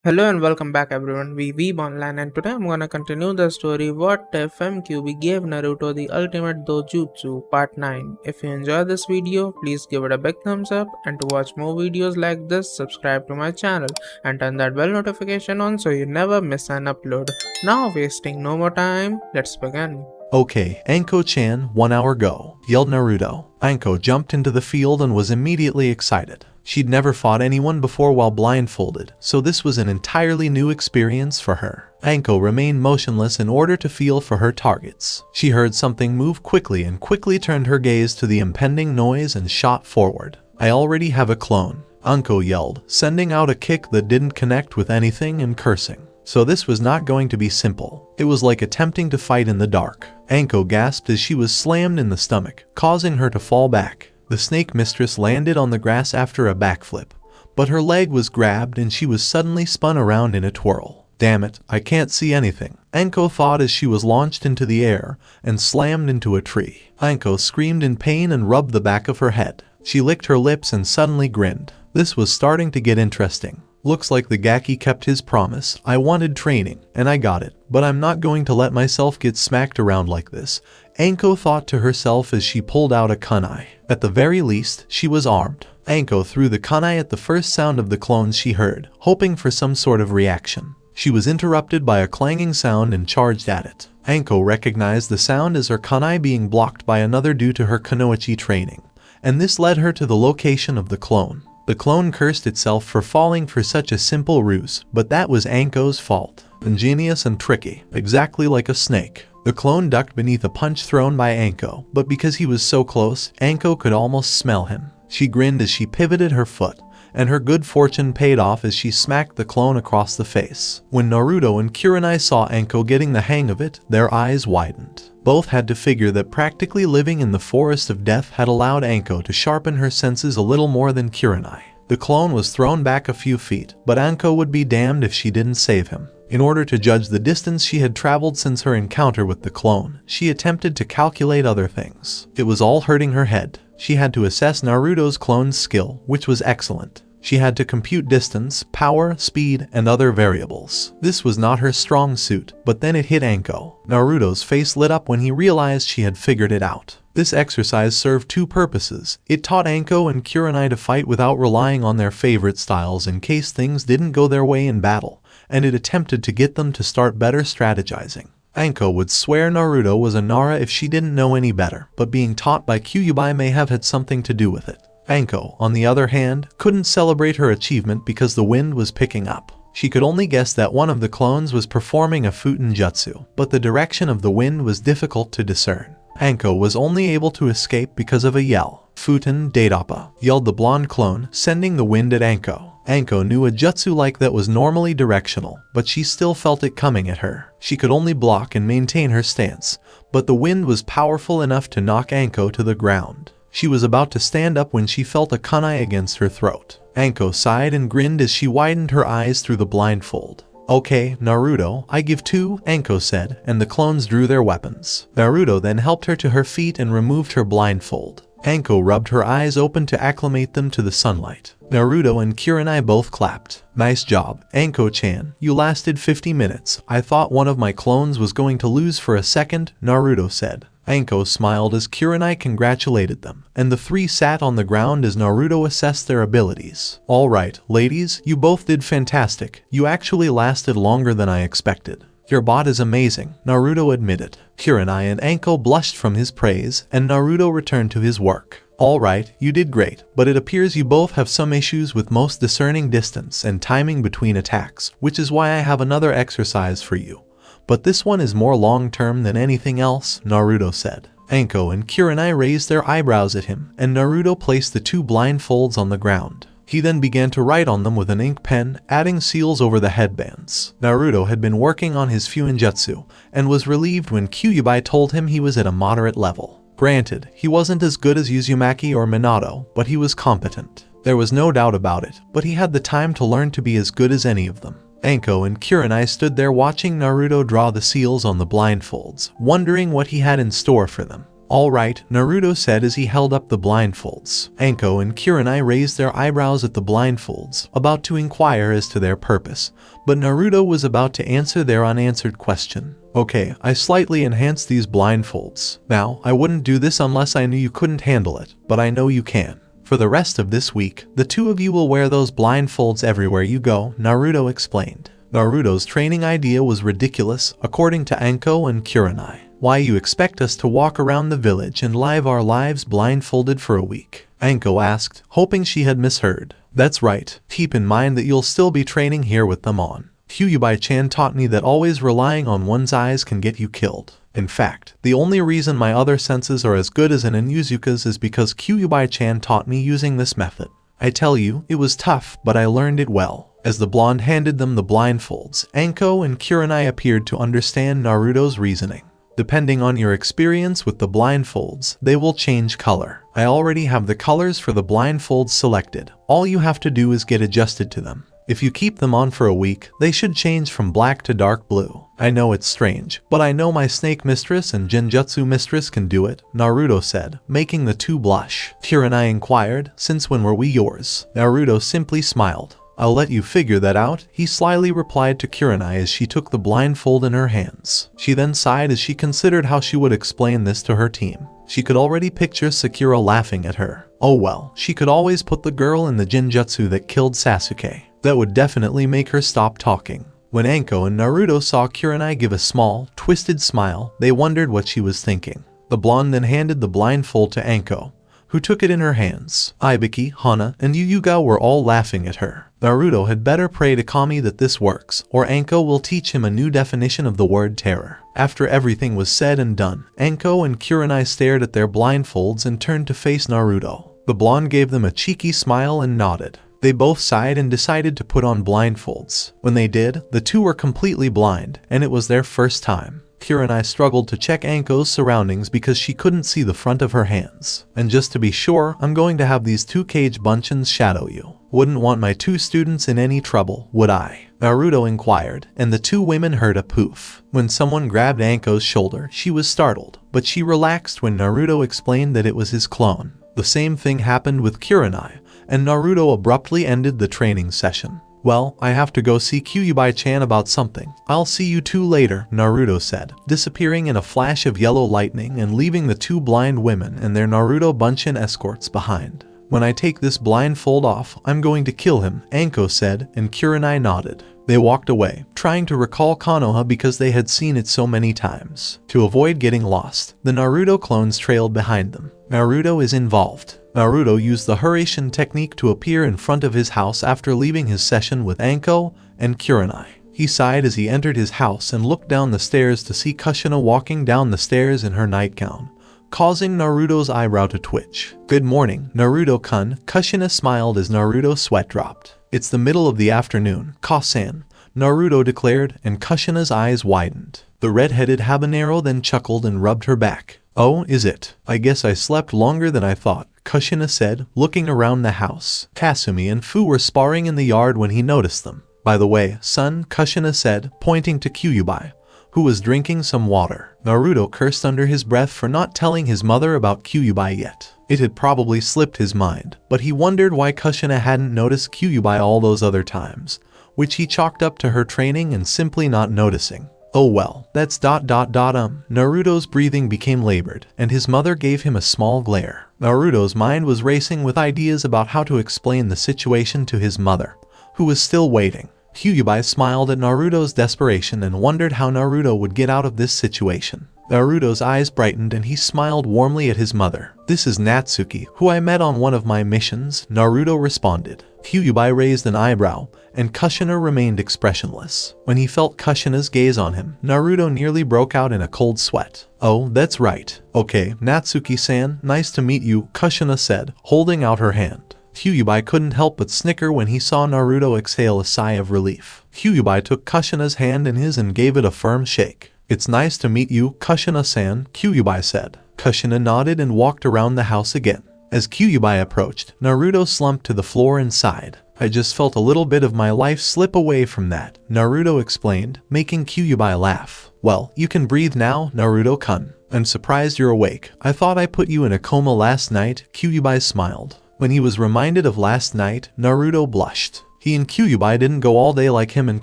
Hello and welcome back everyone, we Weeb Online, and today I'm gonna continue the story What If MQB Gave Naruto the Ultimate Dojutsu Part 9. If you enjoyed this video, please give it a big thumbs up, and to watch more videos like this, subscribe to my channel and turn that bell notification on so you never miss an upload. Now wasting no more time, let's begin. Okay, Anko-chan, 1 hour ago, yelled Naruto. Anko jumped into the field and was immediately excited. She'd never fought anyone before while blindfolded, so this was an entirely new experience for her. Anko remained motionless in order to feel for her targets. She heard something move quickly and quickly turned her gaze to the impending noise and shot forward. I already have a clone, Anko yelled, sending out a kick that didn't connect with anything and cursing. So this was not going to be simple. It was like attempting to fight in the dark. Anko gasped as she was slammed in the stomach, causing her to fall back. The snake mistress landed on the grass after a backflip, but her leg was grabbed and she was suddenly spun around in a twirl. Damn it, I can't see anything, Anko thought as she was launched into the air and slammed into a tree. Anko screamed in pain and rubbed the back of her head. She licked her lips and suddenly grinned. This was starting to get interesting. Looks like the Gaki kept his promise. I wanted training, and I got it, but I'm not going to let myself get smacked around like this, Anko thought to herself as she pulled out a kunai. At the very least, she was armed. Anko threw the kunai at the first sound of the clones she heard, hoping for some sort of reaction. She was interrupted by a clanging sound and charged at it. Anko recognized the sound as her kunai being blocked by another due to her kunoichi training, and this led her to the location of the clone. The clone cursed itself for falling for such a simple ruse, but that was Anko's fault. Ingenious and tricky, exactly like a snake. The clone ducked beneath a punch thrown by Anko, but because he was so close, Anko could almost smell him. She grinned as she pivoted her foot, and her good fortune paid off as she smacked the clone across the face. When Naruto and Kurenai saw Anko getting the hang of it, their eyes widened. Both had to figure that practically living in the forest of death had allowed Anko to sharpen her senses a little more than Kurenai. The clone was thrown back a few feet, but Anko would be damned if she didn't save him. In order to judge the distance she had traveled since her encounter with the clone, she attempted to calculate other things. It was all hurting her head. She had to assess Naruto's clone's skill, which was excellent. She had to compute distance, power, speed, and other variables. This was not her strong suit, but then it hit Anko. Naruto's face lit up when he realized she had figured it out. This exercise served two purposes. It taught Anko and Kurenai to fight without relying on their favorite styles in case things didn't go their way in battle, and it attempted to get them to start better strategizing. Anko would swear Naruto was a Nara if she didn't know any better, but being taught by Kyuubi may have had something to do with it. Anko, on the other hand, couldn't celebrate her achievement because the wind was picking up. She could only guess that one of the clones was performing a Futen jutsu, but the direction of the wind was difficult to discern. Anko was only able to escape because of a yell. Futen Daidappa, yelled the blonde clone, sending the wind at Anko. Anko knew a jutsu like that was normally directional, but she still felt it coming at her. She could only block and maintain her stance, but the wind was powerful enough to knock Anko to the ground. She was about to stand up when she felt a kunai against her throat. Anko sighed and grinned as she widened her eyes through the blindfold. Okay, Naruto, I give two, Anko said, and the clones drew their weapons. Naruto then helped her to her feet and removed her blindfold. Anko rubbed her eyes open to acclimate them to the sunlight. Naruto and Kurenai both clapped. Nice job, Anko-chan. You lasted 50 minutes. I thought one of my clones was going to lose for a second, Naruto said. Anko smiled as Kurenai congratulated them, and the three sat on the ground as Naruto assessed their abilities. Alright, ladies, you both did fantastic. You actually lasted longer than I expected. Your bot is amazing, Naruto admitted. Kurenai and Anko blushed from his praise, and Naruto returned to his work. Alright, you did great, but it appears you both have some issues with most discerning distance and timing between attacks, which is why I have another exercise for you. But this one is more long-term than anything else, Naruto said. Anko and Kurenai raised their eyebrows at him, and Naruto placed the two blindfolds on the ground. He then began to write on them with an ink pen, adding seals over the headbands. Naruto had been working on his Fuinjutsu, and was relieved when Kyuubi told him he was at a moderate level. Granted, he wasn't as good as Uzumaki or Minato, but he was competent. There was no doubt about it, but he had the time to learn to be as good as any of them. Anko and Kurenai stood there watching Naruto draw the seals on the blindfolds, wondering what he had in store for them. Alright, Naruto said as he held up the blindfolds. Anko and Kurenai raised their eyebrows at the blindfolds, about to inquire as to their purpose, but Naruto was about to answer their unanswered question. Okay, I slightly enhanced these blindfolds. Now, I wouldn't do this unless I knew you couldn't handle it, but I know you can. For the rest of this week, the two of you will wear those blindfolds everywhere you go, Naruto explained. Naruto's training idea was ridiculous, according to Anko and Kurenai. Why you expect us to walk around the village and live our lives blindfolded for a week? Anko asked, hoping she had misheard. That's right, keep in mind that you'll still be training here with them on. Kyuubi-chan taught me that always relying on one's eyes can get you killed. In fact, the only reason my other senses are as good as an Inuzuka's is because Kyuubi-chan taught me using this method. I tell you, it was tough, but I learned it well. As the blonde handed them the blindfolds, Anko and Kurenai appeared to understand Naruto's reasoning. Depending on your experience with the blindfolds, they will change color. I already have the colors for the blindfolds selected. All you have to do is get adjusted to them. If you keep them on for a week, they should change from black to dark blue. I know it's strange, but I know my snake mistress and genjutsu mistress can do it, Naruto said, making the two blush. Kurenai inquired, since when were we yours? Naruto simply smiled. I'll let you figure that out, he slyly replied to Kurenai as she took the blindfold in her hands. She then sighed as she considered how she would explain this to her team. She could already picture Sakura laughing at her. Oh well, she could always put the girl in the genjutsu that killed Sasuke. That would definitely make her stop talking. When Anko and Naruto saw Kurenai give a small, twisted smile, they wondered what she was thinking. The blonde then handed the blindfold to Anko, who took it in her hands. Ibiki, Hana, and Yuuga were all laughing at her. Naruto had better pray to Kami that this works, or Anko will teach him a new definition of the word terror. After everything was said and done, Anko and Kurenai stared at their blindfolds and turned to face Naruto. The blonde gave them a cheeky smile and nodded. They both sighed and decided to put on blindfolds. When they did, the two were completely blind, and it was their first time. Kurenai struggled to check Anko's surroundings because she couldn't see the front of her hands. And just to be sure, I'm going to have these two cage bunchins shadow you. Wouldn't want my two students in any trouble, would I? Naruto inquired, and the two women heard a poof. When someone grabbed Anko's shoulder, she was startled, but she relaxed when Naruto explained that it was his clone. The same thing happened with Kurenai, and Naruto abruptly ended the training session. Well, I have to go see Kyuubi-chan about something. I'll see you two later, Naruto said, disappearing in a flash of yellow lightning and leaving the two blind women and their Naruto Bunchin escorts behind. When I take this blindfold off, I'm going to kill him, Anko said, and Kurenai nodded. They walked away, trying to recall Konoha because they had seen it so many times. To avoid getting lost, the Naruto clones trailed behind them. Naruto is involved. Naruto used the Hurricane technique to appear in front of his house after leaving his session with Anko and Kurenai. He sighed as he entered his house and looked down the stairs to see Kushina walking down the stairs in her nightgown, causing Naruto's eyebrow to twitch. Good morning, Naruto-kun, Kushina smiled as Naruto's sweat dropped. It's the middle of the afternoon, Kasan, Naruto declared, and Kushina's eyes widened. The red-headed habanero then chuckled and rubbed her back. Oh, is it? I guess I slept longer than I thought, Kushina said, looking around the house. Kasumi and Fu were sparring in the yard when he noticed them. By the way, son, Kushina said, pointing to Kyuubi, who was drinking some water. Naruto cursed under his breath for not telling his mother about Kyuubi yet. It had probably slipped his mind, but he wondered why Kushina hadn't noticed Kyuubi all those other times, which he chalked up to her training and simply not noticing. Oh well, that's ... Naruto's breathing became labored, and his mother gave him a small glare. Naruto's mind was racing with ideas about how to explain the situation to his mother, who was still waiting. Kyuubi smiled at Naruto's desperation and wondered how Naruto would get out of this situation. Naruto's eyes brightened and he smiled warmly at his mother. This is Natsuki, who I met on one of my missions, Naruto responded. Kyuubi raised an eyebrow, and Kushina remained expressionless. When he felt Kushina's gaze on him, Naruto nearly broke out in a cold sweat. Oh, that's right. Okay, Natsuki-san, nice to meet you, Kushina said, holding out her hand. Kyuubi couldn't help but snicker when he saw Naruto exhale a sigh of relief. Kyuubi took Kushina's hand in his and gave it a firm shake. It's nice to meet you, Kushina-san, Kyuubi said. Kushina nodded and walked around the house again. As Kyuubi approached, Naruto slumped to the floor and sighed. I just felt a little bit of my life slip away from that, Naruto explained, making Kyuubi laugh. Well, you can breathe now, Naruto-kun. I'm surprised you're awake. I thought I put you in a coma last night. Kyuubi smiled. When he was reminded of last night, Naruto blushed. He and Kyuubi didn't go all day like him and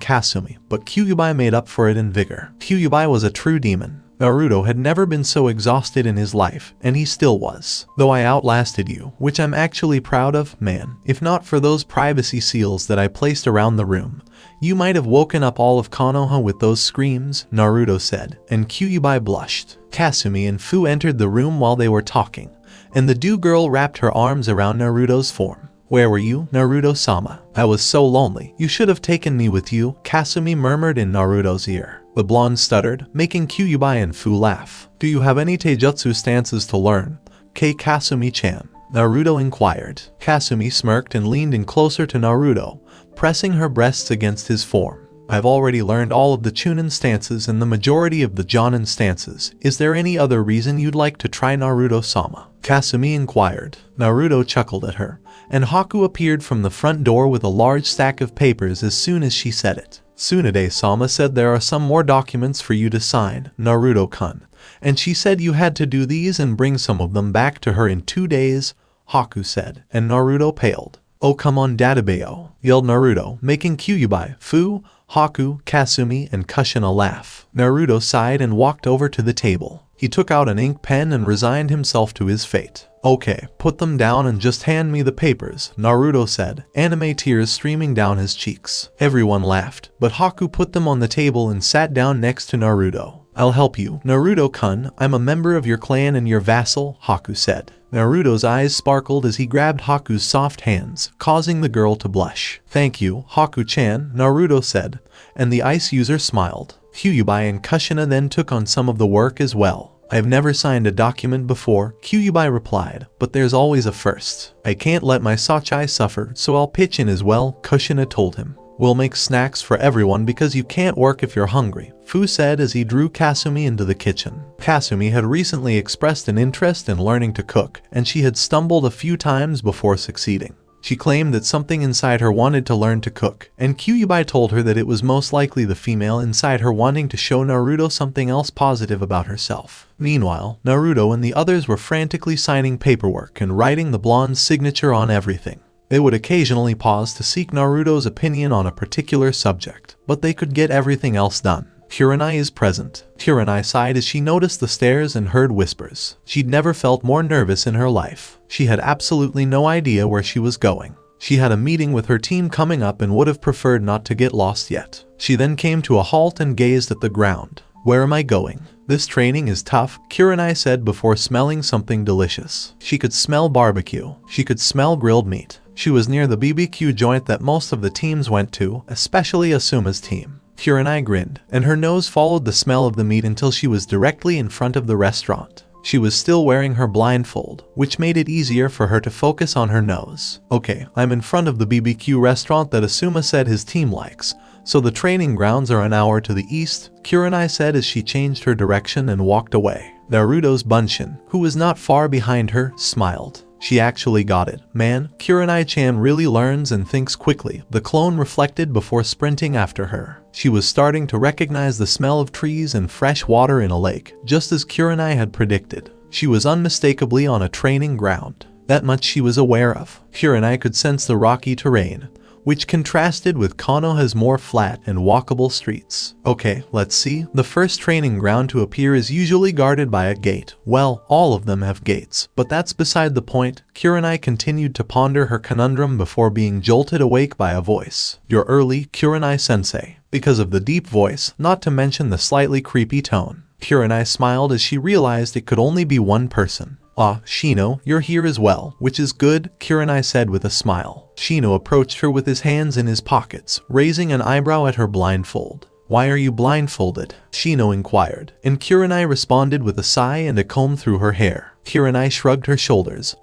Kasumi, but Kyuubi made up for it in vigor. Kyuubi was a true demon. Naruto had never been so exhausted in his life, and he still was. Though I outlasted you, which I'm actually proud of, man. If not for those privacy seals that I placed around the room, you might have woken up all of Konoha with those screams, Naruto said, and Kyuubi blushed. Kasumi and Fu entered the room while they were talking, and the Dew Girl wrapped her arms around Naruto's form. Where were you, Naruto-sama? I was so lonely. You should have taken me with you, Kasumi murmured in Naruto's ear. The blonde stuttered, making Kyuubi and Fu laugh. Do you have any taijutsu stances to learn? Kasumi-chan. Naruto inquired. Kasumi smirked and leaned in closer to Naruto, pressing her breasts against his form. I've already learned all of the Chunin stances and the majority of the Jonin stances. Is there any other reason you'd like to try Naruto-sama? Kasumi inquired. Naruto chuckled at her, and Haku appeared from the front door with a large stack of papers as soon as she said it. Tsunade-sama said there are some more documents for you to sign, Naruto-kun, and she said you had to do these and bring some of them back to her in 2 days, Haku said, and Naruto paled. Oh come on Databeo, yelled Naruto, making Kyuubi, Fu, Haku, Kasumi, and Kushina laugh. Naruto sighed and walked over to the table. He took out an ink pen and resigned himself to his fate. Okay, put them down and just hand me the papers, Naruto said, anime tears streaming down his cheeks. Everyone laughed, but Haku put them on the table and sat down next to Naruto. I'll help you, Naruto-kun, I'm a member of your clan and your vassal, Haku said. Naruto's eyes sparkled as he grabbed Haku's soft hands, causing the girl to blush. Thank you, Haku-chan, Naruto said, and the ice user smiled. Kyuubi and Kushina then took on some of the work as well. I've never signed a document before, Kyuubi replied, but there's always a first. I can't let my Sachai suffer, so I'll pitch in as well, Kushina told him. We'll make snacks for everyone because you can't work if you're hungry, Fu said as he drew Kasumi into the kitchen. Kasumi had recently expressed an interest in learning to cook, and she had stumbled a few times before succeeding. She claimed that something inside her wanted to learn to cook, and Kyuubi told her that it was most likely the female inside her wanting to show Naruto something else positive about herself. Meanwhile, Naruto and the others were frantically signing paperwork and writing the blonde's signature on everything. They would occasionally pause to seek Naruto's opinion on a particular subject, but they could get everything else done. Kurenai is present. Kurenai sighed as she noticed the stares and heard whispers. She'd never felt more nervous in her life. She had absolutely no idea where she was going. She had a meeting with her team coming up and would have preferred not to get lost yet. She then came to a halt and gazed at the ground. Where am I going? This training is tough, Kurenai said before smelling something delicious. She could smell barbecue. She could smell grilled meat. She was near the BBQ joint that most of the teams went to, especially Asuma's team. Kurenai grinned, and her nose followed the smell of the meat until she was directly in front of the restaurant. She was still wearing her blindfold, which made it easier for her to focus on her nose. Okay, I'm in front of the BBQ restaurant that Asuma said his team likes, so the training grounds are an hour to the east, Kurenai said as she changed her direction and walked away. Naruto's Bunshin, who was not far behind her, smiled. She actually got it. Man, Kurenai-chan really learns and thinks quickly, the clone reflected before sprinting after her. She was starting to recognize the smell of trees and fresh water in a lake, just as Kurenai had predicted. She was unmistakably on a training ground. That much she was aware of. Kurenai could sense the rocky terrain, which contrasted with Konoha's more flat and walkable streets. Okay, let's see. The first training ground to appear is usually guarded by a gate. Well, all of them have gates, but that's beside the point. Kurenai continued to ponder her conundrum before being jolted awake by a voice. You're early, Kurenai-sensei. Because of the deep voice, not to mention the slightly creepy tone. Kurenai smiled as she realized it could only be one person. Ah, Shino, you're here as well, which is good, Kurenai said with a smile. Shino approached her with his hands in his pockets, raising an eyebrow at her blindfold. Why are you blindfolded? Shino inquired, and Kurenai responded with a sigh and a comb through her hair. Kurenai shrugged her shoulders.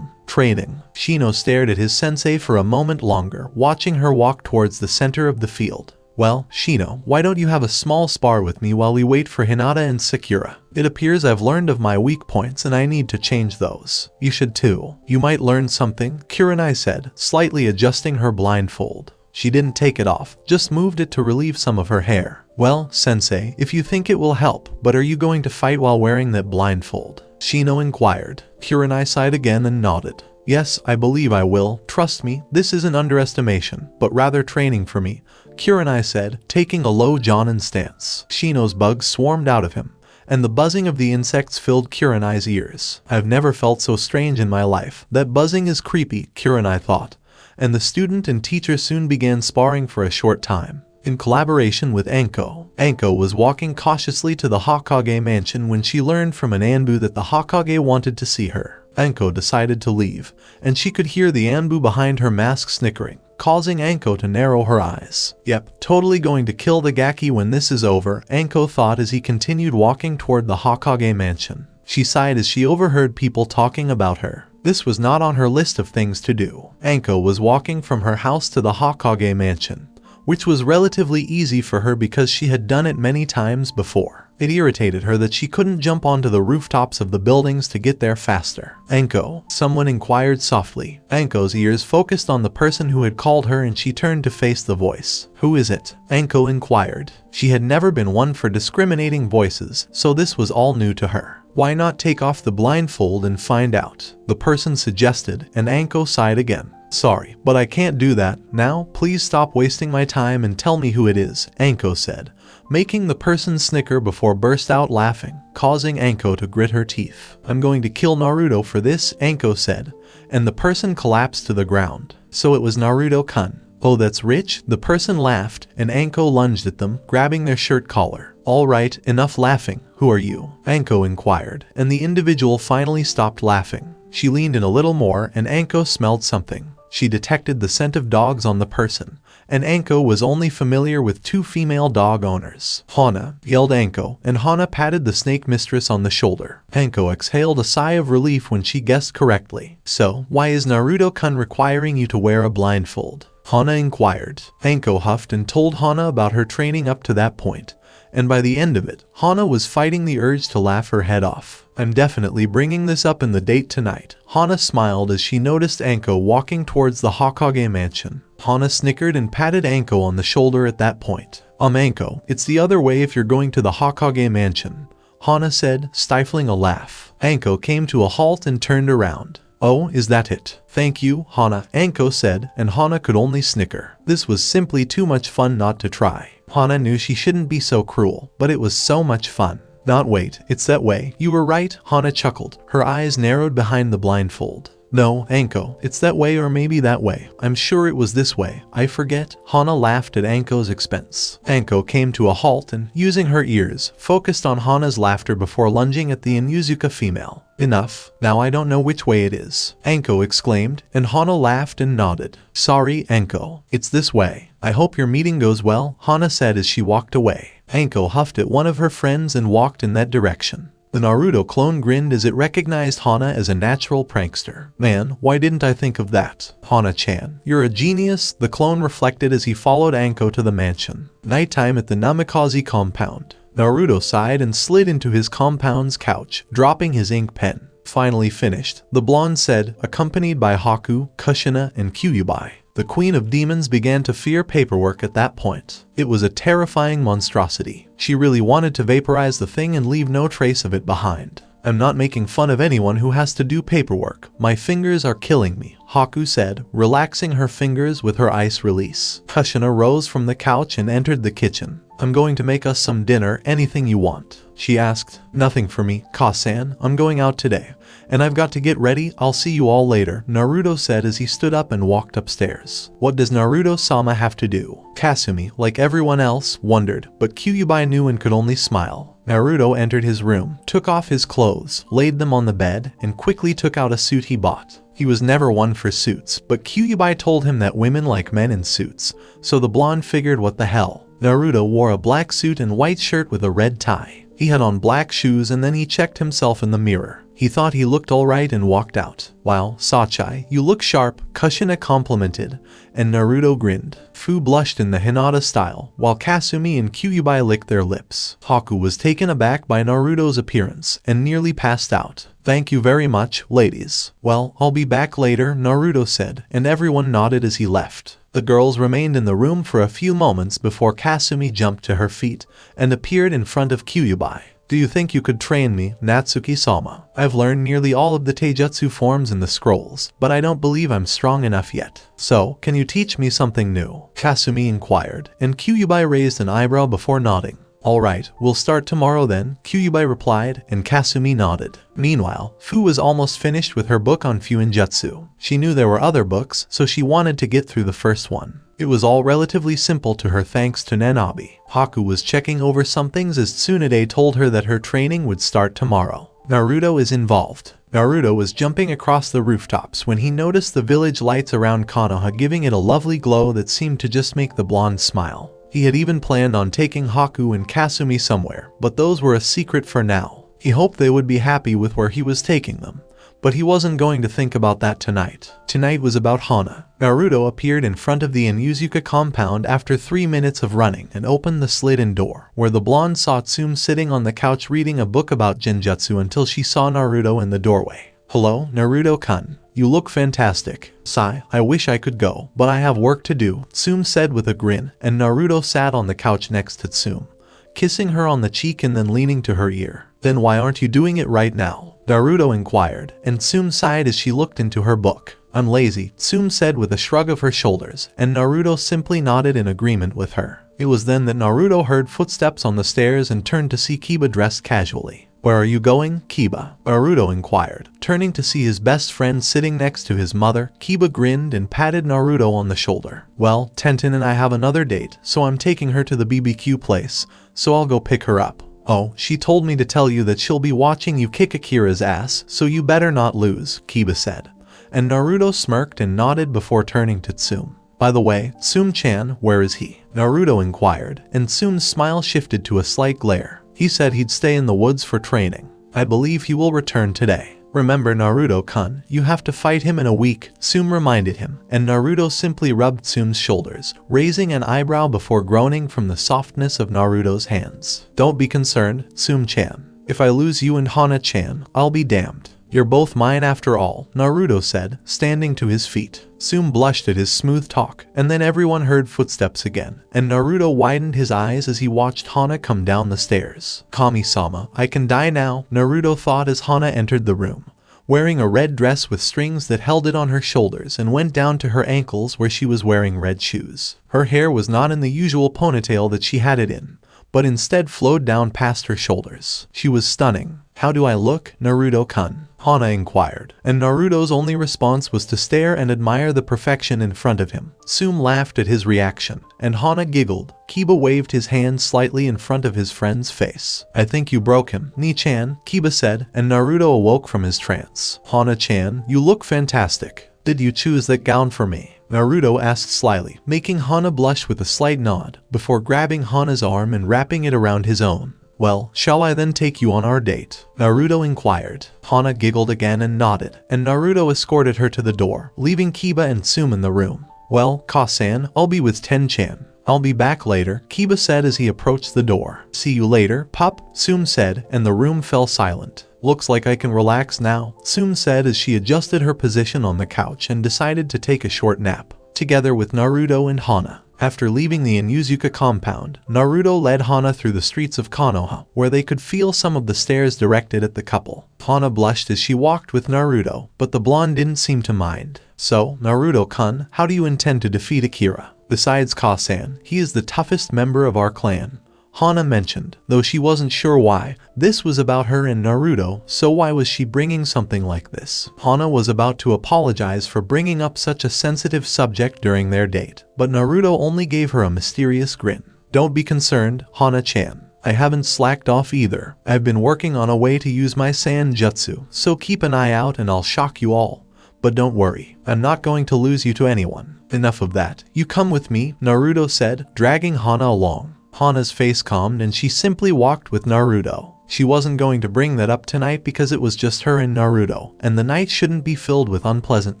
Training. Shino stared at his sensei for a moment longer, watching her walk towards the center of the field. Well, Shino, why don't you have a small spar with me while we wait for Hinata and Sakura? It appears I've learned of my weak points and I need to change those. You should too. You might learn something, Kurenai said, slightly adjusting her blindfold. She didn't take it off, just moved it to relieve some of her hair. Well, sensei, if you think it will help, but are you going to fight while wearing that blindfold? Shino inquired. Kurenai sighed again and nodded. Yes, I believe I will. Trust me, this isn't underestimation, but rather training for me, Kurenai said, taking a low Jonin stance. Shino's bugs swarmed out of him, and the buzzing of the insects filled Kurenai's ears. I've never felt so strange in my life. That buzzing is creepy, Kurenai thought, and the student and teacher soon began sparring for a short time. In collaboration with Anko, Anko was walking cautiously to the Hokage mansion when she learned from an Anbu that the Hokage wanted to see her. Anko decided to leave, and she could hear the Anbu behind her mask snickering, causing Anko to narrow her eyes. Yep, totally going to kill the Gaki when this is over, Anko thought as he continued walking toward the Hokage mansion. She sighed as she overheard people talking about her. This was not on her list of things to do. Anko was walking from her house to the Hokage mansion, which was relatively easy for her because she had done it many times before. It irritated her that she couldn't jump onto the rooftops of the buildings to get there faster. Anko, someone inquired softly. Anko's ears focused on the person who had called her and she turned to face the voice. Who is it? Anko inquired. She had never been one for discriminating voices, so this was all new to her. Why not take off the blindfold and find out? The person suggested, and Anko sighed again. Sorry, but I can't do that. Now, please stop wasting my time and tell me who it is, Anko said, making the person snicker before burst out laughing, causing Anko to grit her teeth. I'm going to kill Naruto for this, Anko said, and the person collapsed to the ground. So it was Naruto-kun. Oh, that's rich? The person laughed, and Anko lunged at them, grabbing their shirt collar. All right, enough laughing. Who are you? Anko inquired, and the individual finally stopped laughing. She leaned in a little more, and Anko smelled something. She detected the scent of dogs on the person, and Anko was only familiar with 2 female dog owners. Hana, yelled Anko, and Hana patted the snake mistress on the shoulder. Anko exhaled a sigh of relief when she guessed correctly. So, why is Naruto-kun requiring you to wear a blindfold? Hana inquired. Anko huffed and told Hana about her training up to that point, and by the end of it, Hana was fighting the urge to laugh her head off. I'm definitely bringing this up in the date tonight. Hana smiled as she noticed Anko walking towards the Hokage mansion. Hana snickered and patted Anko on the shoulder at that point. Anko, it's the other way if you're going to the Hokage mansion, Hana said, stifling a laugh. Anko came to a halt and turned around. Oh, is that it? Thank you, Hana, Anko said, and Hana could only snicker. This was simply too much fun not to try. Hana knew she shouldn't be so cruel, but it was so much fun. Not wait, it's that way. You were right, Hana chuckled. Her eyes narrowed behind the blindfold. No, Anko, it's that way or maybe that way. I'm sure it was this way. I forget. Hana laughed at Anko's expense. Anko came to a halt and, using her ears, focused on Hana's laughter before lunging at the Inuzuka female. Enough. Now I don't know which way it is, Anko exclaimed, and Hana laughed and nodded. Sorry, Anko. It's this way. I hope your meeting goes well, Hana said as she walked away. Anko huffed at one of her friends and walked in that direction. The Naruto clone grinned as it recognized Hana as a natural prankster. Man, why didn't I think of that? Hana-chan, you're a genius, the clone reflected as he followed Anko to the mansion. Nighttime at the Namikaze compound. Naruto sighed and slid into his compound's couch, dropping his ink pen. Finally finished, the blonde said, accompanied by Haku, Kushina, and Kyuubi. The Queen of Demons began to fear paperwork at that point. It was a terrifying monstrosity. She really wanted to vaporize the thing and leave no trace of it behind. I'm not making fun of anyone who has to do paperwork. My fingers are killing me, Haku said, relaxing her fingers with her ice release. Kushina rose from the couch and entered the kitchen. I'm going to make us some dinner, anything you want, she asked. Nothing for me, Kasan. I'm going out today, and I've got to get ready. I'll see you all later, Naruto said as he stood up and walked upstairs. What does Naruto-sama have to do? Kasumi, like everyone else, wondered, but Kyuubi knew and could only smile. Naruto entered his room, took off his clothes, laid them on the bed, and quickly took out a suit he bought. He was never one for suits, but Kyuubi told him that women like men in suits, so the blonde figured what the hell. Naruto wore a black suit and white shirt with a red tie. He had on black shoes and then he checked himself in the mirror. He thought he looked alright and walked out. Wow, Sachai, you look sharp, Kushina complimented, and Naruto grinned. Fu blushed in the Hinata style, while Kasumi and Kyuubi licked their lips. Haku was taken aback by Naruto's appearance and nearly passed out. Thank you very much, ladies. Well, I'll be back later, Naruto said, and everyone nodded as he left. The girls remained in the room for a few moments before Kasumi jumped to her feet and appeared in front of Kyuubi. Do you think you could train me, Natsuki-sama? I've learned nearly all of the taijutsu forms in the scrolls, but I don't believe I'm strong enough yet. So, can you teach me something new? Kasumi inquired, and Kyuubi raised an eyebrow before nodding. Alright, we'll start tomorrow then, Kyuubi replied, and Kasumi nodded. Meanwhile, Fu was almost finished with her book on Fuinjutsu. She knew there were other books, so she wanted to get through the first one. It was all relatively simple to her thanks to Nanabi. Haku was checking over some things as Tsunade told her that her training would start tomorrow. Naruto is involved. Naruto was jumping across the rooftops when he noticed the village lights around Konoha giving it a lovely glow that seemed to just make the blonde smile. He had even planned on taking Haku and Kasumi somewhere, but those were a secret for now. He hoped they would be happy with where he was taking them, but he wasn't going to think about that tonight. Tonight was about Hana. Naruto appeared in front of the Inuzuka compound after 3 minutes of running and opened the slid-in door, where the blonde saw Tsume sitting on the couch reading a book about Genjutsu until she saw Naruto in the doorway. Hello, Naruto-kun. You look fantastic. Sigh, I wish I could go, but I have work to do, Tsume said with a grin, and Naruto sat on the couch next to Tsume, kissing her on the cheek and then leaning to her ear. Then why aren't you doing it right now? Naruto inquired, and Tsume sighed as she looked into her book. I'm lazy, Tsume said with a shrug of her shoulders, and Naruto simply nodded in agreement with her. It was then that Naruto heard footsteps on the stairs and turned to see Kiba dressed casually. Where are you going, Kiba? Naruto inquired. Turning to see his best friend sitting next to his mother, Kiba grinned and patted Naruto on the shoulder. Well, Tenten and I have another date, so I'm taking her to the BBQ place, so I'll go pick her up. Oh, she told me to tell you that she'll be watching you kick Akira's ass, so you better not lose, Kiba said. And Naruto smirked and nodded before turning to Tsume. By the way, Tsume-chan, where is he? Naruto inquired, and Tsume's smile shifted to a slight glare. He said he'd stay in the woods for training. I believe he will return today. Remember Naruto-kun, you have to fight him in a week, Tsume reminded him, and Naruto simply rubbed Tsume's shoulders, raising an eyebrow before groaning from the softness of Naruto's hands. Don't be concerned, Tsume-chan. If I lose you and Hana-chan, I'll be damned. You're both mine after all, Naruto said, standing to his feet. Tsume blushed at his smooth talk, and then everyone heard footsteps again, and Naruto widened his eyes as he watched Hana come down the stairs. Kami-sama, I can die now, Naruto thought as Hana entered the room, wearing a red dress with strings that held it on her shoulders and went down to her ankles where she was wearing red shoes. Her hair was not in the usual ponytail that she had it in, but instead flowed down past her shoulders. She was stunning. How do I look, Naruto-kun? Hana inquired, and Naruto's only response was to stare and admire the perfection in front of him. Tsume laughed at his reaction, and Hana giggled. Kiba waved his hand slightly in front of his friend's face. I think you broke him, Ni-chan, Kiba said, and Naruto awoke from his trance. Hana-chan, you look fantastic. Did you choose that gown for me? Naruto asked slyly, making Hana blush with a slight nod, before grabbing Hana's arm and wrapping it around his own. Well, shall I then take you on our date? Naruto inquired. Hana giggled again and nodded, and Naruto escorted her to the door, leaving Kiba and Tsume in the room. Well, Ka-san, I'll be with Ten-chan. I'll be back later, Kiba said as he approached the door. See you later, Pup, Tsume said, and the room fell silent. Looks like I can relax now, Tsume said as she adjusted her position on the couch and decided to take a short nap, together with Naruto and Hana. After leaving the Inuzuka compound, Naruto led Hana through the streets of Konoha, where they could feel some of the stares directed at the couple. Hana blushed as she walked with Naruto, but the blonde didn't seem to mind. So, Naruto-kun, how do you intend to defeat Akira? Besides Ka-san, he is the toughest member of our clan, Hana mentioned, though she wasn't sure why. This was about her and Naruto, so why was she bringing something like this? Hana was about to apologize for bringing up such a sensitive subject during their date, but Naruto only gave her a mysterious grin. Don't be concerned, Hana-chan. I haven't slacked off either. I've been working on a way to use my Sanjutsu, so keep an eye out and I'll shock you all. But don't worry, I'm not going to lose you to anyone. Enough of that. You come with me, Naruto said, dragging Hana along. Hana's face calmed and she simply walked with Naruto. She wasn't going to bring that up tonight because it was just her and Naruto, and the night shouldn't be filled with unpleasant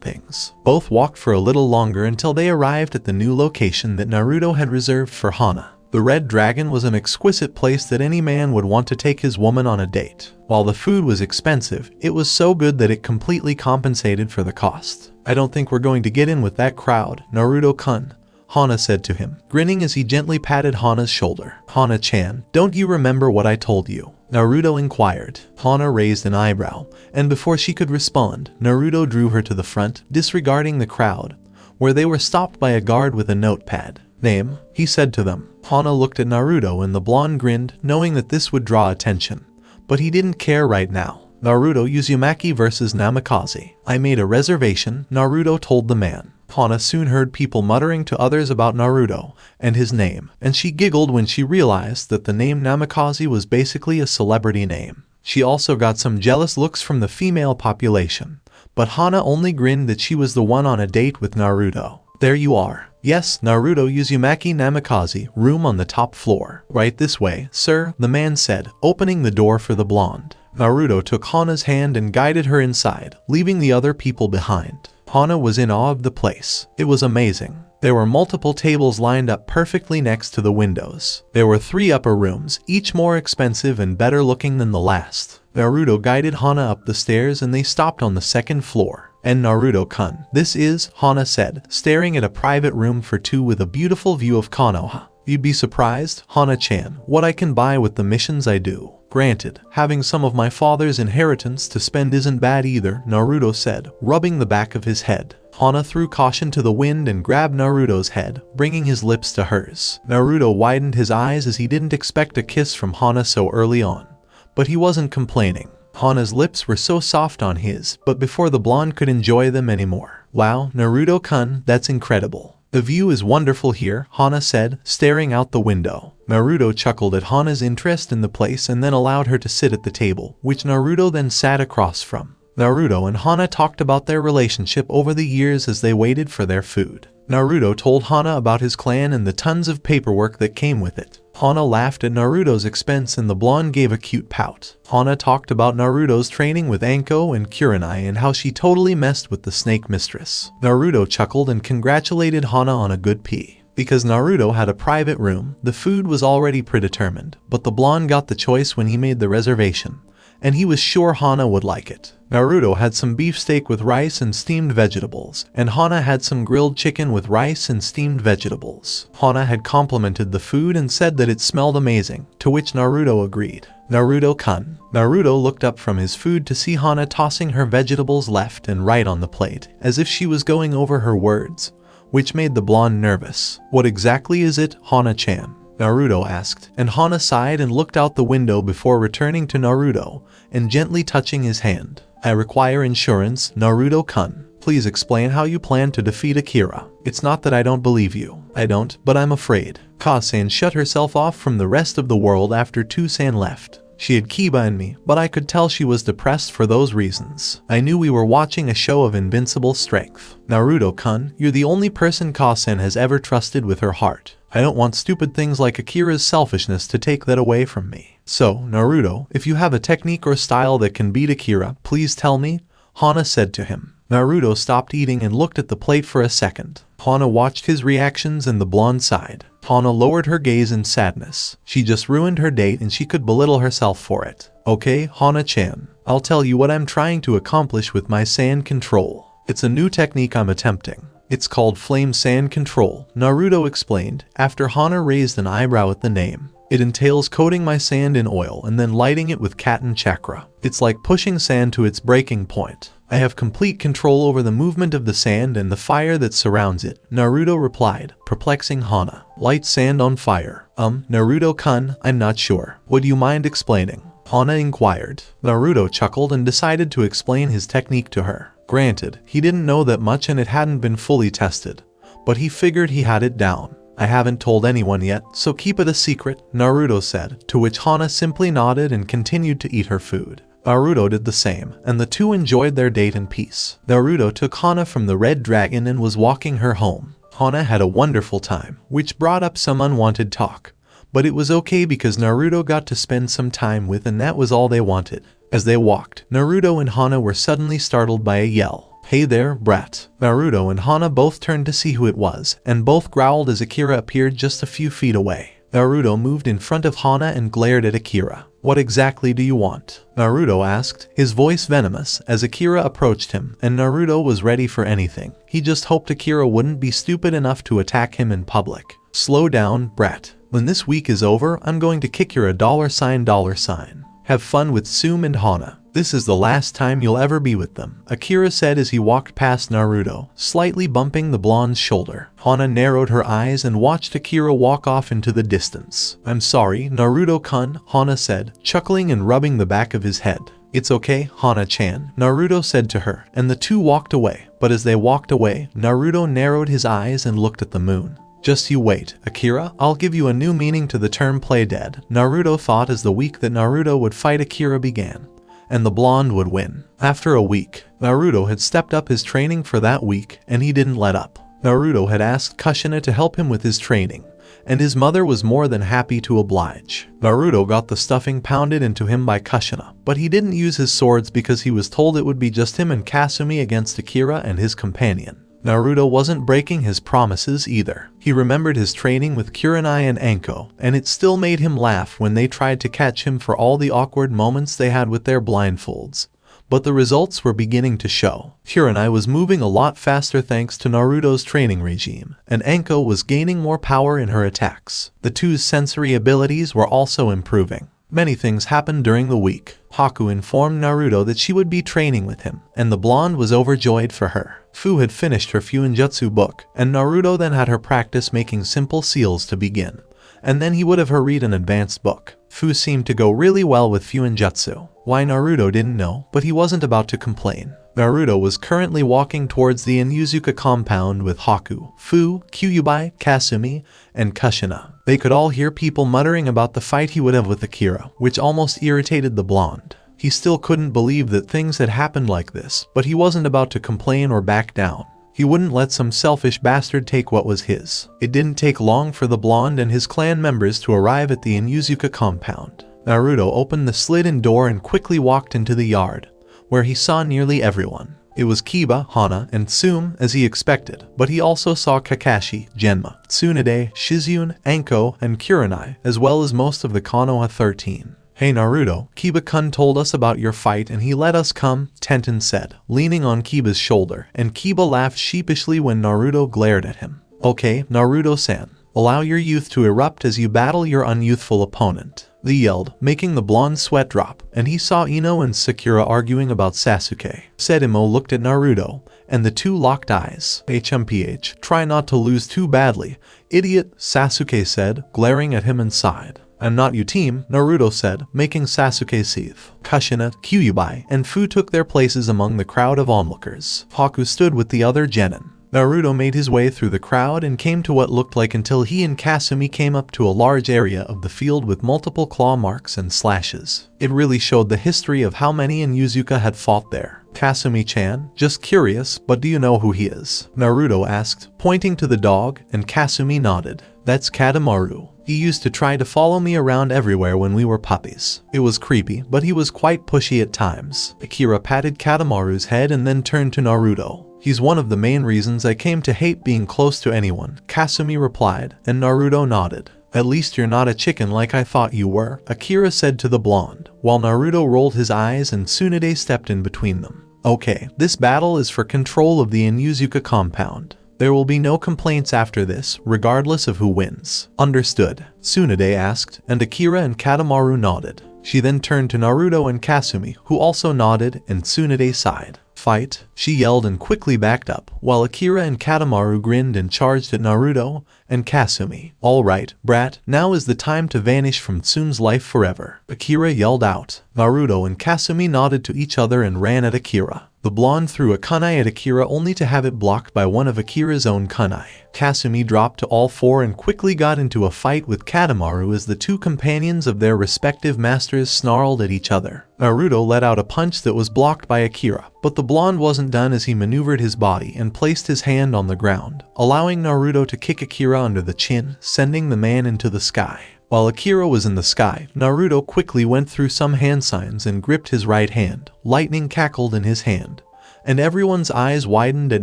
things. Both walked for a little longer until they arrived at the new location that Naruto had reserved for Hana. The Red Dragon was an exquisite place that any man would want to take his woman on a date. While the food was expensive, it was so good that it completely compensated for the cost. I don't think we're going to get in with that crowd, Naruto-kun. Hana said to him, grinning as he gently patted Hana's shoulder. Hana-chan, don't you remember what I told you? Naruto inquired. Hana raised an eyebrow, and before she could respond, Naruto drew her to the front, disregarding the crowd, where they were stopped by a guard with a notepad. Name, he said to them. Hana looked at Naruto and the blonde grinned, knowing that this would draw attention. But he didn't care right now. Naruto Uzumaki vs Namikaze. I made a reservation, Naruto told the man. Hana soon heard people muttering to others about Naruto and his name, and she giggled when she realized that the name Namikaze was basically a celebrity name. She also got some jealous looks from the female population, but Hana only grinned that she was the one on a date with Naruto. There you are. Yes, Naruto Uzumaki Namikaze, room on the top floor. Right this way, sir, the man said, opening the door for the blonde. Naruto took Hana's hand and guided her inside, leaving the other people behind. Hana was in awe of the place. It was amazing. There were multiple tables lined up perfectly next to the windows. There were 3 upper rooms, each more expensive and better looking than the last. Naruto guided Hana up the stairs and they stopped on the 2nd floor. And Naruto-kun, this is, Hana said, staring at a private room for 2 with a beautiful view of Konoha. You'd be surprised, Hana-chan, what I can buy with the missions I do. Granted, having some of my father's inheritance to spend isn't bad either, Naruto said, rubbing the back of his head. Hana threw caution to the wind and grabbed Naruto's head, bringing his lips to hers. Naruto widened his eyes as he didn't expect a kiss from Hana so early on. But he wasn't complaining. Hana's lips were so soft on his, but before the blonde could enjoy them anymore. Wow, Naruto-kun, that's incredible. The view is wonderful here, Hana said, staring out the window. Naruto chuckled at Hana's interest in the place and then allowed her to sit at the table, which Naruto then sat across from. Naruto and Hana talked about their relationship over the years as they waited for their food. Naruto told Hana about his clan and the tons of paperwork that came with it. Hana laughed at Naruto's expense and the blonde gave a cute pout. Hana talked about Naruto's training with Anko and Kurenai and how she totally messed with the snake mistress. Naruto chuckled and congratulated Hana on a good pee. Because Naruto had a private room, the food was already predetermined, but the blonde got the choice when he made the reservation, and he was sure Hana would like it. Naruto had some beefsteak with rice and steamed vegetables, and Hana had some grilled chicken with rice and steamed vegetables. Hana had complimented the food and said that it smelled amazing, to which Naruto agreed. Naruto-kun. Naruto looked up from his food to see Hana tossing her vegetables left and right on the plate, as if she was going over her words, which made the blonde nervous. What exactly is it, Hana-chan? Naruto asked, and Hana sighed and looked out the window before returning to Naruto and gently touching his hand. I require insurance, Naruto-kun. Please explain how you plan to defeat Akira. It's not that I don't believe you. I don't, but I'm afraid. Kasen shut herself off from the rest of the world after Toussaint left. She had Kiba in me, but I could tell she was depressed for those reasons. I knew we were watching a show of invincible strength. Naruto-kun, you're the only person Kasen has ever trusted with her heart. I don't want stupid things like Akira's selfishness to take that away from me. So, Naruto, if you have a technique or style that can beat Akira, please tell me, Hana said to him. Naruto stopped eating and looked at the plate for a second. Hana watched his reactions and the blonde sighed. Hana lowered her gaze in sadness. She just ruined her date and she could belittle herself for it. Okay, Hana-chan, I'll tell you what I'm trying to accomplish with my sand control. It's a new technique I'm attempting. It's called Flame Sand Control, Naruto explained, after Hana raised an eyebrow at the name. It entails coating my sand in oil and then lighting it with Katen chakra. It's like pushing sand to its breaking point. I have complete control over the movement of the sand and the fire that surrounds it, Naruto replied, perplexing Hana. Light sand on fire. Naruto-kun, I'm not sure. Would you mind explaining? Hana inquired. Naruto chuckled and decided to explain his technique to her. Granted, he didn't know that much and it hadn't been fully tested, but he figured he had it down. I haven't told anyone yet, so keep it a secret, Naruto said, to which Hana simply nodded and continued to eat her food. Naruto did the same, and the two enjoyed their date in peace. Naruto took Hana from the Red Dragon and was walking her home. Hana had a wonderful time, which brought up some unwanted talk, but it was okay because Naruto got to spend some time with and that was all they wanted. As they walked, Naruto and Hana were suddenly startled by a yell. Hey there, brat. Naruto and Hana both turned to see who it was, and both growled as Akira appeared just a few feet away. Naruto moved in front of Hana and glared at Akira. What exactly do you want? Naruto asked, his voice venomous, as Akira approached him, and Naruto was ready for anything. He just hoped Akira wouldn't be stupid enough to attack him in public. Slow down, brat. When this week is over, I'm going to kick your $$. Have fun with Tsume and Hana. This is the last time you'll ever be with them, Akira said as he walked past Naruto, slightly bumping the blonde's shoulder. Hana narrowed her eyes and watched Akira walk off into the distance. I'm sorry, Naruto-kun, Hana said, chuckling and rubbing the back of his head. It's okay, Hana-chan, Naruto said to her, and the two walked away. But as they walked away, Naruto narrowed his eyes and looked at the moon. Just you wait, Akira, I'll give you a new meaning to the term play dead, Naruto thought as the week that Naruto would fight Akira began. And the blonde would win. After a week, Naruto had stepped up his training for that week, and he didn't let up. Naruto had asked Kushina to help him with his training, and his mother was more than happy to oblige. Naruto got the stuffing pounded into him by Kushina, but he didn't use his swords because he was told it would be just him and Kasumi against Akira and his companion. Naruto wasn't breaking his promises either. He remembered his training with Kurenai and Anko, and it still made him laugh when they tried to catch him for all the awkward moments they had with their blindfolds. But the results were beginning to show. Kurenai was moving a lot faster thanks to Naruto's training regime, and Anko was gaining more power in her attacks. The two's sensory abilities were also improving. Many things happened during the week. Haku informed Naruto that she would be training with him, and the blonde was overjoyed for her. Fu had finished her Fuinjutsu book, and Naruto then had her practice making simple seals to begin, and then he would have her read an advanced book. Fu seemed to go really well with Fuinjutsu. Why Naruto didn't know, but he wasn't about to complain. Naruto was currently walking towards the Inuzuka compound with Haku, Fu, Kyuubi, Kasumi, and Kushina. They could all hear people muttering about the fight he would have with Akira, which almost irritated the blonde. He still couldn't believe that things had happened like this, but he wasn't about to complain or back down. He wouldn't let some selfish bastard take what was his. It didn't take long for the blonde and his clan members to arrive at the Inuzuka compound. Naruto opened the slid-in door and quickly walked into the yard, where he saw nearly everyone. It was Kiba, Hana, and Tsume as he expected, but he also saw Kakashi, Genma, Tsunade, Shizune, Anko, and Kurenai, as well as most of the Konoha 13. Hey Naruto, Kiba-kun told us about your fight and he let us come, Tenten said, leaning on Kiba's shoulder, and Kiba laughed sheepishly when Naruto glared at him. Okay, Naruto-san, allow your youth to erupt as you battle your unyouthful opponent. They yelled, making the blonde sweat drop, and he saw Ino and Sakura arguing about Sasuke. Sedimo looked at Naruto, and the two locked eyes. HMPH, try not to lose too badly, idiot, Sasuke said, glaring at him and sighed. I'm not you team, Naruto said, making Sasuke seethe. Kushina, Kyuubi, and Fu took their places among the crowd of onlookers. Haku stood with the other genin. Naruto made his way through the crowd and came to what looked like until he and Kasumi came up to a large area of the field with multiple claw marks and slashes. It really showed the history of how many Inuzuka had fought there. Kasumi-chan, just curious, but do you know who he is? Naruto asked, pointing to the dog, and Kasumi nodded. That's Kadamaru. He used to try to follow me around everywhere when we were puppies. It was creepy, but he was quite pushy at times. Akira patted Kadamaru's head and then turned to Naruto. He's one of the main reasons I came to hate being close to anyone, Kasumi replied, and Naruto nodded. At least you're not a chicken like I thought you were, Akira said to the blonde, while Naruto rolled his eyes and Tsunade stepped in between them. Okay, this battle is for control of the Inuzuka compound. There will be no complaints after this, regardless of who wins. Understood, Tsunade asked, and Akira and Kadamaru nodded. She then turned to Naruto and Kasumi, who also nodded, and Tsunade sighed. Fight, she yelled and quickly backed up, while Akira and Kadamaru grinned and charged at Naruto and Kasumi. Alright, brat, now is the time to vanish from Tsume's life forever, Akira yelled out. Naruto and Kasumi nodded to each other and ran at Akira. The blonde threw a kunai at Akira only to have it blocked by one of Akira's own kunai. Kasumi dropped to all four and quickly got into a fight with Kadamaru as the two companions of their respective masters snarled at each other. Naruto let out a punch that was blocked by Akira, but the blonde wasn't done as he maneuvered his body and placed his hand on the ground, allowing Naruto to kick Akira under the chin, sending the man into the sky. While Akira was in the sky, Naruto quickly went through some hand signs and gripped his right hand. Lightning cackled in his hand, and everyone's eyes widened at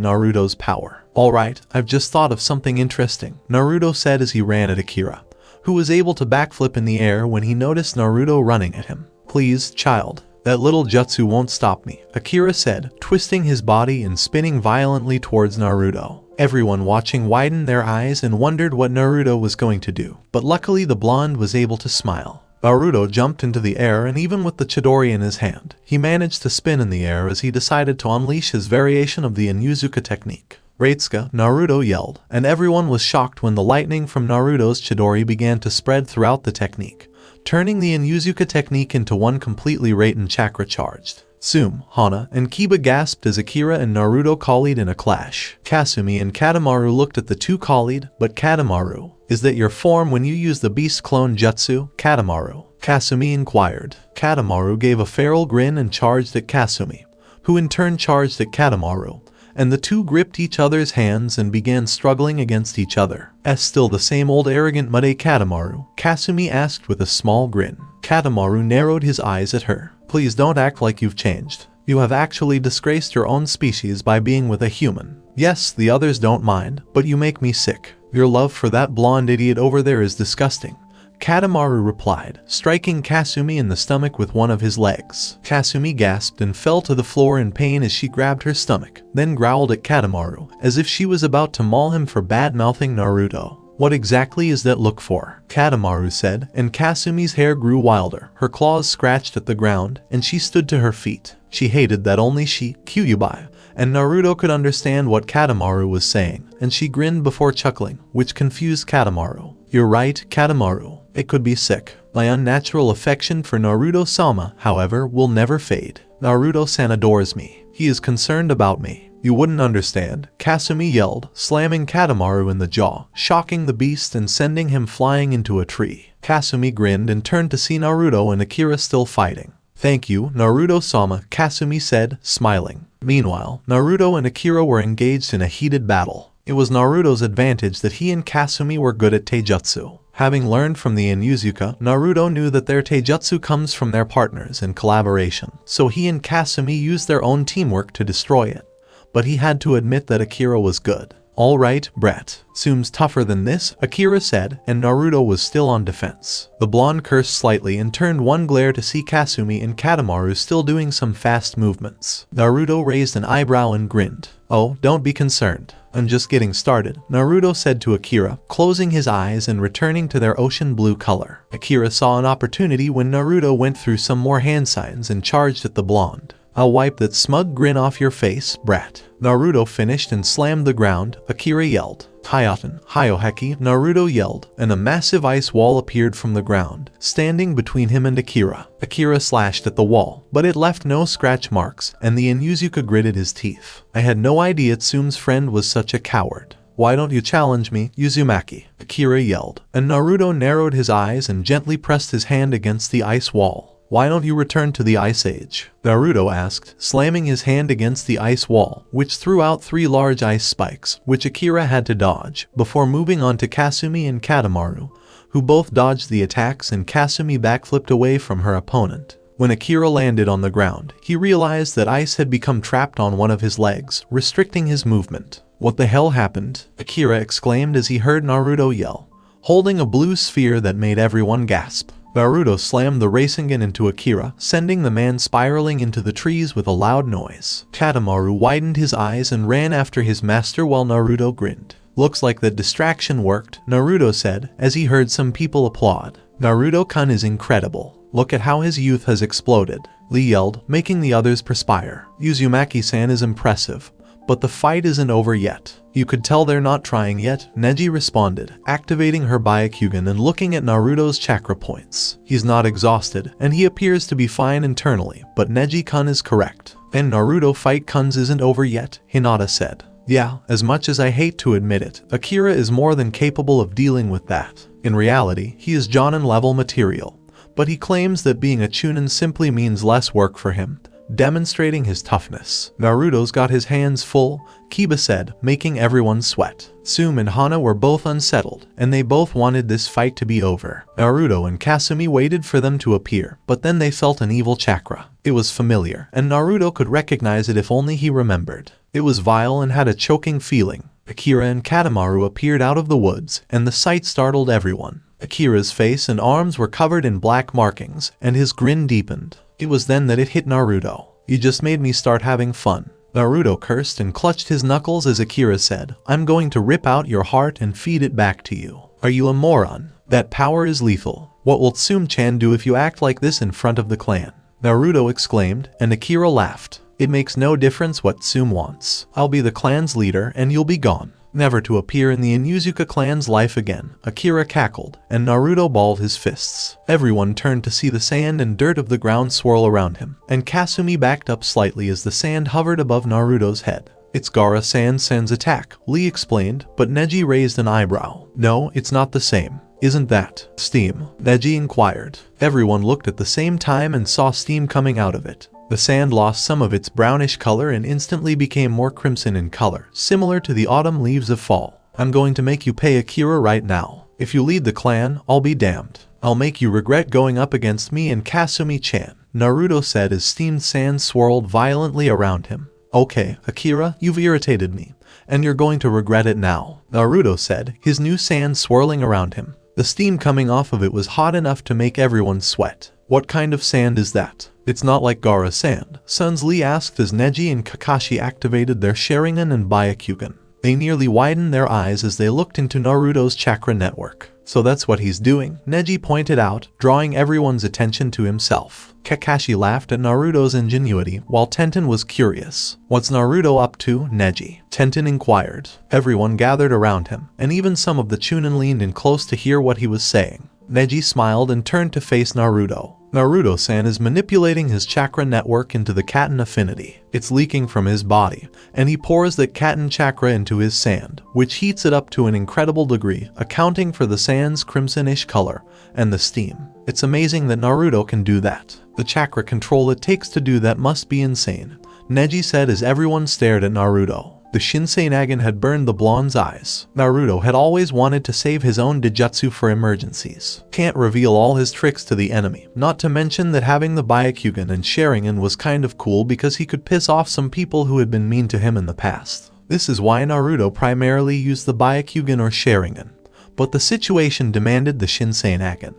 Naruto's power. Alright, I've just thought of something interesting, Naruto said as he ran at Akira. who was able to backflip in the air when he noticed Naruto running at him. "Please, child. That little jutsu won't stop me," Akira said, twisting his body and spinning violently towards Naruto. Everyone watching widened their eyes and wondered what Naruto was going to do, but luckily the blonde was able to smile. Naruto jumped into the air, and even with the Chidori in his hand, he managed to spin in the air as he decided to unleash his variation of the Inuzuka technique. "Reitsuka," Naruto yelled, and everyone was shocked when the lightning from Naruto's Chidori began to spread throughout the technique, turning the Inuzuka technique into one completely Raiten chakra charged. Tsume, Hana, and Kiba gasped as Akira and Naruto collied in a clash. Kasumi and Katamaru looked at the two collied, but Katamaru, "Is that your form when you use the beast clone jutsu, Katamaru?" Kasumi inquired. Katamaru gave a feral grin and charged at Kasumi, who in turn charged at Katamaru, and the two gripped each other's hands and began struggling against each other. "As still the same old arrogant Mudde Katamaru?" Kasumi asked with a small grin. Katamaru narrowed his eyes at her. "Please don't act like you've changed. You have actually disgraced your own species by being with a human. Yes, the others don't mind, but you make me sick. Your love for that blonde idiot over there is disgusting," Katamaru replied, striking Kasumi in the stomach with one of his legs. Kasumi gasped and fell to the floor in pain as she grabbed her stomach, then growled at Katamaru, as if she was about to maul him for bad-mouthing Naruto. "What exactly is that look for?" Katamaru said, and Kasumi's hair grew wilder, her claws scratched at the ground, and she stood to her feet. She hated that only she, Kyuubi, and Naruto could understand what Katamaru was saying, and she grinned before chuckling, which confused Katamaru. "You're right, Katamaru. It could be sick. My unnatural affection for Naruto-sama, however, will never fade. Naruto-san adores me. He is concerned about me. You wouldn't understand," Kasumi yelled, slamming Katamaru in the jaw, shocking the beast and sending him flying into a tree. Kasumi grinned and turned to see Naruto and Akira still fighting. "Thank you, Naruto-sama," Kasumi said, smiling. Meanwhile, Naruto and Akira were engaged in a heated battle. It was Naruto's advantage that he and Kasumi were good at taijutsu. Having learned from the Inuzuka, Naruto knew that their taijutsu comes from their partners and collaboration, so he and Kasumi used their own teamwork to destroy it. But he had to admit that Akira was good. "All right, Brett. Tsume's tougher than this," Akira said, and Naruto was still on defense. The blonde cursed slightly and turned one glare to see Kasumi and Katamaru still doing some fast movements. Naruto raised an eyebrow and grinned. "Oh, don't be concerned. I'm just getting started," Naruto said to Akira, closing his eyes and returning to their ocean blue color. Akira saw an opportunity when Naruto went through some more hand signs and charged at the blonde. "I'll wipe that smug grin off your face, brat." Naruto finished and slammed the ground. Akira yelled. "Hayaten, Hayoheki," Naruto yelled, and a massive ice wall appeared from the ground, standing between him and Akira. Akira slashed at the wall, but it left no scratch marks, and the Inuzuka gritted his teeth. "I had no idea Tsume's friend was such a coward. Why don't you challenge me, Uzumaki?" Akira yelled, and Naruto narrowed his eyes and gently pressed his hand against the ice wall. "Why don't you return to the Ice Age?" Naruto asked, slamming his hand against the ice wall, which threw out 3 large ice spikes, which Akira had to dodge, before moving on to Kasumi and Katamaru, who both dodged the attacks and Kasumi backflipped away from her opponent. When Akira landed on the ground, he realized that ice had become trapped on one of his legs, restricting his movement. "What the hell happened?" Akira exclaimed as he heard Naruto yell, holding a blue sphere that made everyone gasp. Naruto slammed the Rasengan into Akira, sending the man spiraling into the trees with a loud noise. Katamaru widened his eyes and ran after his master while Naruto grinned. "Looks like the distraction worked," Naruto said, as he heard some people applaud. "Naruto-kun is incredible. Look at how his youth has exploded," Lee yelled, making the others perspire. "Uzumaki-san is impressive, but the fight isn't over yet." "You could tell they're not trying yet," Neji responded, activating her Byakugan and looking at Naruto's chakra points. "He's not exhausted, and he appears to be fine internally, but Neji-kun is correct. And Naruto fight-kuns isn't over yet," Hinata said. "Yeah, as much as I hate to admit it, Akira is more than capable of dealing with that. In reality, he is Jonin-level material, but he claims that being a Chunin simply means less work for him, demonstrating his toughness." "Naruto's got his hands full," Kiba said, making everyone sweat. Tsume and Hana were both unsettled, and they both wanted this fight to be over. Naruto and Kasumi waited for them to appear, but then they felt an evil chakra. It was familiar, and Naruto could recognize it if only he remembered. It was vile and had a choking feeling. Akira and Katamaru appeared out of the woods, and the sight startled everyone. Akira's face and arms were covered in black markings, and his grin deepened. It was then that it hit Naruto. "You just made me start having fun." Naruto cursed and clutched his knuckles as Akira said, "I'm going to rip out your heart and feed it back to you. Are you a moron? That power is lethal. What will Tsum-chan do if you act like this in front of the clan?" Naruto exclaimed, and Akira laughed. "It makes no difference what Tsum wants. I'll be the clan's leader and you'll be gone, never to appear in the Inuzuka clan's life again." Akira cackled, and Naruto balled his fists. Everyone turned to see the sand and dirt of the ground swirl around him, and Kasumi backed up slightly as the sand hovered above Naruto's head. "It's Gaara-san's attack," Lee explained, but Neji raised an eyebrow. "No, it's not the same. Isn't that steam?" Neji inquired. Everyone looked at the same time and saw steam coming out of it. The sand lost some of its brownish color and instantly became more crimson in color, similar to the autumn leaves of fall. "I'm going to make you pay Akira right now. If you lead the clan, I'll be damned. I'll make you regret going up against me and Kasumi-chan," Naruto said as steamed sand swirled violently around him. "Okay, Akira, you've irritated me, and you're going to regret it now," Naruto said, his new sand swirling around him. The steam coming off of it was hot enough to make everyone sweat. "What kind of sand is that? It's not like Gaara sand," Sons Lee asked as Neji and Kakashi activated their Sharingan and Byakugan. They nearly widened their eyes as they looked into Naruto's chakra network. "So that's what he's doing," Neji pointed out, drawing everyone's attention to himself. Kakashi laughed at Naruto's ingenuity, while Tenten was curious. "What's Naruto up to, Neji?" Tenten inquired. Everyone gathered around him, and even some of the Chunin leaned in close to hear what he was saying. Neji smiled and turned to face Naruto. "Naruto-san is manipulating his chakra network into the Katen affinity. It's leaking from his body, and he pours that Katen chakra into his sand, which heats it up to an incredible degree, accounting for the sand's crimsonish color and the steam. It's amazing that Naruto can do that. The chakra control it takes to do that must be insane," Neji said as everyone stared at Naruto. The Shinseinagen had burned the blonde's eyes. Naruto had always wanted to save his own Dojutsu for emergencies. Can't reveal all his tricks to the enemy, not to mention that having the Byakugan and Sharingan was kind of cool because he could piss off some people who had been mean to him in the past. This is why Naruto primarily used the Byakugan or Sharingan. But the situation demanded the Shinseinagen,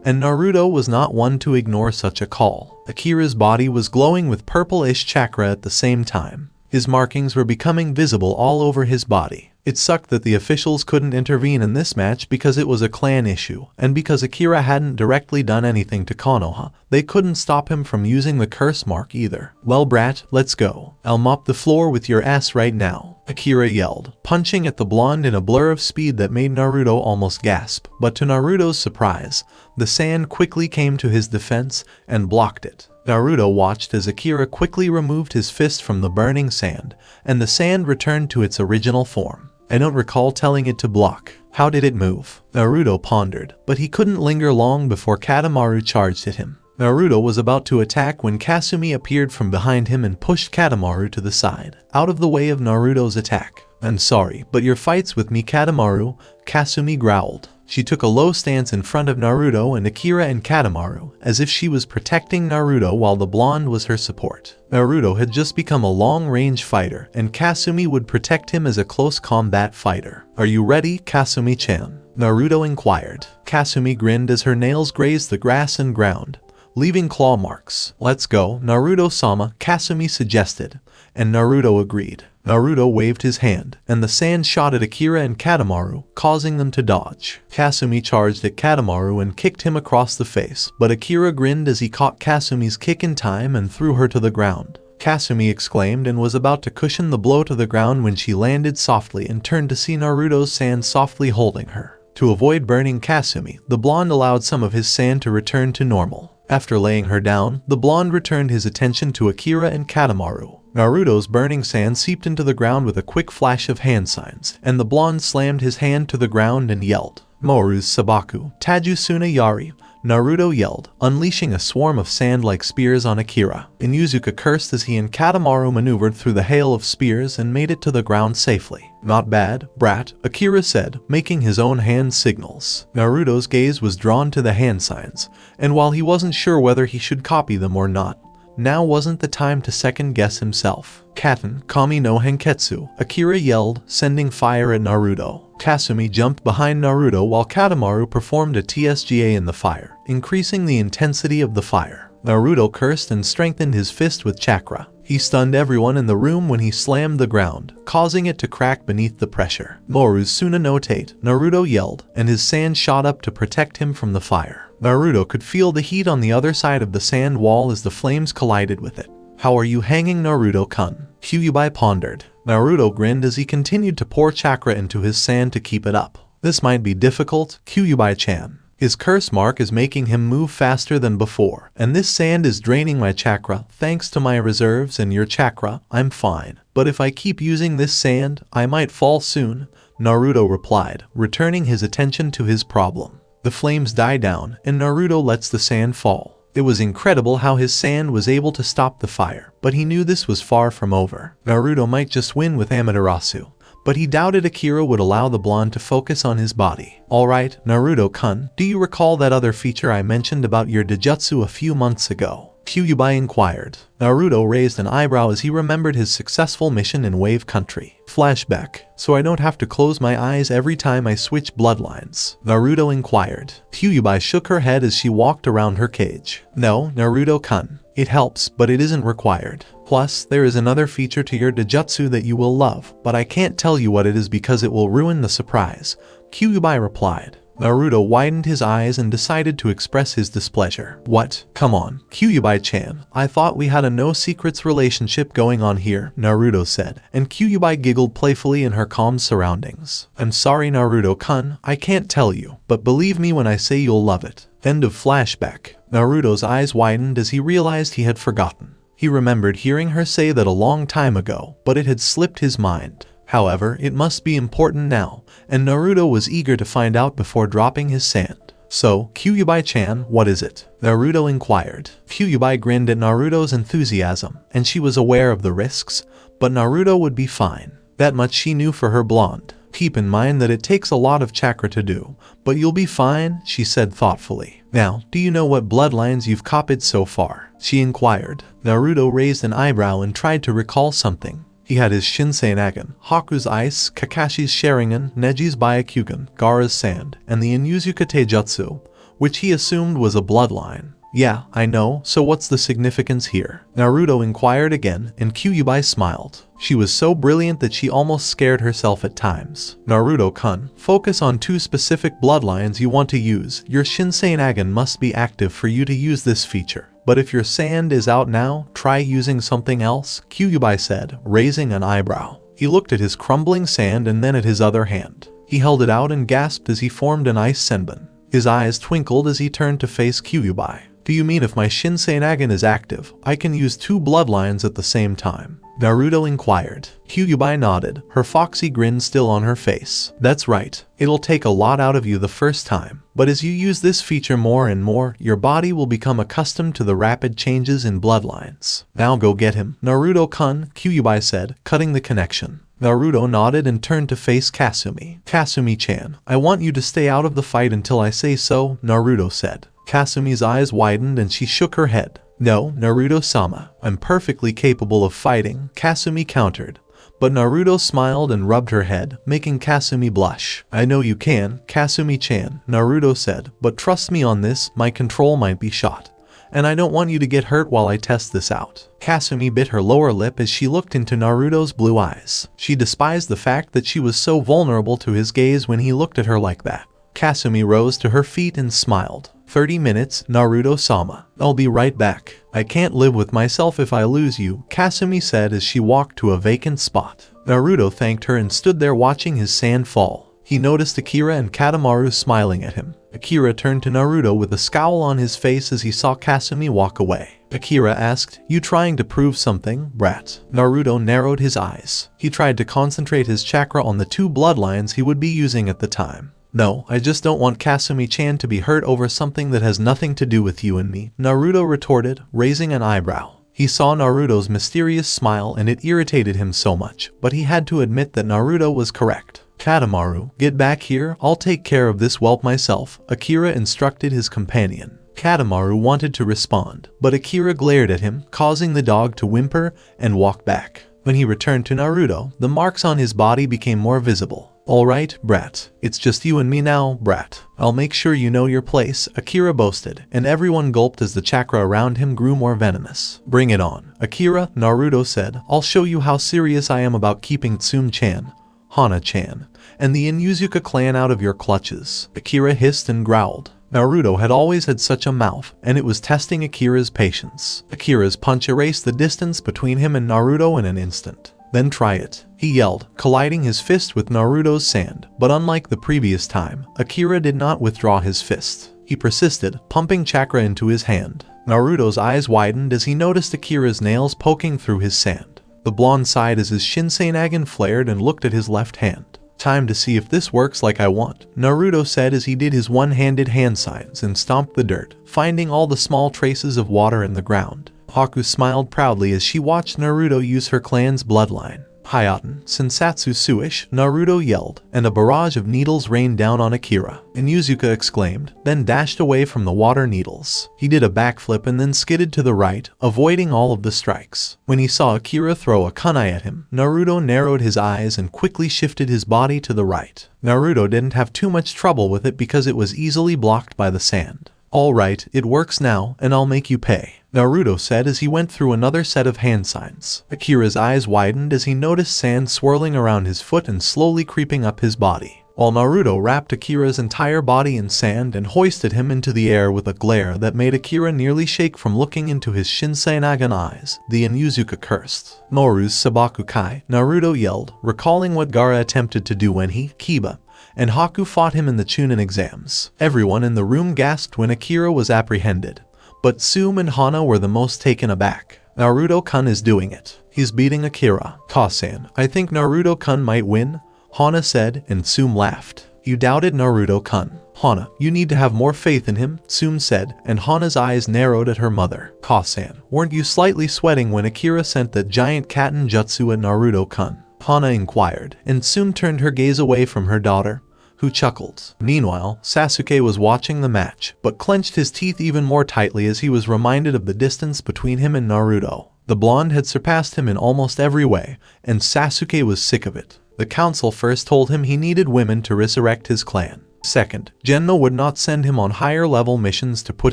and Naruto was not one to ignore such a call. Akira's body was glowing with purple-ish chakra at the same time. His markings were becoming visible all over his body. It sucked that the officials couldn't intervene in this match because it was a clan issue, and because Akira hadn't directly done anything to Konoha, they couldn't stop him from using the curse mark either. "Well brat, let's go. I'll mop the floor with your ass right now," Akira yelled, punching at the blonde in a blur of speed that made Naruto almost gasp. But to Naruto's surprise, the sand quickly came to his defense and blocked it. Naruto watched as Akira quickly removed his fist from the burning sand, and the sand returned to its original form. "I don't recall telling it to block. How did it move?" Naruto pondered, but he couldn't linger long before Katamaru charged at him. Naruto was about to attack when Kasumi appeared from behind him and pushed Katamaru to the side, out of the way of Naruto's attack. "I'm sorry, but your fights with me, Katamaru," Kasumi growled. She took a low stance in front of Naruto and Akira and Katamaru, as if she was protecting Naruto while the blonde was her support. Naruto had just become a long-range fighter, and Kasumi would protect him as a close combat fighter. "Are you ready, Kasumi-chan?" Naruto inquired. Kasumi grinned as her nails grazed the grass and ground, leaving claw marks. "Let's go, Naruto-sama," Kasumi suggested, and Naruto agreed. Naruto waved his hand, and the sand shot at Akira and Katamaru, causing them to dodge. Kasumi charged at Katamaru and kicked him across the face, but Akira grinned as he caught Kasumi's kick in time and threw her to the ground. Kasumi exclaimed and was about to cushion the blow to the ground when she landed softly and turned to see Naruto's sand softly holding her. To avoid burning Kasumi, the blonde allowed some of his sand to return to normal. After laying her down, the blonde returned his attention to Akira and Katamaru. Naruto's burning sand seeped into the ground with a quick flash of hand signs, and the blonde slammed his hand to the ground and yelled, "Moru's Sabaku, Tajusuna Yari," Naruto yelled, unleashing a swarm of sand-like spears on Akira. Inuzuka cursed as he and Katamaru maneuvered through the hail of spears and made it to the ground safely. "Not bad, brat," Akira said, making his own hand signals. Naruto's gaze was drawn to the hand signs, and while he wasn't sure whether he should copy them or not, Now wasn't the time to second guess himself. Katen, Kami no Henketsu, Akira yelled, sending fire at Naruto. Kasumi jumped behind Naruto while Katamaru performed a TSGA in the fire, increasing the intensity of the fire. Naruto cursed and strengthened his fist with chakra. He stunned everyone in the room when he slammed the ground, causing it to crack beneath the pressure. Moru's Suna no Tate, Naruto yelled, and his sand shot up to protect him from the fire. Naruto could feel the heat on the other side of the sand wall as the flames collided with it. How are you hanging, Naruto-kun? Kyuubi pondered. Naruto grinned as he continued to pour chakra into his sand to keep it up. This might be difficult, Kyuubi-chan. His curse mark is making him move faster than before, and this sand is draining my chakra. Thanks to my reserves and your chakra, I'm fine. But if I keep using this sand, I might fall soon, Naruto replied, returning his attention to his problem. The flames die down, and Naruto lets the sand fall. It was incredible how his sand was able to stop the fire, but he knew this was far from over. Naruto might just win with Amaterasu, but he doubted Akira would allow the blonde to focus on his body. Alright, Naruto-kun, do you recall that other feature I mentioned about your Dojutsu a few months ago? Kyuubi inquired. Naruto raised an eyebrow as he remembered his successful mission in Wave Country. Flashback, so I don't have to close my eyes every time I switch bloodlines? Naruto inquired. Kyuubi shook her head as she walked around her cage. No, Naruto-kun. It helps, but it isn't required. Plus, there is another feature to your Dojutsu that you will love, but I can't tell you what it is because it will ruin the surprise, Kyuubi replied. Naruto widened his eyes and decided to express his displeasure. What? Come on, Kyuubi-chan, I thought we had a no-secrets relationship going on here, Naruto said, and Kyuubi giggled playfully in her calm surroundings. I'm sorry, Naruto-kun, I can't tell you, but believe me when I say you'll love it. End of flashback. Naruto's eyes widened as he realized he had forgotten. He remembered hearing her say that a long time ago, but it had slipped his mind. However, it must be important now, and Naruto was eager to find out before dropping his sand. So, Kyuubi-chan, what is it? Naruto inquired. Kyuubi grinned at Naruto's enthusiasm, and she was aware of the risks, but Naruto would be fine. That much she knew for her blonde. Keep in mind that it takes a lot of chakra to do, but you'll be fine, she said thoughtfully. Now, do you know what bloodlines you've copied so far? She inquired. Naruto raised an eyebrow and tried to recall something. He had his Shinsenagen, Haku's Ice, Kakashi's Sharingan, Neji's Byakugan, Gaara's Sand, and the Inuzuka Taijutsu, which he assumed was a bloodline. Yeah, I know, so what's the significance here? Naruto inquired again, and Kyuubi smiled. She was so brilliant that she almost scared herself at times. Naruto-kun, focus on 2 specific bloodlines you want to use. Your Shinsenagen must be active for you to use this feature. But if your sand is out now, try using something else, Kyuubi said, raising an eyebrow. He looked at his crumbling sand and then at his other hand. He held it out and gasped as he formed an ice senbon. His eyes twinkled as he turned to face Kyuubi. Do you mean if my Shinsenagen is active, I can use 2 bloodlines at the same time? Naruto inquired. Kyuubi nodded, her foxy grin still on her face. That's right, it'll take a lot out of you the first time, but as you use this feature more and more, your body will become accustomed to the rapid changes in bloodlines. Now go get him, Naruto-kun, Kyuubi said, cutting the connection. Naruto nodded and turned to face Kasumi. Kasumi-chan, I want you to stay out of the fight until I say so, Naruto said. Kasumi's eyes widened and she shook her head. No, Naruto-sama, I'm perfectly capable of fighting, Kasumi countered. But Naruto smiled and rubbed her head, making Kasumi blush. I know you can, Kasumi-chan, Naruto said, but trust me on this, my control might be shot. And I don't want you to get hurt while I test this out. Kasumi bit her lower lip as she looked into Naruto's blue eyes. She despised the fact that she was so vulnerable to his gaze when he looked at her like that. Kasumi rose to her feet and smiled. 30 minutes, Naruto-sama. I'll be right back. I can't live with myself if I lose you, Kasumi said as she walked to a vacant spot. Naruto thanked her and stood there watching his sand fall. He noticed Akira and Katamaru smiling at him. Akira turned to Naruto with a scowl on his face as he saw Kasumi walk away. Akira asked, "You trying to prove something, brat?" Naruto narrowed his eyes. He tried to concentrate his chakra on the 2 bloodlines he would be using at the time. No, I just don't want Kasumi-chan to be hurt over something that has nothing to do with you and me, Naruto retorted, raising an eyebrow. He saw Naruto's mysterious smile and it irritated him so much, but he had to admit that Naruto was correct. Katamaru, get back here, I'll take care of this whelp myself, Akira instructed his companion. Katamaru wanted to respond, but Akira glared at him, causing the dog to whimper and walk back. When he returned to Naruto, the marks on his body became more visible. "Alright, brat. It's just you and me now, brat. I'll make sure you know your place," Akira boasted, and everyone gulped as the chakra around him grew more venomous. "Bring it on, Akira," Naruto said. "I'll show you how serious I am about keeping Tsume-chan, Hana-chan, and the Inuzuka clan out of your clutches." Akira hissed and growled. Naruto had always had such a mouth, and it was testing Akira's patience. Akira's punch erased the distance between him and Naruto in an instant. "Then try it," he yelled, colliding his fist with Naruto's sand. But unlike the previous time, Akira did not withdraw his fist. He persisted, pumping chakra into his hand. Naruto's eyes widened as he noticed Akira's nails poking through his sand. The blonde sighed as his Shinsenagen flared and looked at his left hand. "Time to see if this works like I want," Naruto said as he did his one-handed hand signs and stomped the dirt, finding all the small traces of water in the ground. Haku smiled proudly as she watched Naruto use her clan's bloodline. "Hayaten, Sensatsu Suish," Naruto yelled, and a barrage of needles rained down on Akira. Inuzuka exclaimed, then dashed away from the water needles. He did a backflip and then skidded to the right, avoiding all of the strikes. When he saw Akira throw a kunai at him, Naruto narrowed his eyes and quickly shifted his body to the right. Naruto didn't have too much trouble with it because it was easily blocked by the sand. "Alright, it works now, and I'll make you pay," Naruto said as he went through another set of hand signs. Akira's eyes widened as he noticed sand swirling around his foot and slowly creeping up his body. While Naruto wrapped Akira's entire body in sand and hoisted him into the air with a glare that made Akira nearly shake from looking into his Shinsenagen eyes, the Inuzuka cursed. "Noru's Sabakukai," Naruto yelled, recalling what Gaara attempted to do when he, Kiba, and Haku fought him in the Chunin exams. Everyone in the room gasped when Akira was apprehended, but Tsume and Hana were the most taken aback. "Naruto-kun is doing it. He's beating Akira. Kasan, I think Naruto-kun might win," Hana said, and Tsume laughed. "You doubted Naruto-kun. Hana, you need to have more faith in him," Tsume said, and Hana's eyes narrowed at her mother. "Kasan, weren't you slightly sweating when Akira sent that giant katen jutsu at Naruto-kun?" Hana inquired, and Tsume turned her gaze away from her daughter, who chuckled. Meanwhile, Sasuke was watching the match, but clenched his teeth even more tightly as he was reminded of the distance between him and Naruto. The blonde had surpassed him in almost every way, and Sasuke was sick of it. The council first told him he needed women to resurrect his clan. Second, Genno would not send him on higher-level missions to put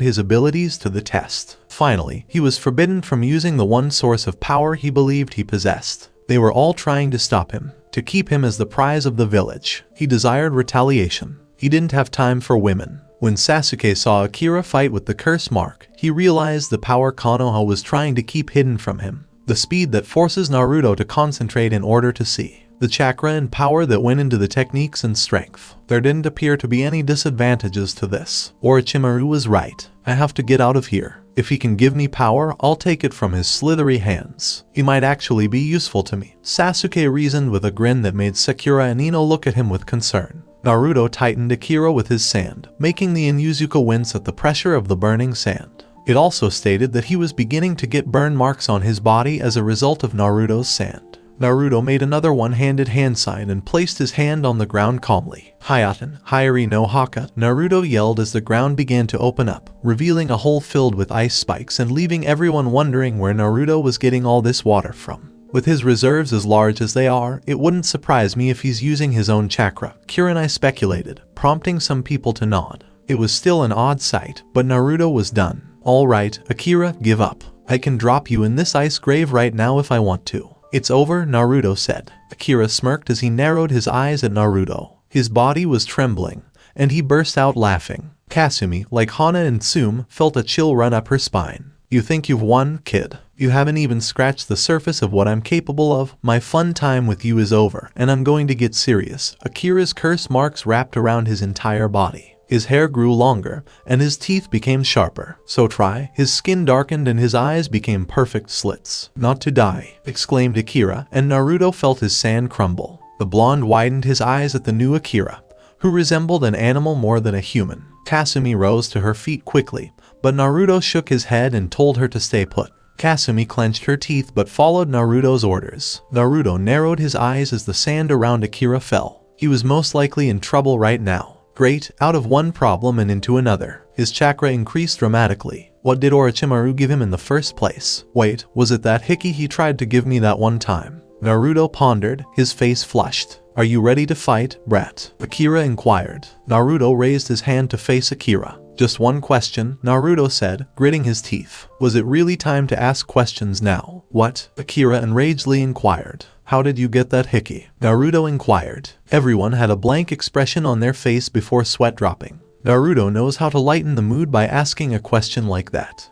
his abilities to the test. Finally, he was forbidden from using the one source of power he believed he possessed. They were all trying to stop him, to keep him as the prize of the village. He desired retaliation. He didn't have time for women. When Sasuke saw Akira fight with the curse mark, he realized the power Konoha was trying to keep hidden from him. The speed that forces Naruto to concentrate in order to see. The chakra and power that went into the techniques and strength. There didn't appear to be any disadvantages to this. Orochimaru was right. I have to get out of here. If he can give me power, I'll take it from his slithery hands. He might actually be useful to me. Sasuke reasoned with a grin that made Sakura and Ino look at him with concern. Naruto tightened Akira with his sand, making the Inuzuka wince at the pressure of the burning sand. It also stated that he was beginning to get burn marks on his body as a result of Naruto's sand. Naruto made another one-handed hand sign and placed his hand on the ground calmly. "Hayaten, Hayari no Haka," Naruto yelled as the ground began to open up, revealing a hole filled with ice spikes and leaving everyone wondering where Naruto was getting all this water from. With his reserves as large as they are, it wouldn't surprise me if he's using his own chakra, Kurenai speculated, prompting some people to nod. It was still an odd sight, but Naruto was done. "Alright, Akira, give up. I can drop you in this ice grave right now if I want to." "It's over," Naruto said. Akira smirked as he narrowed his eyes at Naruto. His body was trembling, and he burst out laughing. Kasumi, like Hana and Tsume, felt a chill run up her spine. "You think you've won, kid? You haven't even scratched the surface of what I'm capable of. My fun time with you is over, and I'm going to get serious." Akira's curse marks wrapped around his entire body. His hair grew longer, and his teeth became sharper. So try. His skin darkened and his eyes became perfect slits. "Not to die," exclaimed Akira, and Naruto felt his sand crumble. The blonde widened his eyes at the new Akira, who resembled an animal more than a human. Kasumi rose to her feet quickly, but Naruto shook his head and told her to stay put. Kasumi clenched her teeth but followed Naruto's orders. Naruto narrowed his eyes as the sand around Akira fell. He was most likely in trouble right now. Great, out of one problem and into another. His chakra increased dramatically. What did Orochimaru give him in the first place? Wait, was it that hickey he tried to give me that one time? Naruto pondered, his face flushed. Are you ready to fight, brat? Akira inquired. Naruto raised his hand to face Akira. Just one question, Naruto said, gritting his teeth. Was it really time to ask questions now? What? Akira enragedly inquired. How did you get that hickey? Naruto inquired. Everyone had a blank expression on their face before sweat dropping. Naruto knows how to lighten the mood by asking a question like that.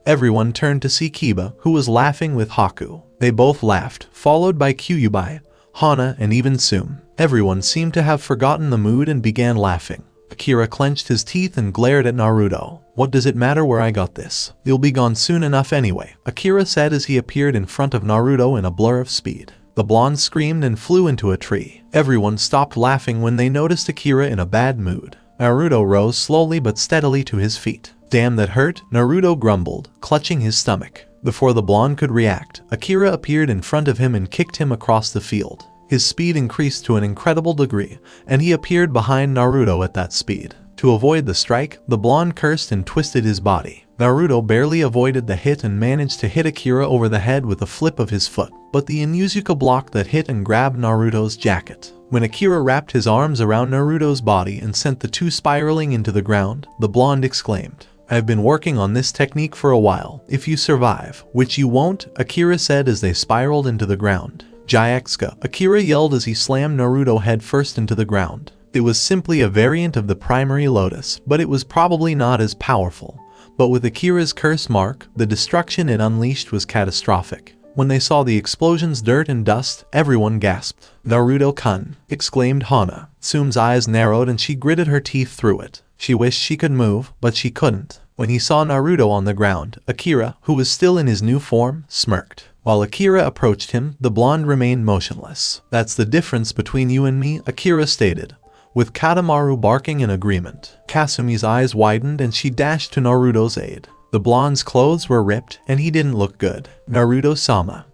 Everyone turned to see Kiba, who was laughing with Haku. They both laughed, followed by Kyuubi, Hana, and even Sum. Everyone seemed to have forgotten the mood and began laughing. Akira clenched his teeth and glared at Naruto. What does it matter where I got this? You'll be gone soon enough anyway, Akira said as he appeared in front of Naruto in a blur of speed. The blonde screamed and flew into a tree. Everyone stopped laughing when they noticed Akira in a bad mood. Naruto rose slowly but steadily to his feet. Damn, that hurt, Naruto grumbled, clutching his stomach. Before the blonde could react, Akira appeared in front of him and kicked him across the field. His speed increased to an incredible degree, and he appeared behind Naruto at that speed. To avoid the strike, the blonde cursed and twisted his body. Naruto barely avoided the hit and managed to hit Akira over the head with a flip of his foot, but the Inuzuka blocked that hit and grabbed Naruto's jacket. When Akira wrapped his arms around Naruto's body and sent the two spiraling into the ground, the blonde exclaimed, I've been working on this technique for a while. If you survive, which you won't, Akira said as they spiraled into the ground. Jayakusa, Akira yelled as he slammed Naruto headfirst into the ground. It was simply a variant of the primary lotus, but it was probably not as powerful. But with Akira's curse mark, the destruction it unleashed was catastrophic. When they saw the explosion's dirt and dust, everyone gasped. Naruto-kun, exclaimed Hana. Sum's eyes narrowed and she gritted her teeth through it. She wished she could move, but she couldn't. When he saw Naruto on the ground, Akira, who was still in his new form, smirked. While Akira approached him, the blonde remained motionless. That's the difference between you and me, Akira stated, with Katamaru barking in agreement. Kasumi's eyes widened and she dashed to Naruto's aid. The blonde's clothes were ripped and he didn't look good. Naruto-sama,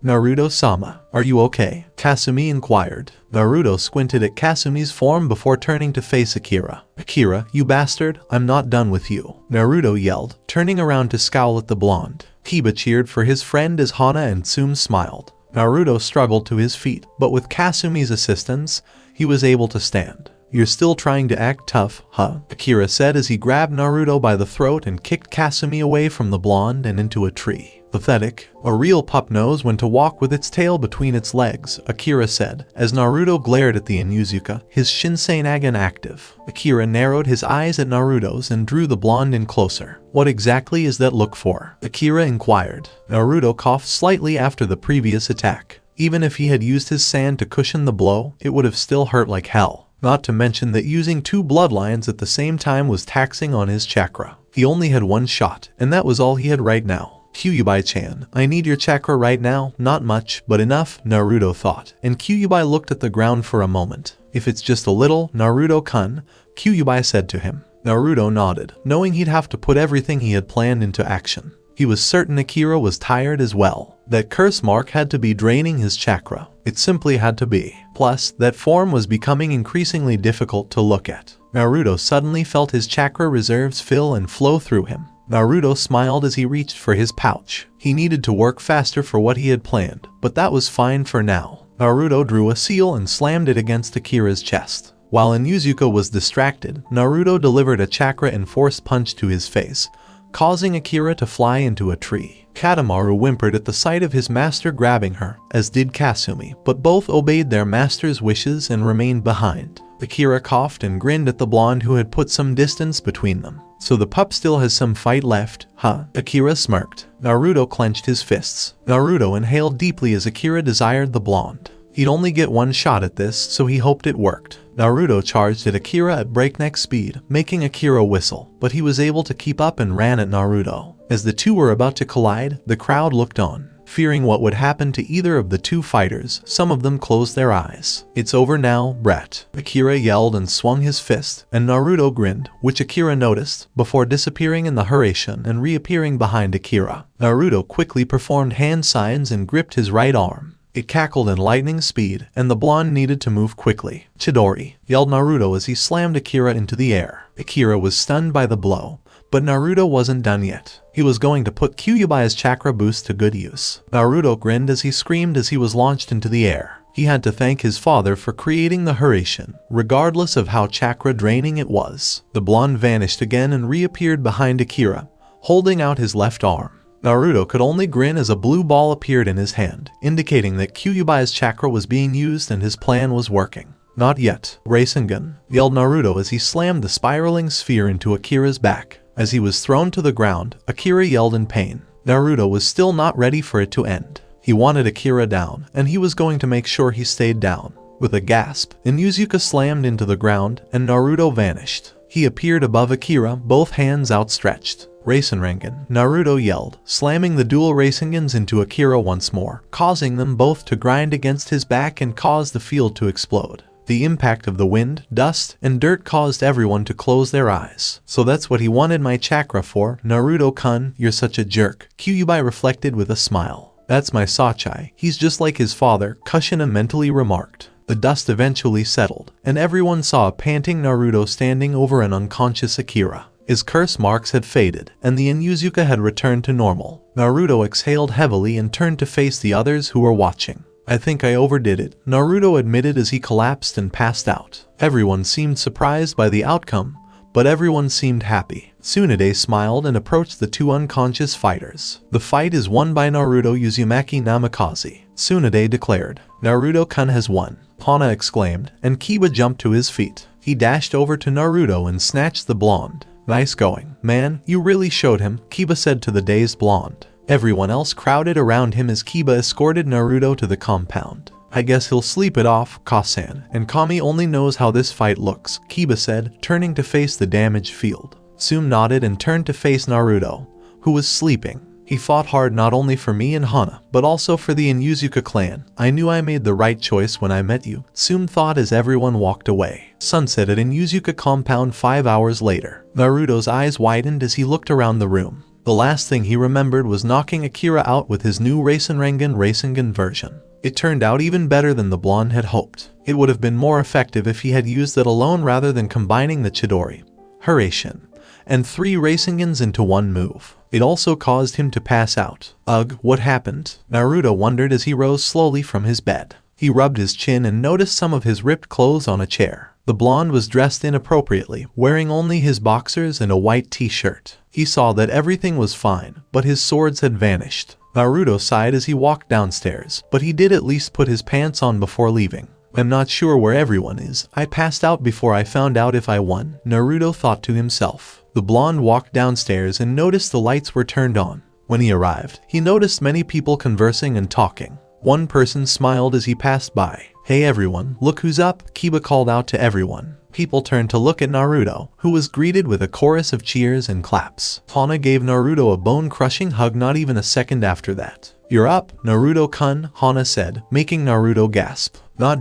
are you okay? Kasumi inquired. Naruto squinted at Kasumi's form before turning to face Akira. Akira, you bastard, I'm not done with you, Naruto yelled, turning around to scowl at the blonde. Kiba cheered for his friend as Hana and Sum smiled. Naruto struggled to his feet, but with Kasumi's assistance, he was able to stand. You're still trying to act tough, huh? Akira said as he grabbed Naruto by the throat and kicked Kasumi away from the blonde and into a tree. Pathetic. A real pup knows when to walk with its tail between its legs, Akira said, as Naruto glared at the Inuzuka, his Shinsenagen active. Akira narrowed his eyes at Naruto's and drew the blonde in closer. What exactly is that look for? Akira inquired. Naruto coughed slightly after the previous attack. Even if he had used his sand to cushion the blow, it would have still hurt like hell. Not to mention that using two bloodlines at the same time was taxing on his chakra. He only had one shot, and that was all he had right now. Kyuubi-chan, I need your chakra right now, not much, but enough, Naruto thought, and Kyuubi looked at the ground for a moment. If it's just a little, Naruto-kun, Kyuubi said to him. Naruto nodded, knowing he'd have to put everything he had planned into action. He was certain Akira was tired as well. That curse mark had to be draining his chakra. It simply had to be. Plus, that form was becoming increasingly difficult to look at. Naruto suddenly felt his chakra reserves fill and flow through him. Naruto smiled as he reached for his pouch. He needed to work faster for what he had planned, but that was fine for now. Naruto drew a seal and slammed it against Akira's chest. While Inuzuka was distracted, Naruto delivered a chakra-enforced punch to his face, causing Akira to fly into a tree. Katamaru whimpered at the sight of his master grabbing her, as did Kasumi, but both obeyed their master's wishes and remained behind. Akira coughed and grinned at the blonde who had put some distance between them. So the pup still has some fight left, huh? Akira smirked. Naruto clenched his fists. Naruto inhaled deeply as Akira desired the blonde. He'd only get one shot at this, so he hoped it worked. Naruto charged at Akira at breakneck speed, making Akira whistle, but he was able to keep up and ran at Naruto. As the two were about to collide, the crowd looked on. Fearing what would happen to either of the two fighters, some of them closed their eyes. It's over now, brat. Akira yelled and swung his fist, and Naruto grinned, which Akira noticed, before disappearing in the Hurricane and reappearing behind Akira. Naruto quickly performed hand signs and gripped his right arm. It cackled in lightning speed, and the blonde needed to move quickly. "Chidori!" yelled Naruto as he slammed Akira into the air. Akira was stunned by the blow, but Naruto wasn't done yet. He was going to put Kyuubi's chakra boost to good use. Naruto grinned as he screamed as he was launched into the air. He had to thank his father for creating the Hurricane, regardless of how chakra draining it was. The blonde vanished again and reappeared behind Akira, holding out his left arm. Naruto could only grin as a blue ball appeared in his hand, indicating that Kyuubi's chakra was being used and his plan was working. "Not yet, Rasengan!" yelled Naruto as he slammed the spiraling sphere into Akira's back. As he was thrown to the ground, Akira yelled in pain. Naruto was still not ready for it to end. He wanted Akira down, and he was going to make sure he stayed down. With a gasp, Inuzuka slammed into the ground, and Naruto vanished. He appeared above Akira, both hands outstretched. "Rasengan!" Naruto yelled, slamming the dual Rasengans into Akira once more, causing them both to grind against his back and cause the field to explode. The impact of the wind, dust, and dirt caused everyone to close their eyes. "So that's what he wanted my chakra for, Naruto-kun, you're such a jerk," Kyuubi reflected with a smile. "That's my Sachai, he's just like his father," Kushina mentally remarked. The dust eventually settled, and everyone saw a panting Naruto standing over an unconscious Akira. His curse marks had faded, and the Inuzuka had returned to normal. Naruto exhaled heavily and turned to face the others who were watching. "I think I overdid it," Naruto admitted as he collapsed and passed out. Everyone seemed surprised by the outcome, but everyone seemed happy. Tsunade smiled and approached the two unconscious fighters. "The fight is won by Naruto Uzumaki Namikaze," Tsunade declared. "Naruto-kun has won," Hana exclaimed, and Kiba jumped to his feet. He dashed over to Naruto and snatched the blonde. "Nice going, man, you really showed him," Kiba said to the dazed blonde. Everyone else crowded around him as Kiba escorted Naruto to the compound. "I guess he'll sleep it off, Kasan, and Kami only knows how this fight looks," Kiba said, turning to face the damaged field. Tsume nodded and turned to face Naruto, who was sleeping. "He fought hard not only for me and Hana, but also for the Inuzuka clan. I knew I made the right choice when I met you," Tsume thought as everyone walked away. Sunset at Inuzuka compound 5 hours later. Naruto's eyes widened as he looked around the room. The last thing he remembered was knocking Akira out with his new Rasengan version. It turned out even better than the blonde had hoped. It would have been more effective if he had used it alone rather than combining the Chidori, Hurricane, and 3 Rasengans into one move. It also caused him to pass out. "Ugh, what happened?" Naruto wondered as he rose slowly from his bed. He rubbed his chin and noticed some of his ripped clothes on a chair. The blonde was dressed inappropriately, wearing only his boxers and a white t-shirt. He saw that everything was fine, but his swords had vanished. Naruto sighed as he walked downstairs, but he did at least put his pants on before leaving. "I'm not sure where everyone is. I passed out before I found out if I won," Naruto thought to himself. The blonde walked downstairs and noticed the lights were turned on. When he arrived, he noticed many people conversing and talking. One person smiled as he passed by. "Hey everyone, look who's up," Kiba called out to everyone. People turned to look at Naruto, who was greeted with a chorus of cheers and claps. Hana gave Naruto a bone-crushing hug not even a second after that. "You're up, Naruto-kun," Hana said, making Naruto gasp. For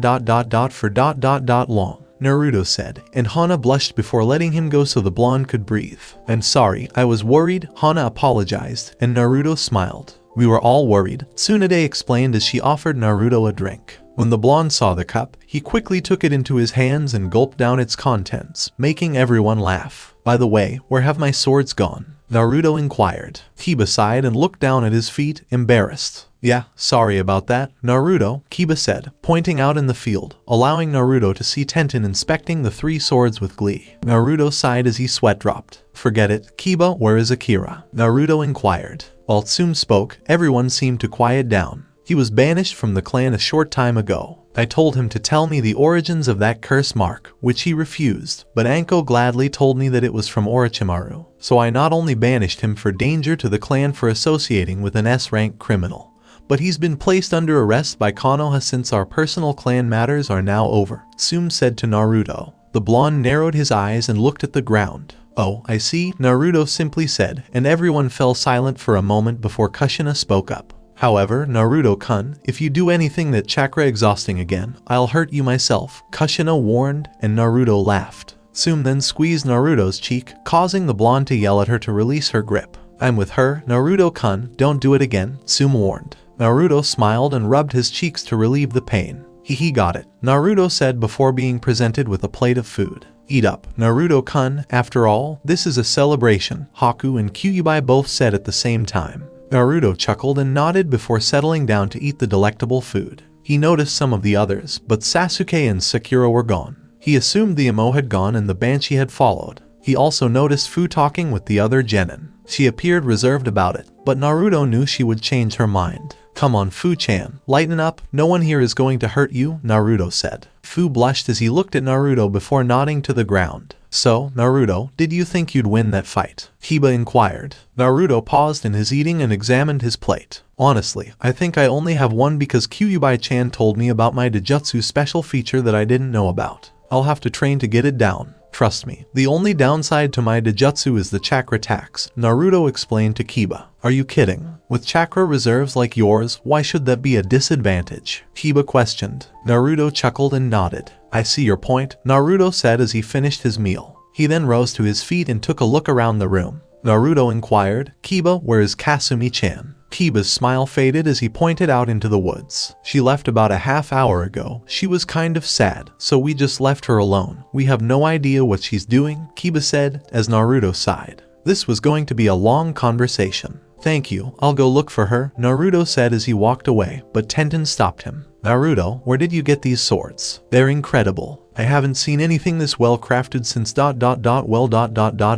long, Naruto said, and Hana blushed before letting him go so the blonde could breathe. "I'm sorry, I was worried," Hana apologized, and Naruto smiled. "We were all worried," Tsunade explained as she offered Naruto a drink. When the blonde saw the cup, he quickly took it into his hands and gulped down its contents, making everyone laugh. "By the way, where have my swords gone?" Naruto inquired. Kiba sighed and looked down at his feet, embarrassed. "Yeah, sorry about that, Naruto," Kiba said, pointing out in the field, allowing Naruto to see Tenten inspecting the 3 swords with glee. Naruto sighed as he sweat dropped. "Forget it, Kiba, where is Akira?" Naruto inquired. While Tsume spoke, everyone seemed to quiet down. "He was banished from the clan a short time ago. I told him to tell me the origins of that curse mark, which he refused, but Anko gladly told me that it was from Orochimaru. So I not only banished him for danger to the clan for associating with an S-rank criminal, but he's been placed under arrest by Konoha since our personal clan matters are now over," Tsume said to Naruto. The blonde narrowed his eyes and looked at the ground. "Oh, I see," Naruto simply said, and everyone fell silent for a moment before Kushina spoke up. "However, Naruto-kun, if you do anything that chakra exhausting again, I'll hurt you myself," Kushina warned, and Naruto laughed. Tsume then squeezed Naruto's cheek, causing the blonde to yell at her to release her grip. "I'm with her, Naruto-kun, don't do it again," Tsume warned. Naruto smiled and rubbed his cheeks to relieve the pain. He got it, Naruto said before being presented with a plate of food. Eat up, Naruto-kun, after all, this is a celebration, Haku and Kyuubi both said at the same time. Naruto chuckled and nodded before settling down to eat the delectable food. He noticed some of the others, but Sasuke and Sakura were gone. He assumed the Amo had gone and the Banshee had followed. He also noticed Fu talking with the other genin. She appeared reserved about it, but Naruto knew she would change her mind. Come on Fu-chan, lighten up, no one here is going to hurt you, Naruto said. Fu blushed as he looked at Naruto before nodding to the ground. So, Naruto, did you think you'd win that fight? Kiba inquired. Naruto paused in his eating and examined his plate. Honestly, I think I only have one because Kyuubi-chan told me about my Dojutsu special feature that I didn't know about. I'll have to train to get it down. Trust me, the only downside to my Dojutsu is the chakra tax, Naruto explained to Kiba. Are you kidding? With chakra reserves like yours, why should that be a disadvantage? Kiba questioned. Naruto chuckled and nodded. I see your point, Naruto said as he finished his meal. He then rose to his feet and took a look around the room. Naruto inquired, Kiba, where is Kasumi-chan? Kiba's smile faded as he pointed out into the woods. She left about a half hour ago. She was kind of sad, so we just left her alone. We have no idea what she's doing, Kiba said, as Naruto sighed. This was going to be a long conversation. Thank you, I'll go look for her, Naruto said as he walked away, but Tenten stopped him. Naruto, where did you get these swords? They're incredible. I haven't seen anything this well crafted since ...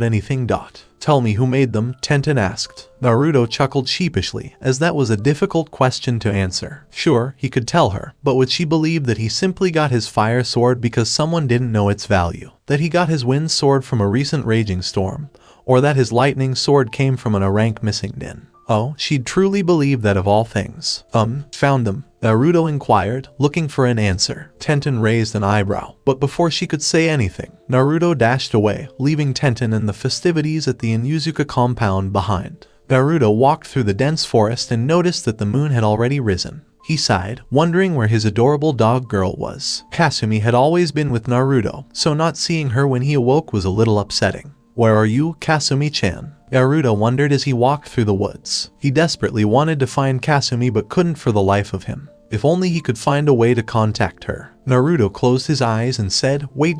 anything ... Tell me who made them, Tenten asked. Naruto chuckled sheepishly, as that was a difficult question to answer. Sure, he could tell her, but would she believe that he simply got his fire sword because someone didn't know its value? That he got his wind sword from a recent raging storm? Or that his lightning sword came from an rank missing din? Oh, she'd truly believe that of all things. Found them? Naruto inquired, looking for an answer. Tenten raised an eyebrow, but before she could say anything, Naruto dashed away, leaving Tenten and the festivities at the Inuzuka compound behind. Naruto walked through the dense forest and noticed that the moon had already risen. He sighed, wondering where his adorable dog girl was. Kasumi had always been with Naruto, so not seeing her when he awoke was a little upsetting. Where are you, Kasumi-chan? Naruto wondered as he walked through the woods. He desperately wanted to find Kasumi but couldn't for the life of him. If only he could find a way to contact her. Naruto closed his eyes and said, wait ...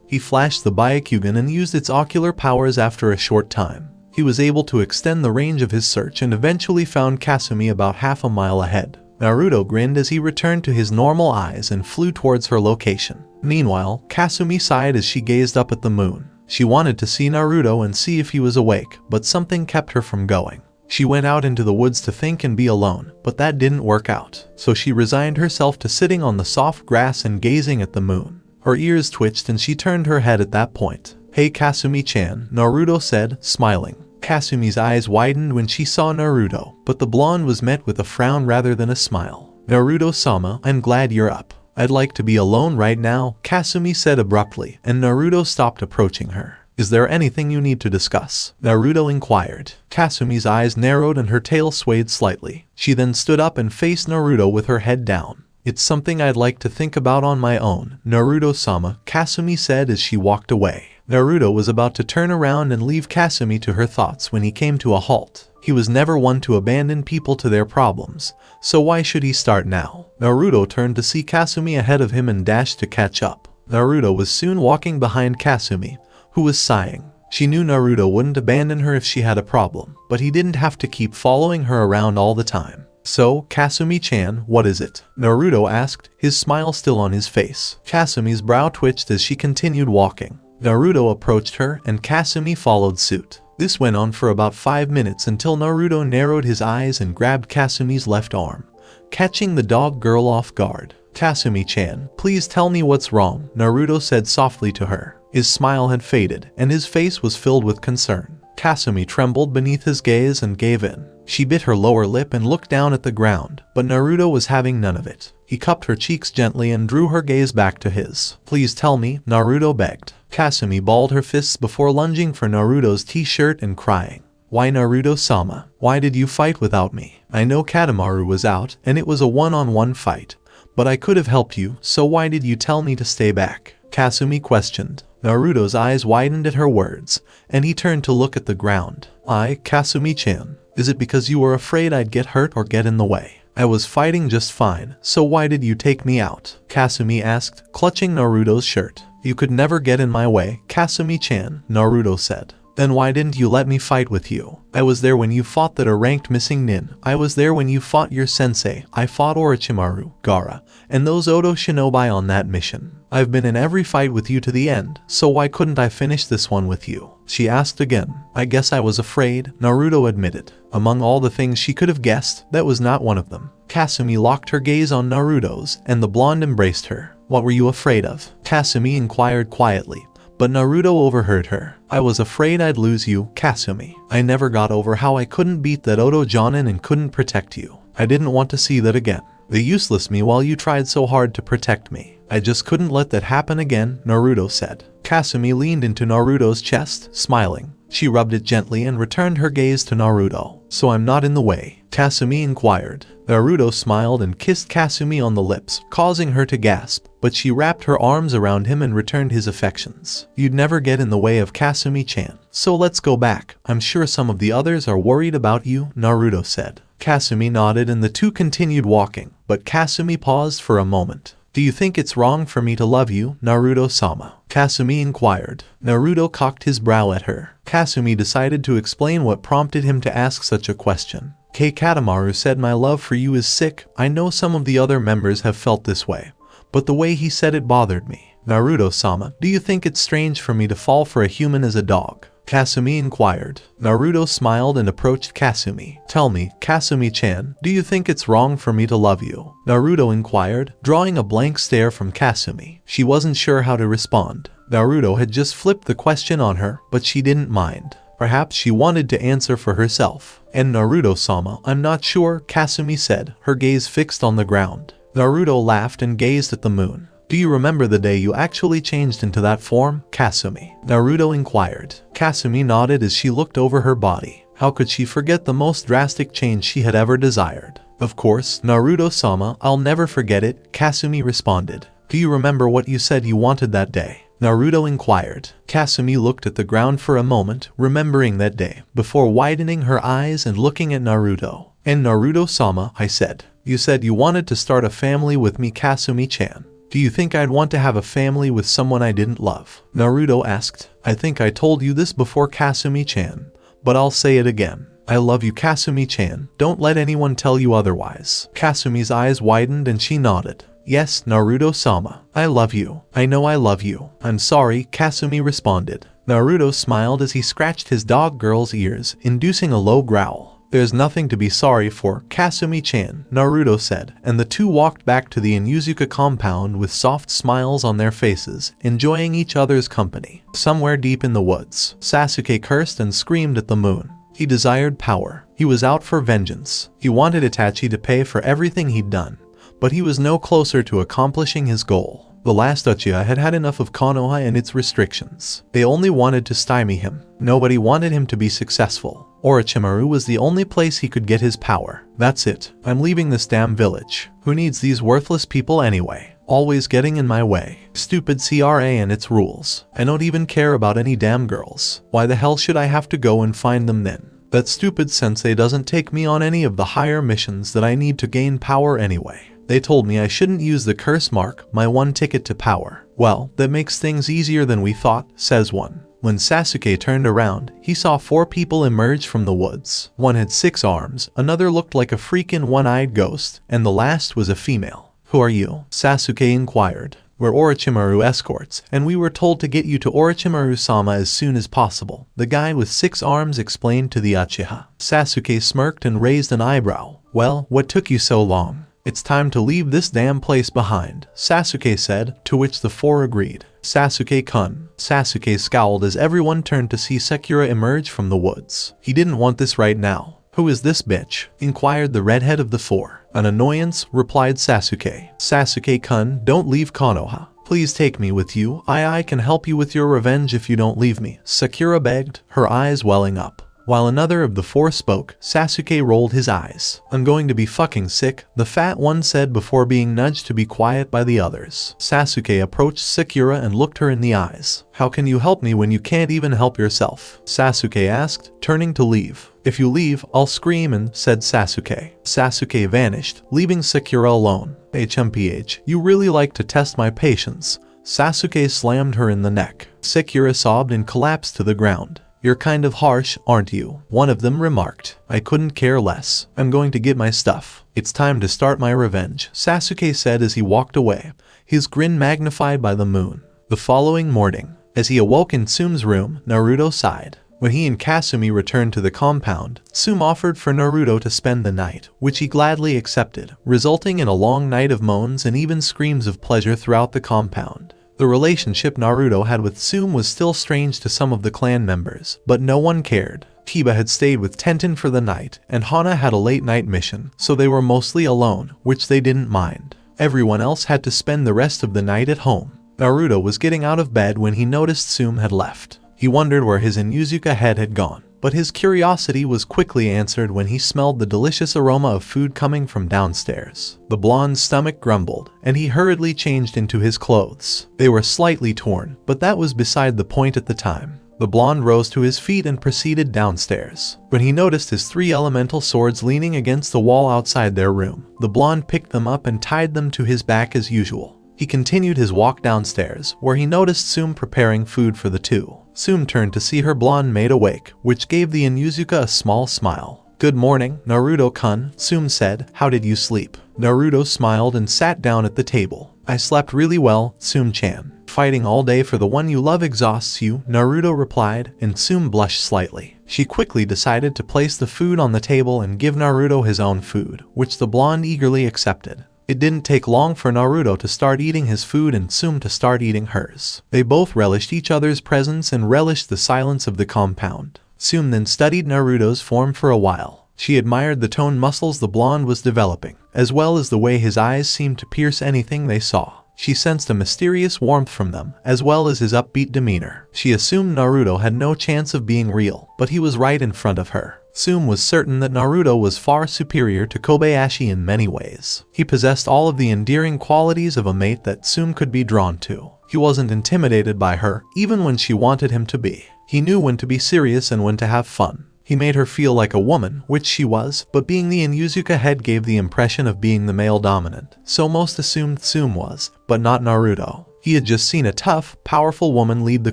He flashed the Byakugan and used its ocular powers after a short time. He was able to extend the range of his search and eventually found Kasumi about half a mile ahead. Naruto grinned as he returned to his normal eyes and flew towards her location. Meanwhile, Kasumi sighed as she gazed up at the moon. She wanted to see Naruto and see if he was awake, but something kept her from going. She went out into the woods to think and be alone, but that didn't work out, so she resigned herself to sitting on the soft grass and gazing at the moon. Her ears twitched and she turned her head at that point. Hey Kasumi-chan, Naruto said, smiling. Kasumi's eyes widened when she saw Naruto, but the blonde was met with a frown rather than a smile. Naruto-sama, I'm glad you're up. I'd like to be alone right now, Kasumi said abruptly, and Naruto stopped approaching her. Is there anything you need to discuss? Naruto inquired. Kasumi's eyes narrowed and her tail swayed slightly. She then stood up and faced Naruto with her head down. It's something I'd like to think about on my own, Naruto-sama, Kasumi said as she walked away. Naruto was about to turn around and leave Kasumi to her thoughts when he came to a halt. He was never one to abandon people to their problems, so why should he start now? Naruto turned to see Kasumi ahead of him and dashed to catch up. Naruto was soon walking behind Kasumi, who was sighing. She knew Naruto wouldn't abandon her if she had a problem, but he didn't have to keep following her around all the time. So, Kasumi-chan, what is it? Naruto asked, his smile still on his face. Kasumi's brow twitched as she continued walking. Naruto approached her, and Kasumi followed suit. This went on for about 5 minutes until Naruto narrowed his eyes and grabbed Kasumi's left arm, catching the dog girl off guard. Kasumi-chan, please tell me what's wrong, Naruto said softly to her. His smile had faded, and his face was filled with concern. Kasumi trembled beneath his gaze and gave in. She bit her lower lip and looked down at the ground, but Naruto was having none of it. He cupped her cheeks gently and drew her gaze back to his. Please tell me, Naruto begged. Kasumi balled her fists before lunging for Naruto's t-shirt and crying. Why Naruto-sama? Why did you fight without me? I know Katamaru was out, and it was a one-on-one fight, but I could have helped you, so why did you tell me to stay back? Kasumi questioned. Naruto's eyes widened at her words, and he turned to look at the ground. Kasumi-chan. Is it because you were afraid I'd get hurt or get in the way? I was fighting just fine, so why did you take me out? Kasumi asked, clutching Naruto's shirt. You could never get in my way, Kasumi-chan, Naruto said. Then why didn't you let me fight with you? I was there when you fought that ranked missing nin. I was there when you fought your sensei. I fought Orochimaru, Gaara, and those Odo shinobi on that mission. I've been in every fight with you to the end, so why couldn't I finish this one with you? She asked again. I guess I was afraid, Naruto admitted. Among all the things she could have guessed, that was not one of them. Kasumi locked her gaze on Naruto's, and the blonde embraced her. What were you afraid of? Kasumi inquired quietly. But Naruto overheard her. I was afraid I'd lose you, Kasumi. I never got over how I couldn't beat that Odo Jonin and couldn't protect you. I didn't want to see that again. The useless me while you tried so hard to protect me. I just couldn't let that happen again, Naruto said. Kasumi leaned into Naruto's chest, smiling. She rubbed it gently and returned her gaze to Naruto. So I'm not in the way? Kasumi inquired. Naruto smiled and kissed Kasumi on the lips, causing her to gasp, but she wrapped her arms around him and returned his affections. You'd never get in the way of Kasumi-chan. So let's go back. I'm sure some of the others are worried about you, Naruto said. Kasumi nodded and the two continued walking, but Kasumi paused for a moment. Do you think it's wrong for me to love you, Naruto-sama? Kasumi inquired. Naruto cocked his brow at her. Kasumi decided to explain what prompted him to ask such a question. Katamaru said my love for you is sick. I know some of the other members have felt this way, but the way he said it bothered me. Naruto-sama, do you think it's strange for me to fall for a human as a dog? Kasumi inquired. Naruto smiled and approached Kasumi. Tell me, Kasumi-chan, do you think it's wrong for me to love you? Naruto inquired, drawing a blank stare from Kasumi. She wasn't sure how to respond. Naruto had just flipped the question on her, but she didn't mind. Perhaps she wanted to answer for herself. And Naruto-sama, I'm not sure, Kasumi said, her gaze fixed on the ground. Naruto laughed and gazed at the moon. Do you remember the day you actually changed into that form, Kasumi? Naruto inquired. Kasumi nodded as she looked over her body. How could she forget the most drastic change she had ever desired? Of course, Naruto-sama, I'll never forget it, Kasumi responded. Do you remember what you said you wanted that day? Naruto inquired. Kasumi looked at the ground for a moment, remembering that day, before widening her eyes and looking at Naruto. And Naruto-sama, I said. You said you wanted to start a family with me, Kasumi-chan. Do you think I'd want to have a family with someone I didn't love? Naruto asked. I think I told you this before, Kasumi-chan, but I'll say it again. I love you, Kasumi-chan. Don't let anyone tell you otherwise. Kasumi's eyes widened and she nodded. Yes, Naruto-sama. I love you. I know I love you. I'm sorry, Kasumi responded. Naruto smiled as he scratched his dog girl's ears, inducing a low growl. There's nothing to be sorry for, Kasumi-chan, Naruto said, and the two walked back to the Inuzuka compound with soft smiles on their faces, enjoying each other's company. Somewhere deep in the woods, Sasuke cursed and screamed at the moon. He desired power. He was out for vengeance. He wanted Itachi to pay for everything he'd done, but he was no closer to accomplishing his goal. The last Uchiha had had enough of Konoha and its restrictions. They only wanted to stymie him. Nobody wanted him to be successful. Orochimaru was the only place he could get his power. That's it. I'm leaving this damn village. Who needs these worthless people anyway? Always getting in my way. Stupid CRA and its rules. I don't even care about any damn girls. Why the hell should I have to go and find them then? That stupid sensei doesn't take me on any of the higher missions that I need to gain power anyway. They told me I shouldn't use the curse mark, my one ticket to power. Well, that makes things easier than we thought, says one. When Sasuke turned around, he saw 4 people emerge from the woods. One had 6 arms, another looked like a freaking one-eyed ghost, and the last was a female. Who are you? Sasuke inquired. We're Orochimaru escorts, and we were told to get you to Orochimaru-sama as soon as possible, the guy with 6 arms explained to the Uchiha. Sasuke smirked and raised an eyebrow. Well, what took you so long? It's time to leave this damn place behind, Sasuke said, to which the 4 agreed. Sasuke-kun. Sasuke scowled as everyone turned to see Sakura emerge from the woods. He didn't want this right now. Who is this bitch? Inquired the redhead of the 4. An annoyance, replied Sasuke. Sasuke-kun, don't leave Konoha. Please take me with you. I can help you with your revenge if you don't leave me, Sakura begged, her eyes welling up. While another of the four spoke, Sasuke rolled his eyes. I'm going to be fucking sick, the fat one said before being nudged to be quiet by the others. Sasuke approached Sakura and looked her in the eyes. How can you help me when you can't even help yourself? Sasuke asked, turning to leave. If you leave, I'll scream and said Sasuke. Sasuke vanished, leaving Sakura alone. HMPH, you really like to test my patience. Sasuke slammed her in the neck. Sakura sobbed and collapsed to the ground. You're kind of harsh, aren't you? One of them remarked. I couldn't care less. I'm going to get my stuff. It's time to start my revenge, Sasuke said as he walked away, his grin magnified by the moon. The following morning, as he awoke in Tsume's room, Naruto sighed. When he and Kasumi returned to the compound, Tsume offered for Naruto to spend the night, which he gladly accepted, resulting in a long night of moans and even screams of pleasure throughout the compound. The relationship Naruto had with Tsume was still strange to some of the clan members, but no one cared. Kiba had stayed with Tenten for the night, and Hana had a late-night mission, so they were mostly alone, which they didn't mind. Everyone else had to spend the rest of the night at home. Naruto was getting out of bed when he noticed Tsume had left. He wondered where his Inuzuka head had gone, but his curiosity was quickly answered when he smelled the delicious aroma of food coming from downstairs. The blonde's stomach grumbled, and he hurriedly changed into his clothes. They were slightly torn, but that was beside the point at the time. The blonde rose to his feet and proceeded downstairs. When he noticed his three elemental swords leaning against the wall outside their room, the blonde picked them up and tied them to his back as usual. He continued his walk downstairs, where he noticed Tsume preparing food for the two. Tsume turned to see her blonde maid awake, which gave the Inuzuka a small smile. Good morning, Naruto-kun, Tsume said. How did you sleep? Naruto smiled and sat down at the table. I slept really well, Tsume-chan. Fighting all day for the one you love exhausts you, Naruto replied, and Tsume blushed slightly. She quickly decided to place the food on the table and give Naruto his own food, which the blonde eagerly accepted. It didn't take long for Naruto to start eating his food and Tsume to start eating hers. They both relished each other's presence and relished the silence of the compound. Tsume then studied Naruto's form for a while. She admired the toned muscles the blonde was developing, as well as the way his eyes seemed to pierce anything they saw. She sensed a mysterious warmth from them, as well as his upbeat demeanor. She assumed Naruto had no chance of being real, but he was right in front of her. Tsume was certain that Naruto was far superior to Kobayashi in many ways. He possessed all of the endearing qualities of a mate that Tsume could be drawn to. He wasn't intimidated by her, even when she wanted him to be. He knew when to be serious and when to have fun. He made her feel like a woman, which she was, but being the Inuzuka head gave the impression of being the male dominant. So most assumed Tsume was, but not Naruto. He had just seen a tough, powerful woman lead the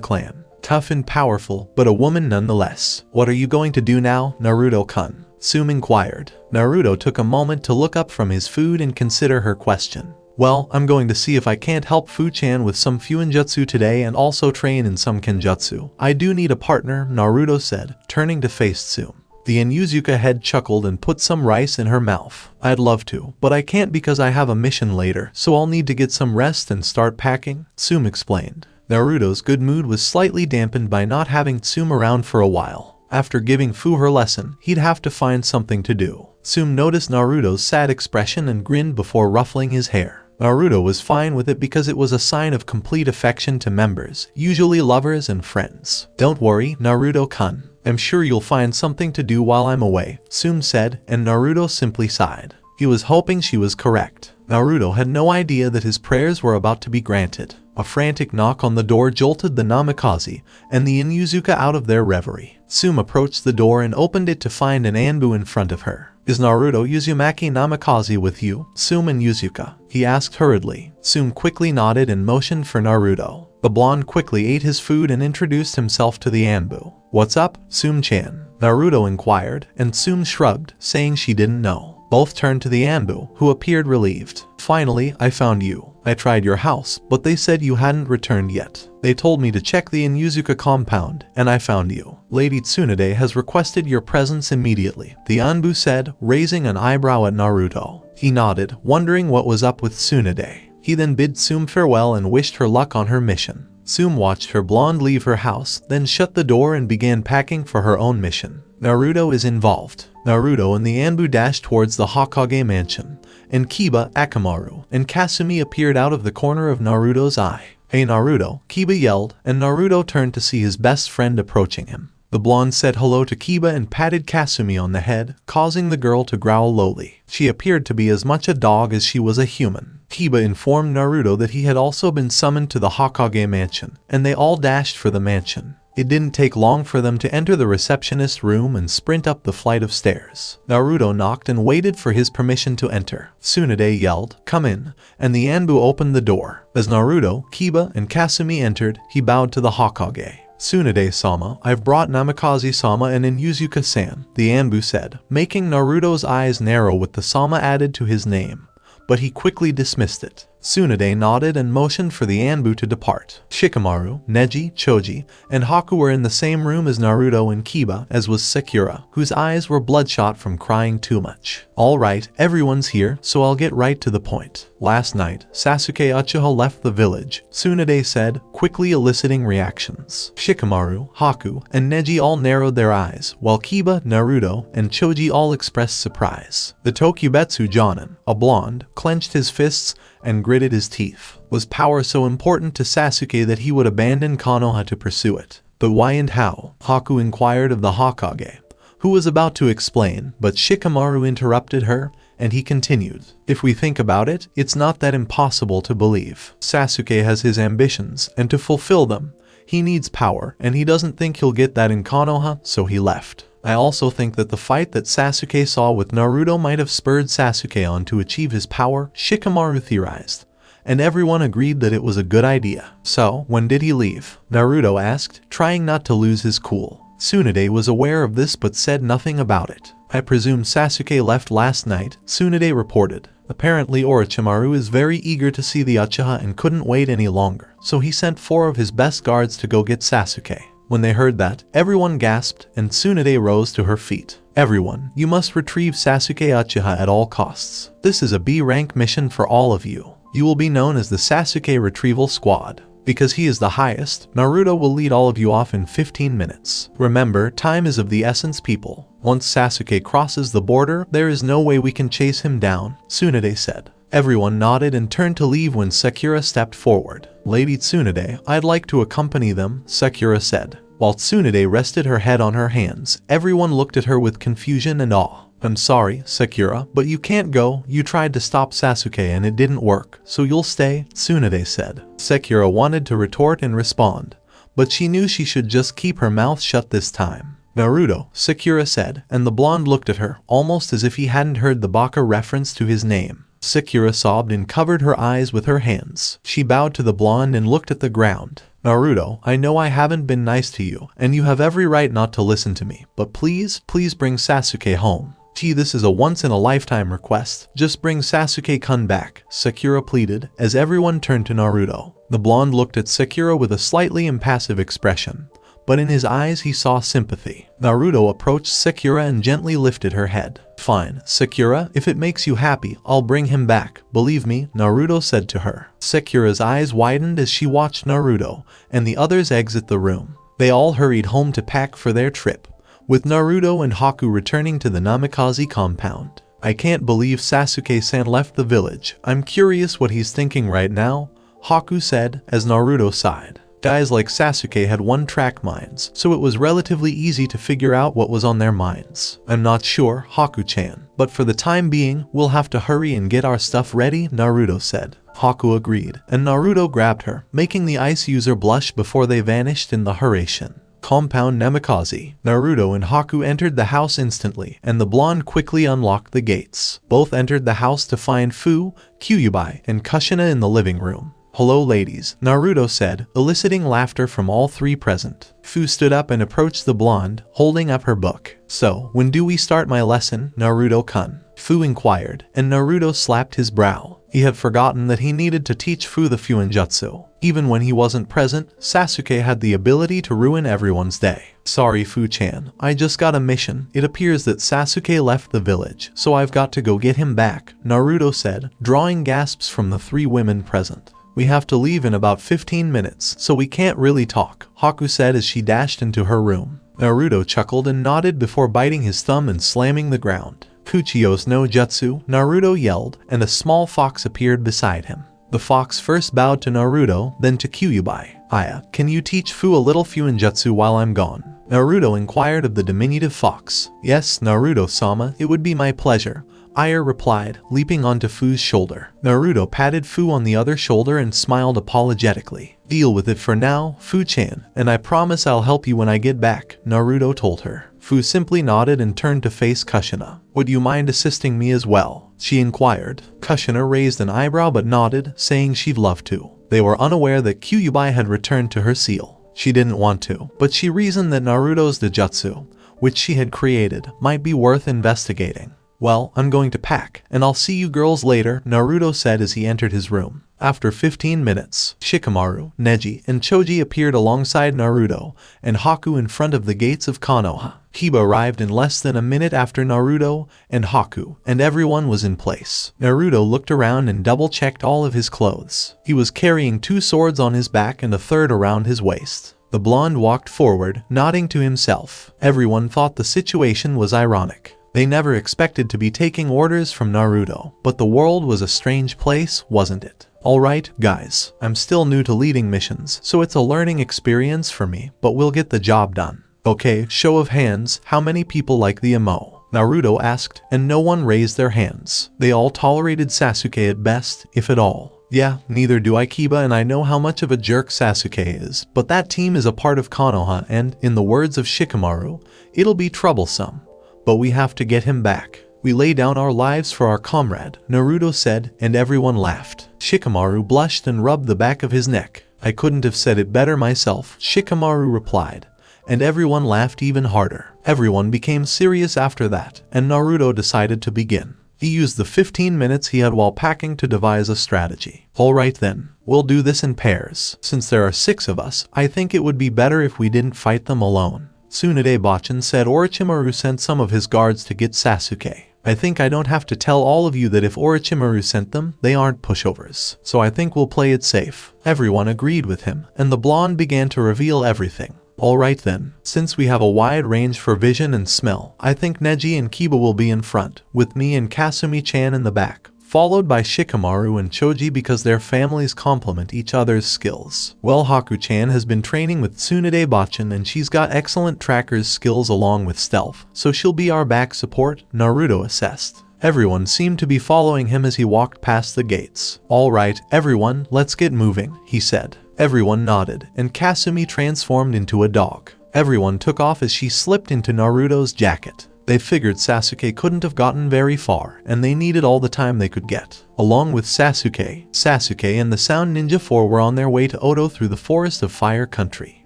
clan. Tough and powerful, but a woman nonetheless. What are you going to do now, Naruto-kun? Tsume inquired. Naruto took a moment to look up from his food and consider her question. Well, I'm going to see if I can't help Fu-chan with some Fuinjutsu today and also train in some Kenjutsu. I do need a partner, Naruto said, turning to face Tsume. The Inuzuka head chuckled and put some rice in her mouth. I'd love to, but I can't because I have a mission later, so I'll need to get some rest and start packing, Tsume explained. Naruto's good mood was slightly dampened by not having Tsume around for a while. After giving Fu her lesson, he'd have to find something to do. Tsume noticed Naruto's sad expression and grinned before ruffling his hair. Naruto was fine with it because it was a sign of complete affection to members, usually lovers and friends. Don't worry, Naruto-kun. I'm sure you'll find something to do while I'm away, Tsume said, and Naruto simply sighed. He was hoping she was correct. Naruto had no idea that his prayers were about to be granted. A frantic knock on the door jolted the Namikaze and the Inuzuka out of their reverie. Tsume approached the door and opened it to find an Anbu in front of her. Is Naruto Uzumaki Namikaze with you, Tsume and Inuzuka? He asked hurriedly. Tsume quickly nodded and motioned for Naruto. The blonde quickly ate his food and introduced himself to the Anbu. What's up, Tsume-chan? Naruto inquired, and Tsume shrugged, saying she didn't know. Both turned to the Anbu, who appeared relieved. Finally, I found you. I tried your house, but they said you hadn't returned yet. They told me to check the Inuzuka compound, and I found you. Lady Tsunade has requested your presence immediately, the Anbu said, raising an eyebrow at Naruto. He nodded, wondering what was up with Tsunade. He then bid Tsume farewell and wished her luck on her mission. Tsume watched her blonde leave her house, then shut the door and began packing for her own mission. Naruto is involved. Naruto and the Anbu dashed towards the Hokage mansion, and Kiba, Akamaru, and Kasumi appeared out of the corner of Naruto's eye. Hey Naruto, Kiba yelled, and Naruto turned to see his best friend approaching him. The blonde said hello to Kiba and patted Kasumi on the head, causing the girl to growl lowly. She appeared to be as much a dog as she was a human. Kiba informed Naruto that he had also been summoned to the Hokage mansion, and they all dashed for the mansion. It didn't take long for them to enter the receptionist's room and sprint up the flight of stairs. Naruto knocked and waited for his permission to enter. Tsunade yelled, "Come in," and the Anbu opened the door. As Naruto, Kiba, and Kasumi entered, he bowed to the Hokage. "Tsunade-sama, I've brought Namikaze-sama and Inuzuka-san," the Anbu said, making Naruto's eyes narrow with the sama added to his name. But he quickly dismissed it. Tsunade nodded and motioned for the Anbu to depart. Shikamaru, Neji, Choji, and Haku were in the same room as Naruto and Kiba, as was Sakura, whose eyes were bloodshot from crying too much. "Alright, everyone's here, so I'll get right to the point. Last night, Sasuke Uchiha left the village," Tsunade said, quickly eliciting reactions. Shikamaru, Haku, and Neji all narrowed their eyes, while Kiba, Naruto, and Choji all expressed surprise. The Tokubetsu Jonin, a blonde, clenched his fists and gritted his teeth. Was power so important to Sasuke that he would abandon Konoha to pursue it? But why and how? Haku inquired of the Hokage, who was about to explain, but Shikamaru interrupted her, and he continued. "If we think about it, it's not that impossible to believe. Sasuke has his ambitions, and to fulfill them, he needs power, and he doesn't think he'll get that in Konoha, so he left. I also think that the fight that Sasuke saw with Naruto might have spurred Sasuke on to achieve his power," Shikamaru theorized, and everyone agreed that it was a good idea. "So, when did he leave?" Naruto asked, trying not to lose his cool. Tsunade was aware of this but said nothing about it. "I presume Sasuke left last night," Tsunade reported. Apparently Orochimaru is very eager to see the Uchiha and couldn't wait any longer, so he sent 4 of his best guards to go get Sasuke. When they heard that, everyone gasped, and Tsunade rose to her feet. "Everyone, you must retrieve Sasuke Uchiha at all costs. This is a B-rank mission for all of you. You will be known as the Sasuke Retrieval Squad. Because he is the highest, Naruto will lead all of you off in 15 minutes. Remember, time is of the essence, people. Once Sasuke crosses the border, there is no way we can chase him down," Tsunade said. Everyone nodded and turned to leave when Sakura stepped forward. "Lady Tsunade, I'd like to accompany them," Sakura said. While Tsunade rested her head on her hands, everyone looked at her with confusion and awe. "I'm sorry, Sakura, but you can't go. You tried to stop Sasuke and it didn't work, so you'll stay," Tsunade said. Sakura wanted to retort and respond, but she knew she should just keep her mouth shut this time. "Naruto," Sakura said, and the blonde looked at her, almost as if he hadn't heard the Baka reference to his name. Sakura sobbed and covered her eyes with her hands. She bowed to the blonde and looked at the ground. "Naruto, I know I haven't been nice to you, and you have every right not to listen to me, but please bring Sasuke home. Gee, this is a once-in-a-lifetime request. Just bring Sasuke-kun back," Sakura pleaded, as everyone turned to Naruto. The blonde looked at Sakura with a slightly impassive expression, but in his eyes he saw sympathy. Naruto approached Sakura and gently lifted her head. "Fine, Sakura, if it makes you happy, I'll bring him back. Believe me," Naruto said to her. Sakura's eyes widened as she watched Naruto and the others exit the room. They all hurried home to pack for their trip, with Naruto and Haku returning to the Namikaze compound. "I can't believe Sasuke-san left the village. I'm curious what he's thinking right now," Haku said, as Naruto sighed. Guys like Sasuke had one-track minds, so it was relatively easy to figure out what was on their minds. "I'm not sure, Haku-chan, but for the time being, we'll have to hurry and get our stuff ready," Naruto said. Haku agreed, and Naruto grabbed her, making the ice user blush before they vanished in the Hiraishin. Compound Namikaze. Naruto and Haku entered the house instantly, and the blonde quickly unlocked the gates. Both entered the house to find Fu, Kyuubi, and Kushina in the living room. "Hello ladies," Naruto said, eliciting laughter from all 3 present. Fu stood up and approached the blonde, holding up her book. "So, when do we start my lesson, Naruto-kun?" Fu inquired, and Naruto slapped his brow. He had forgotten that he needed to teach Fu the Fuinjutsu. Even when he wasn't present, Sasuke had the ability to ruin everyone's day. "Sorry Fu-chan, I just got a mission. It appears that Sasuke left the village, so I've got to go get him back," Naruto said, drawing gasps from the 3 women present. "We have to leave in about 15 minutes, so we can't really talk," Haku said as she dashed into her room. Naruto chuckled and nodded before biting his thumb and slamming the ground. "Kuchiyos no Jutsu," Naruto yelled, and a small fox appeared beside him. The fox first bowed to Naruto, then to Kyuubi. "Aya, can you teach Fu a little Fuinjutsu while I'm gone?" Naruto inquired of the diminutive fox. Yes, Naruto-sama, it would be my pleasure, Aya replied, leaping onto Fu's shoulder. Naruto patted Fu on the other shoulder and smiled apologetically. Deal with it for now, Fu-chan, and I promise I'll help you when I get back, Naruto told her. Fu simply nodded and turned to face Kushina. Would you mind assisting me as well? She inquired. Kushina raised an eyebrow but nodded, saying she'd love to. They were unaware that Kyuubi had returned to her seal. She didn't want to, but she reasoned that Naruto's Dojutsu, which she had created, might be worth investigating. Well, I'm going to pack, and I'll see you girls later, Naruto said as he entered his room. After 15 minutes, Shikamaru, Neji, and Choji appeared alongside Naruto and Haku in front of the gates of Konoha. Kiba arrived in less than a minute after Naruto and Haku, and everyone was in place. Naruto looked around and double-checked all of his clothes. He was carrying 2 swords on his back and a third around his waist. The blonde walked forward, nodding to himself. Everyone thought the situation was ironic. They never expected to be taking orders from Naruto, but the world was a strange place, wasn't it? Alright, guys, I'm still new to leading missions, so it's a learning experience for me, but we'll get the job done. Okay, show of hands, how many people like the emo? Naruto asked, and no one raised their hands. They all tolerated Sasuke at best, if at all. Yeah, neither do I, Kiba, and I know how much of a jerk Sasuke is, but that team is a part of Konoha and, in the words of Shikamaru, it'll be troublesome. But we have to get him back. We lay down our lives for our comrade, Naruto said, and everyone laughed. Shikamaru blushed and rubbed the back of his neck. I couldn't have said it better myself, Shikamaru replied. And everyone laughed even harder. Everyone became serious after that, and Naruto decided to begin. He used the 15 minutes he had while packing to devise a strategy. Alright then, we'll do this in pairs. Since there are 6 of us, I think it would be better if we didn't fight them alone. Tsunade-bachan said Orochimaru sent some of his guards to get Sasuke. I think I don't have to tell all of you that if Orochimaru sent them, they aren't pushovers. So I think we'll play it safe. Everyone agreed with him, and the blonde began to reveal everything. Alright then, since we have a wide range for vision and smell, I think Neji and Kiba will be in front, with me and Kasumi-chan in the back, followed by Shikamaru and Choji because their families complement each other's skills. Well, Haku-chan has been training with Tsunade-bachan and she's got excellent tracker's skills along with stealth, so she'll be our back support, Naruto assessed. Everyone seemed to be following him as he walked past the gates. Alright, everyone, let's get moving, he said. Everyone nodded, and Kasumi transformed into a dog. Everyone took off as she slipped into Naruto's jacket. They figured Sasuke couldn't have gotten very far, and they needed all the time they could get. Along with Sasuke and the Sound Ninja 4 were on their way to Oto through the Forest of Fire country.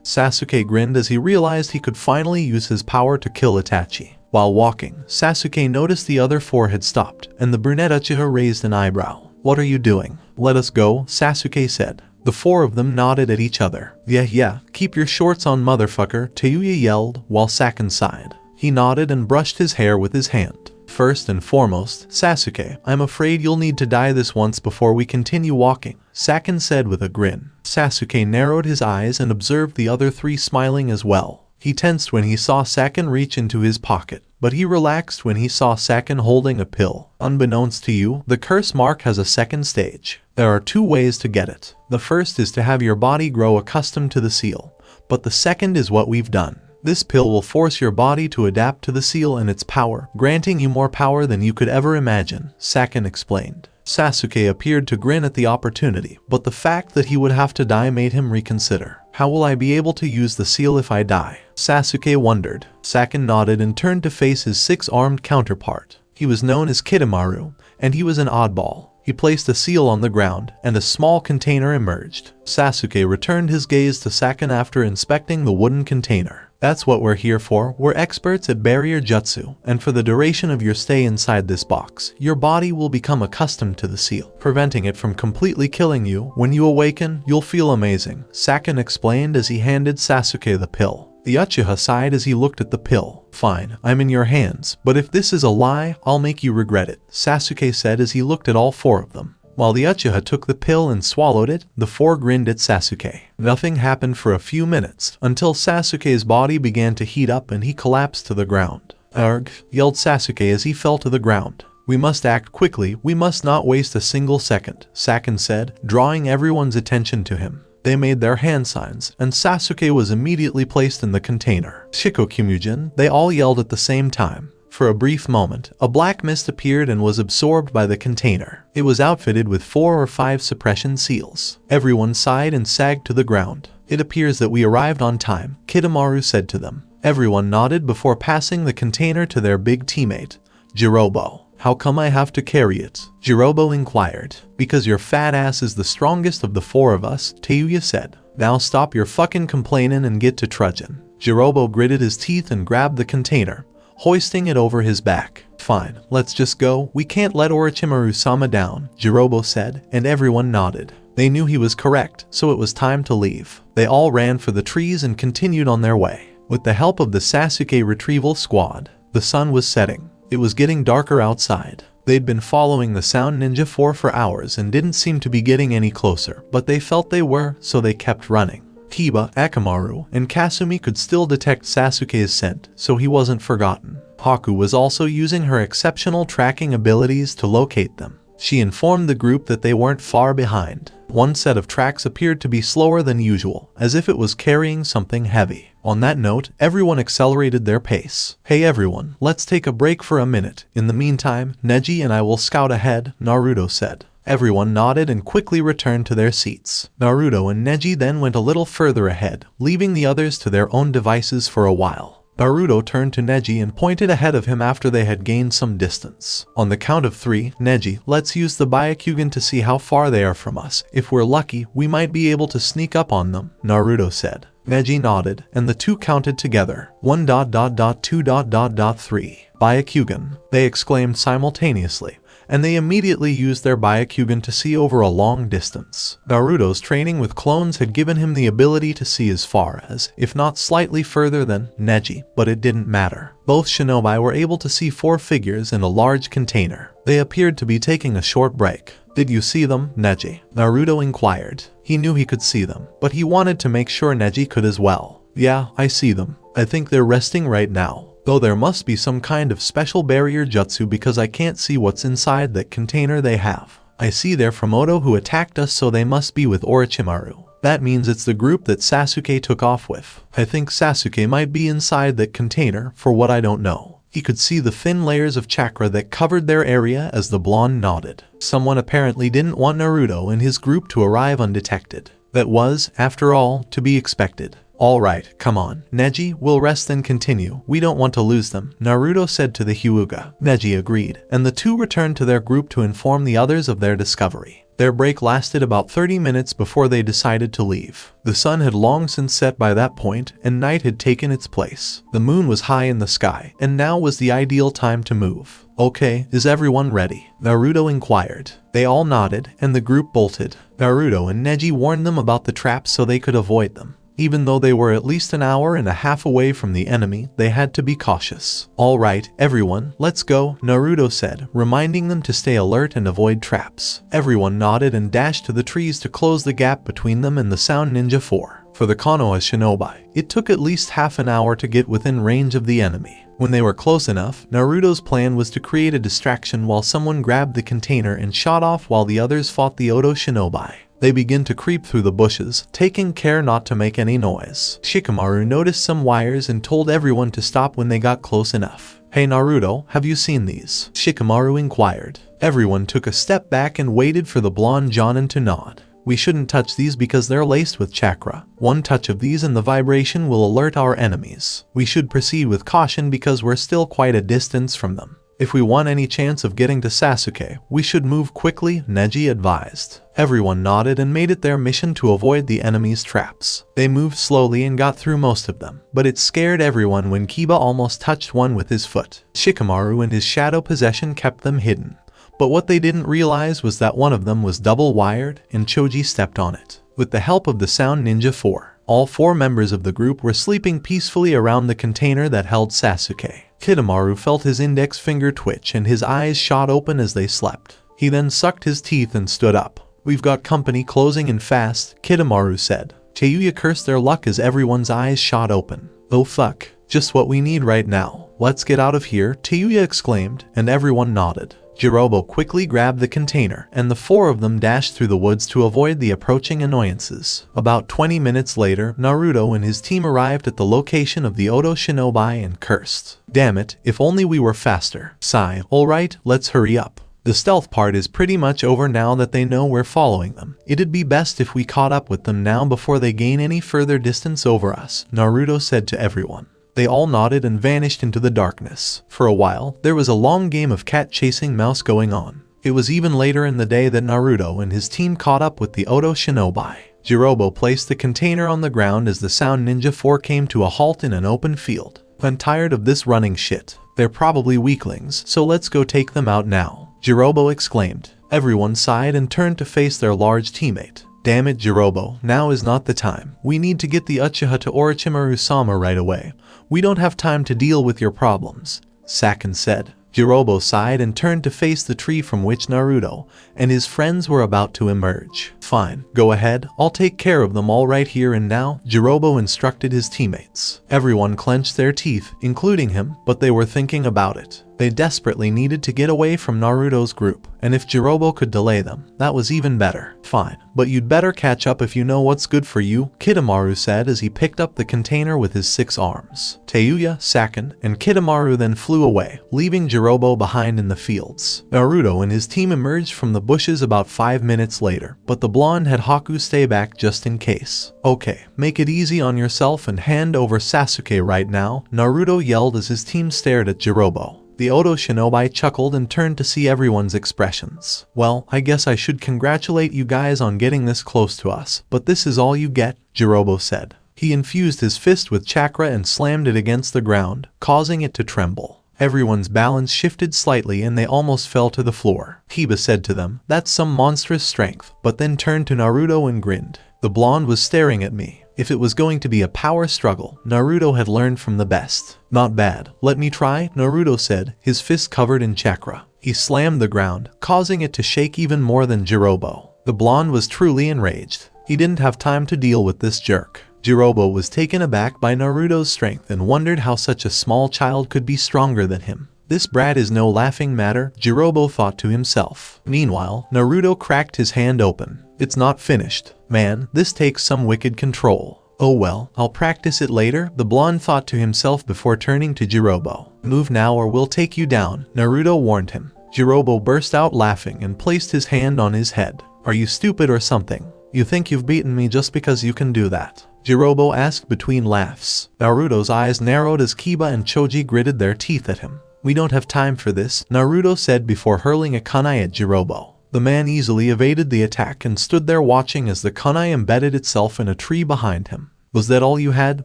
Sasuke grinned as he realized he could finally use his power to kill Itachi. While walking, Sasuke noticed the other 4 had stopped, and the brunette Uchiha raised an eyebrow. What are you doing? Let us go, Sasuke said. The 4 of them nodded at each other. Yeah, keep your shorts on, motherfucker, Tayuya yelled, while Saken sighed. He nodded and brushed his hair with his hand. First and foremost, Sasuke, I'm afraid you'll need to die this once before we continue walking, Saken said with a grin. Sasuke narrowed his eyes and observed the other 3 smiling as well. He tensed when he saw Saken reach into his pocket, but he relaxed when he saw Saken holding a pill. Unbeknownst to you, the curse mark has a second stage. There are 2 ways to get it. The first is to have your body grow accustomed to the seal, but the second is what we've done. This pill will force your body to adapt to the seal and its power, granting you more power than you could ever imagine, Saken explained. Sasuke appeared to grin at the opportunity, but the fact that he would have to die made him reconsider. How will I be able to use the seal if I die? Sasuke wondered. Saken nodded and turned to face his 6-armed counterpart. He was known as Kidomaru, and he was an oddball. He placed a seal on the ground, and a small container emerged. Sasuke returned his gaze to Saken after inspecting the wooden container. That's what we're here for. We're experts at barrier jutsu, and for the duration of your stay inside this box, your body will become accustomed to the seal, preventing it from completely killing you. When you awaken, you'll feel amazing, Saken explained as he handed Sasuke the pill. The Uchiha sighed as he looked at the pill. Fine, I'm in your hands, but if this is a lie, I'll make you regret it, Sasuke said as he looked at all 4 of them. While the Uchiha took the pill and swallowed it, the 4 grinned at Sasuke. Nothing happened for a few minutes, until Sasuke's body began to heat up and he collapsed to the ground. Arg, yelled Sasuke as he fell to the ground. We must act quickly, we must not waste a single second, Saken said, drawing everyone's attention to him. They made their hand signs, and Sasuke was immediately placed in the container. Shikokyumujin, they all yelled at the same time. For a brief moment, a black mist appeared and was absorbed by the container. It was outfitted with 4 or 5 suppression seals. Everyone sighed and sagged to the ground. It appears that we arrived on time, Kidomaru said to them. Everyone nodded before passing the container to their big teammate, Jirobo. How come I have to carry it? Jirobo inquired. Because your fat ass is the strongest of the 4 of us, Teuya said. Now stop your fucking complaining and get to trudging. Jirobo gritted his teeth and grabbed the container, hoisting it over his back. Fine, let's just go. We can't let Orochimaru-sama down, Jirobo said, and everyone nodded. They knew he was correct, so it was time to leave. They all ran for the trees and continued on their way. With the help of the Sasuke retrieval squad, the sun was setting. It was getting darker outside. They'd been following the Sound Ninja 4 for hours and didn't seem to be getting any closer, but they felt they were, so they kept running. Kiba, Akamaru, and Kasumi could still detect Sasuke's scent, so he wasn't forgotten. Haku was also using her exceptional tracking abilities to locate them. She informed the group that they weren't far behind. One set of tracks appeared to be slower than usual, as if it was carrying something heavy. On that note, everyone accelerated their pace. Hey everyone, let's take a break for a minute. In the meantime, Neji and I will scout ahead, Naruto said. Everyone nodded and quickly returned to their seats. Naruto and Neji then went a little further ahead, leaving the others to their own devices for a while. Naruto turned to Neji and pointed ahead of him after they had gained some distance. On the count of 3, Neji, let's use the Byakugan to see how far they are from us. If we're lucky, we might be able to sneak up on them, Naruto said. Neji nodded, and the two counted together. 1.2.3. Byakugan, they exclaimed simultaneously, and they immediately used their Byakugan to see over a long distance. Naruto's training with clones had given him the ability to see as far as, if not slightly further than, Neji, but it didn't matter. Both shinobi were able to see 4 figures in a large container. They appeared to be taking a short break. Did you see them, Neji? Naruto inquired. He knew he could see them, but he wanted to make sure Neji could as well. Yeah, I see them. I think they're resting right now. Though there must be some kind of special barrier jutsu because I can't see what's inside that container they have. I see they're from Oto who attacked us, so they must be with Orochimaru. That means it's the group that Sasuke took off with. I think Sasuke might be inside that container, for what I don't know. He could see the thin layers of chakra that covered their area as the blonde nodded. Someone apparently didn't want Naruto and his group to arrive undetected. That was, after all, to be expected. Alright, come on, Neji, we'll rest and continue. We don't want to lose them, Naruto said to the Hyuga. Neji agreed, and the two returned to their group to inform the others of their discovery. Their break lasted about 30 minutes before they decided to leave. The sun had long since set by that point, and night had taken its place. The moon was high in the sky, and now was the ideal time to move. Okay, is everyone ready? Naruto inquired. They all nodded, and the group bolted. Naruto and Neji warned them about the traps so they could avoid them. Even though they were at least an hour and a half away from the enemy, they had to be cautious. Alright, everyone, let's go, Naruto said, reminding them to stay alert and avoid traps. Everyone nodded and dashed to the trees to close the gap between them and the Sound Ninja 4. For the Konoha shinobi, it took at least half an hour to get within range of the enemy. When they were close enough, Naruto's plan was to create a distraction while someone grabbed the container and shot off while the others fought the Oto shinobi. They began to creep through the bushes, taking care not to make any noise. Shikamaru noticed some wires and told everyone to stop when they got close enough. Hey Naruto, have you seen these? Shikamaru inquired. Everyone took a step back and waited for the blonde Jonin to nod. We shouldn't touch these because they're laced with chakra. One touch of these and the vibration will alert our enemies. We should proceed with caution because we're still quite a distance from them. If we want any chance of getting to Sasuke, we should move quickly, Neji advised. Everyone nodded and made it their mission to avoid the enemy's traps. They moved slowly and got through most of them, but it scared everyone when Kiba almost touched one with his foot. Shikamaru and his shadow possession kept them hidden, but what they didn't realize was that one of them was double-wired, and Choji stepped on it. With the help of the Sound Ninja 4, all 4 members of the group were sleeping peacefully around the container that held Sasuke. Kidomaru felt his index finger twitch and his eyes shot open as they slept. He then sucked his teeth and stood up. We've got company closing in fast, Kidomaru said. Teuya cursed their luck as everyone's eyes shot open. Oh fuck, just what we need right now. Let's get out of here, Teuya exclaimed, and everyone nodded. Jirobo quickly grabbed the container, and the four of them dashed through the woods to avoid the approaching annoyances. About 20 minutes later, Naruto and his team arrived at the location of the Odo Shinobi and cursed. "Damn it, if only we were faster." Sigh. "Alright, let's hurry up. The stealth part is pretty much over now that they know we're following them. It'd be best if we caught up with them now before they gain any further distance over us," Naruto said to everyone. They all nodded and vanished into the darkness. For a while, there was a long game of cat chasing mouse going on. It was even later in the day that Naruto and his team caught up with the Odo Shinobi. Jirobo placed the container on the ground as the Sound Ninja 4 came to a halt in an open field. "I'm tired of this running shit. They're probably weaklings, so let's go take them out now," Jirobo exclaimed. Everyone sighed and turned to face their large teammate. "Damn it, Jirobo, now is not the time. We need to get the Uchiha to Orochimaru-sama right away. We don't have time to deal with your problems," Saken said. Jirobo sighed and turned to face the tree from which Naruto and his friends were about to emerge. "Fine, go ahead. I'll take care of them all right here and now," Jirobo instructed his teammates. Everyone clenched their teeth, including him, but they were thinking about it. They desperately needed to get away from Naruto's group, and if Jirobo could delay them, that was even better. "Fine, but you'd better catch up if you know what's good for you," Kidomaru said as he picked up the container with his 6 arms. Teuya, Saken, and Kidomaru then flew away, leaving Jirobo behind in the fields. Naruto and his team emerged from the bushes about 5 minutes later, but the blonde had Haku stay back just in case. "Okay, make it easy on yourself and hand over Sasuke right now," Naruto yelled as his team stared at Jirobo. The Odo Shinobi chuckled and turned to see everyone's expressions. "Well, I guess I should congratulate you guys on getting this close to us, but this is all you get," Jirobo said. He infused his fist with chakra and slammed it against the ground, causing it to tremble. Everyone's balance shifted slightly and they almost fell to the floor. Hiba said to them, "That's some monstrous strength," but then turned to Naruto and grinned. The blonde was staring at me. If it was going to be a power struggle, Naruto had learned from the best. "Not bad. Let me try," Naruto said, his fist covered in chakra. He slammed the ground, causing it to shake even more than Jirobo. The blonde was truly enraged. He didn't have time to deal with this jerk. Jirobo was taken aback by Naruto's strength and wondered how such a small child could be stronger than him. "This brat is no laughing matter," Jirobo thought to himself. Meanwhile, Naruto cracked his hand open. "It's not finished. Man, this takes some wicked control. Oh well, I'll practice it later," the blonde thought to himself before turning to Jirobo. "Move now or we'll take you down," Naruto warned him. Jirobo burst out laughing and placed his hand on his head. "Are you stupid or something? You think you've beaten me just because you can do that?" Jirobo asked between laughs. Naruto's eyes narrowed as Kiba and Choji gritted their teeth at him. "We don't have time for this," Naruto said before hurling a kunai at Jirobo. The man easily evaded the attack and stood there watching as the kunai embedded itself in a tree behind him. "Was that all you had,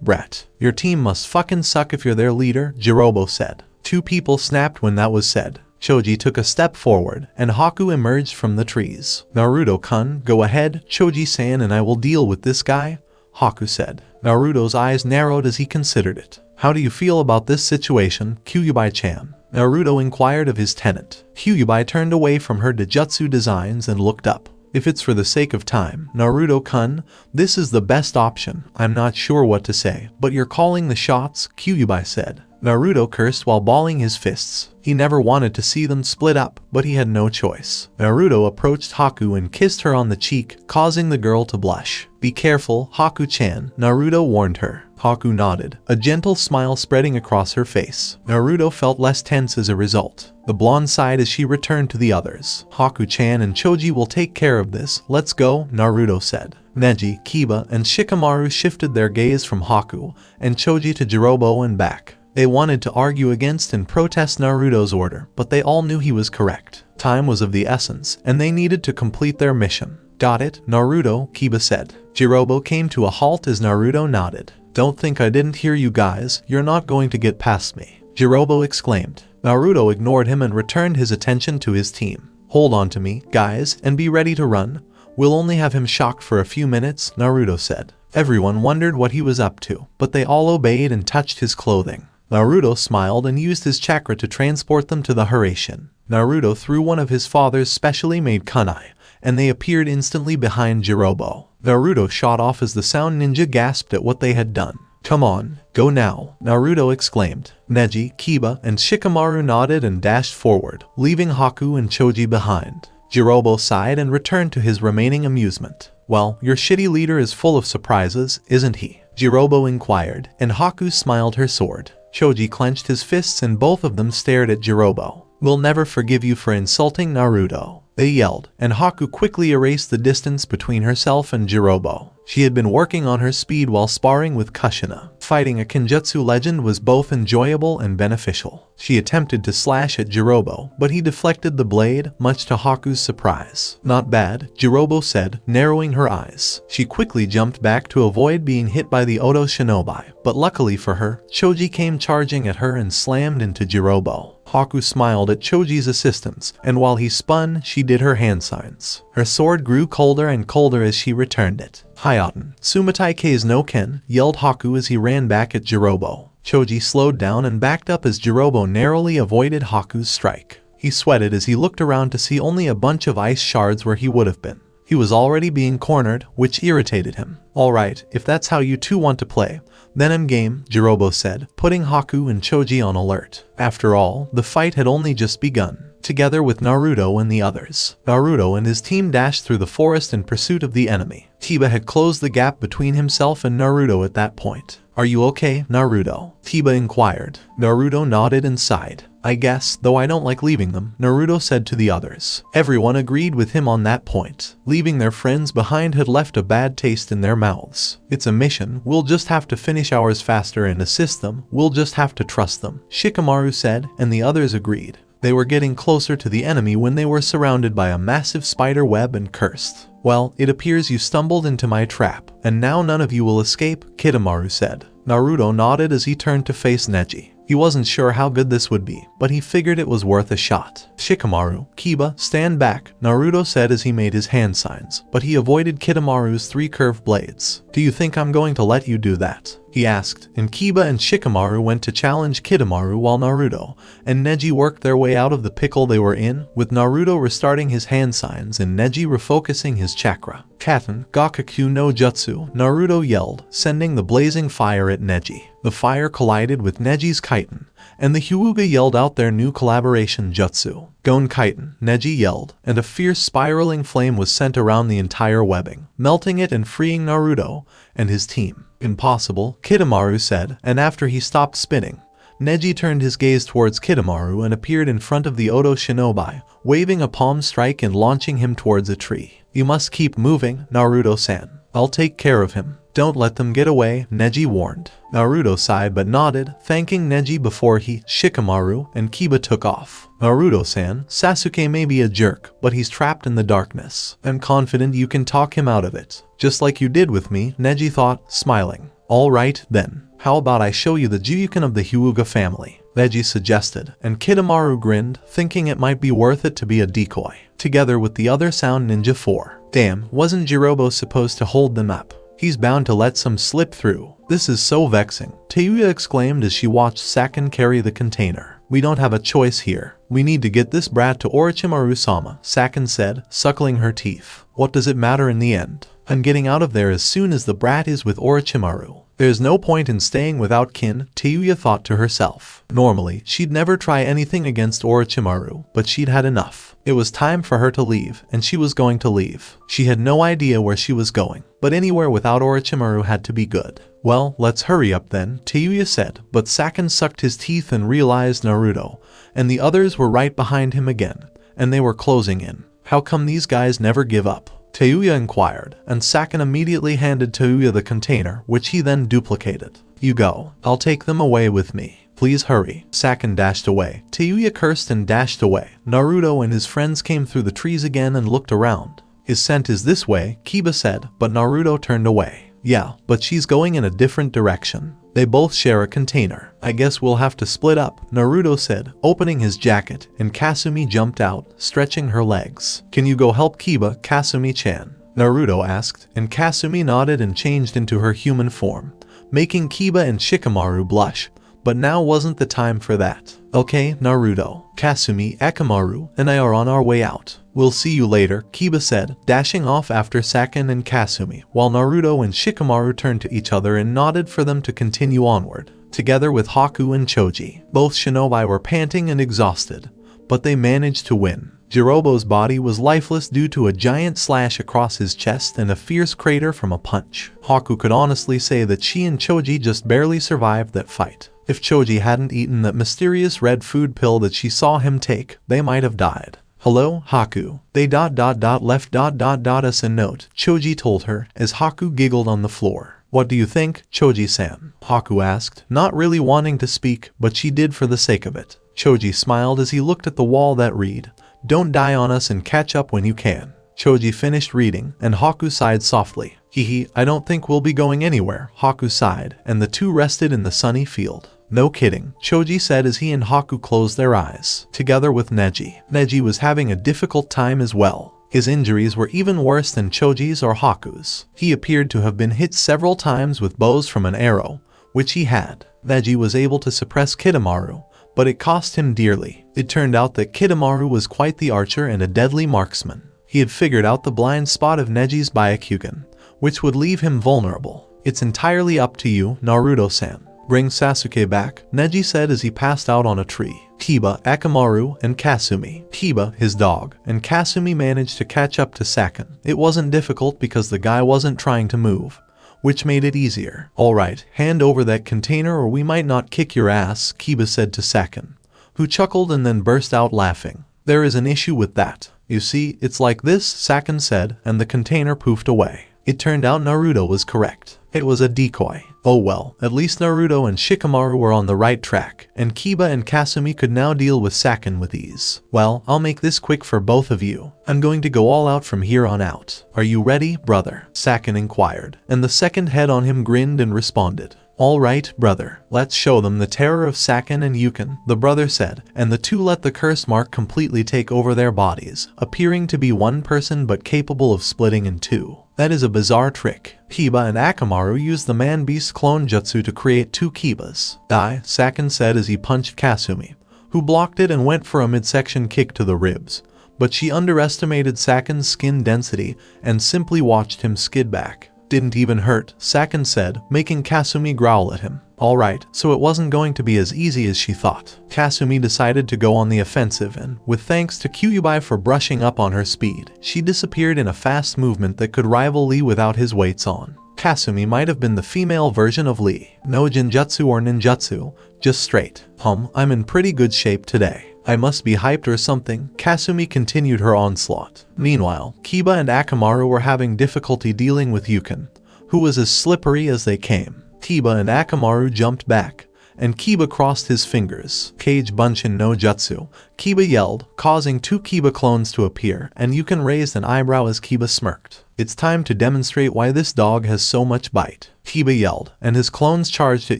brat? Your team must fucking suck if you're their leader," Jirobo said. 2 people snapped when that was said. Choji took a step forward, and Haku emerged from the trees. "Naruto-kun, go ahead, Choji-san, and I will deal with this guy," Haku said. Naruto's eyes narrowed as he considered it. "How do you feel about this situation, Kyuubi-chan?" Naruto inquired of his tenant. Kyuubi turned away from her Dojutsu designs and looked up. "If it's for the sake of time, Naruto-kun, this is the best option. I'm not sure what to say, but you're calling the shots," Kyuubi said. Naruto cursed while balling his fists. He never wanted to see them split up, but he had no choice. Naruto approached Haku and kissed her on the cheek, causing the girl to blush. "Be careful, Haku-chan," Naruto warned her. Haku nodded, a gentle smile spreading across her face. Naruto felt less tense as a result. The blonde sighed as she returned to the others. "Haku-chan and Choji will take care of this. Let's go," Naruto said. Neji, Kiba, and Shikamaru shifted their gaze from Haku and Choji to Jirobo and back. They wanted to argue against and protest Naruto's order, but they all knew he was correct. Time was of the essence, and they needed to complete their mission. "Got it, Naruto," Kiba said. Jirobo came to a halt as Naruto nodded. "Don't think I didn't hear you guys, you're not going to get past me," Jirobo exclaimed. Naruto ignored him and returned his attention to his team. "Hold on to me, guys, and be ready to run. We'll only have him shocked for a few minutes," Naruto said. Everyone wondered what he was up to, but they all obeyed and touched his clothing. Naruto smiled and used his chakra to transport them to the Hiraishin. Naruto threw one of his father's specially made kunai, and they appeared instantly behind Jirobo. Naruto shot off as the Sound Ninja gasped at what they had done. Come on, go now, Naruto exclaimed. Neji, Kiba, and Shikamaru nodded and dashed forward, leaving Haku and Choji behind. Jirobo sighed and returned to his remaining amusement. Well, your shitty leader is full of surprises, isn't he? Jirobo inquired, and Haku smiled her sword. Choji clenched his fists and both of them stared at Jirobo. We'll never forgive you for insulting Naruto, they yelled, and Haku quickly erased the distance between herself and Jirobo. She had been working on her speed while sparring with Kushina. Fighting a Kenjutsu legend was both enjoyable and beneficial. She attempted to slash at Jirobo, but he deflected the blade, much to Haku's surprise. Not bad, Jirobo said, narrowing her eyes. She quickly jumped back to avoid being hit by the Oto Shinobi, but luckily for her, Choji came charging at her and slammed into Jirobo. Haku smiled at Choji's assistance, and while he spun, she did her hand signs. Her sword grew colder and colder as she returned it. Hayaten, Sumatai K's no Ken, yelled Haku as he ran back at Jirobo. Choji slowed down and backed up as Jirobo narrowly avoided Haku's strike. He sweated as he looked around to see only a bunch of ice shards where he would have been. He was already being cornered, which irritated him. Alright, if that's how you two want to play, then I'm game, Jirobo said, putting Haku and Choji on alert. After all, the fight had only just begun. Together with Naruto and the others, Naruto and his team dashed through the forest in pursuit of the enemy. Tiba had closed the gap between himself and Naruto at that point. Are you okay, Naruto? Tiba inquired. Naruto nodded and sighed. I guess, though I don't like leaving them, Naruto said to the others. Everyone agreed with him on that point. Leaving their friends behind had left a bad taste in their mouths. It's a mission, we'll just have to finish ours faster and assist them, we'll just have to trust them, Shikamaru said, and the others agreed. They were getting closer to the enemy when they were surrounded by a massive spider web and cursed. Well, it appears you stumbled into my trap, and now none of you will escape, Kidomaru said. Naruto nodded as he turned to face Neji. He wasn't sure how good this would be, but he figured it was worth a shot. Shikamaru, Kiba, stand back, Naruto said as he made his hand signs, but he avoided Kidomaru's 3 curved blades. Do you think I'm going to let you do that? He asked, and Kiba and Shikamaru went to challenge Kidomaru while Naruto and Neji worked their way out of the pickle they were in, with Naruto restarting his hand signs and Neji refocusing his chakra. Katen, Gakakyu no Jutsu, Naruto yelled, sending the blazing fire at Neji. The fire collided with Neji's Kaiten, and the Hyuga yelled out their new collaboration jutsu. Gon Kaiten, Neji yelled, and a fierce spiraling flame was sent around the entire webbing, melting it and freeing Naruto and his team. Impossible, Kidomaru said, and after he stopped spinning, Neji turned his gaze towards Kidomaru and appeared in front of the Oto Shinobi, waving a palm strike and launching him towards a tree. You must keep moving, Naruto-san. I'll take care of him. Don't let them get away, Neji warned. Naruto sighed but nodded, thanking Neji before he, Shikamaru, and Kiba took off. Naruto-san, Sasuke may be a jerk, but he's trapped in the darkness. I'm confident you can talk him out of it. Just like you did with me, Neji thought, smiling. Alright, then. How about I show you the Juuken of the Hyuga family? Neji suggested, and Kidomaru grinned, thinking it might be worth it to be a decoy. Together with the other Sound Ninja 4. Damn, wasn't Jirobo supposed to hold them up? He's bound to let some slip through. This is so vexing, Teuya exclaimed as she watched Saken carry the container. We don't have a choice here. We need to get this brat to Orochimaru-sama, Saken said, suckling her teeth. What does it matter in the end? I'm getting out of there as soon as the brat is with Orochimaru. There's no point in staying without kin, Teuya thought to herself. Normally, she'd never try anything against Orochimaru, but she'd had enough. It was time for her to leave, and she was going to leave. She had no idea where she was going, but anywhere without Orochimaru had to be good. Well, let's hurry up then, Teuya said, but Saken sucked his teeth and realized Naruto, and the others were right behind him again, and they were closing in. How come these guys never give up? Teuya inquired, and Saken immediately handed Teuya the container, which he then duplicated. You go. I'll take them away with me. Please hurry. Saken dashed away. Teuya cursed and dashed away. Naruto and his friends came through the trees again and looked around. His scent is this way, Kiba said, but Naruto turned away. Yeah, but she's going in a different direction. They both share a container. I guess we'll have to split up, Naruto said, opening his jacket, and Kasumi jumped out, stretching her legs. Can you go help Kiba, Kasumi-chan? Naruto asked, and Kasumi nodded and changed into her human form, making Kiba and Shikamaru blush. But now wasn't the time for that. Okay, Naruto, Kasumi, Akamaru, and I are on our way out. We'll see you later, Kiba said, dashing off after Saken and Kasumi, while Naruto and Shikamaru turned to each other and nodded for them to continue onward. Together with Haku and Choji, both shinobi were panting and exhausted, but they managed to win. Jirobo's body was lifeless due to a giant slash across his chest and a fierce crater from a punch. Haku could honestly say that she and Choji just barely survived that fight. If Choji hadn't eaten that mysterious red food pill that she saw him take, they might have died. Hello, Haku. They left us a note, Choji told her, as Haku giggled on the floor. What do you think, Choji-san? Haku asked, not really wanting to speak, but she did for the sake of it. Choji smiled as he looked at the wall that read, "Don't die on us and catch up when you can." Choji finished reading, and Haku sighed softly. Hehe, I don't think we'll be going anywhere, Haku sighed, and the two rested in the sunny field. No kidding, Choji said as he and Haku closed their eyes. Together with Neji. Neji was having a difficult time as well. His injuries were even worse than Choji's or Haku's. He appeared to have been hit several times with bows from an arrow, which he had. Neji was able to suppress Kidomaru, but it cost him dearly. It turned out that Kidomaru was quite the archer and a deadly marksman. He had figured out the blind spot of Neji's Byakugan, which would leave him vulnerable. It's entirely up to you, Naruto-san. Bring Sasuke back, Neji said as he passed out on a tree. Kiba, Akamaru, and Kasumi. Kiba, his dog, and Kasumi managed to catch up to Saken. It wasn't difficult because the guy wasn't trying to move, which made it easier. Alright, hand over that container or we might not kick your ass, Kiba said to Saken, who chuckled and then burst out laughing. There is an issue with that. You see, it's like this, Saken said, and the container poofed away. It turned out Naruto was correct. It was a decoy. Oh well, at least Naruto and Shikamaru were on the right track, and Kiba and Kasumi could now deal with Saken with ease. Well, I'll make this quick for both of you. I'm going to go all out from here on out. Are you ready, brother? Saken inquired, and the second head on him grinned and responded. All right, brother, let's show them the terror of Saken and Yukin, the brother said, and the two let the curse mark completely take over their bodies, appearing to be one person but capable of splitting in two. That is a bizarre trick. Kiba and Akamaru used the man-beast clone jutsu to create two Kibas. Die, Saken said as he punched Kasumi, who blocked it and went for a midsection kick to the ribs. But she underestimated Saken's skin density and simply watched him skid back. Didn't even hurt, Saken said, making Kasumi growl at him. Alright, so it wasn't going to be as easy as she thought. Kasumi decided to go on the offensive and, with thanks to Kyuubi for brushing up on her speed, she disappeared in a fast movement that could rival Lee without his weights on. Kasumi might have been the female version of Lee. No Jinjutsu or ninjutsu, just straight. I'm in pretty good shape today. I must be hyped or something. Kasumi continued her onslaught. Meanwhile, Kiba and Akamaru were having difficulty dealing with Yukin, who was as slippery as they came. Kiba and Akamaru jumped back, and Kiba crossed his fingers. Kage Bunshin no Jutsu, Kiba yelled, causing two Kiba clones to appear, and Yukin raised an eyebrow as Kiba smirked. It's time to demonstrate why this dog has so much bite. Kiba yelled, and his clones charged at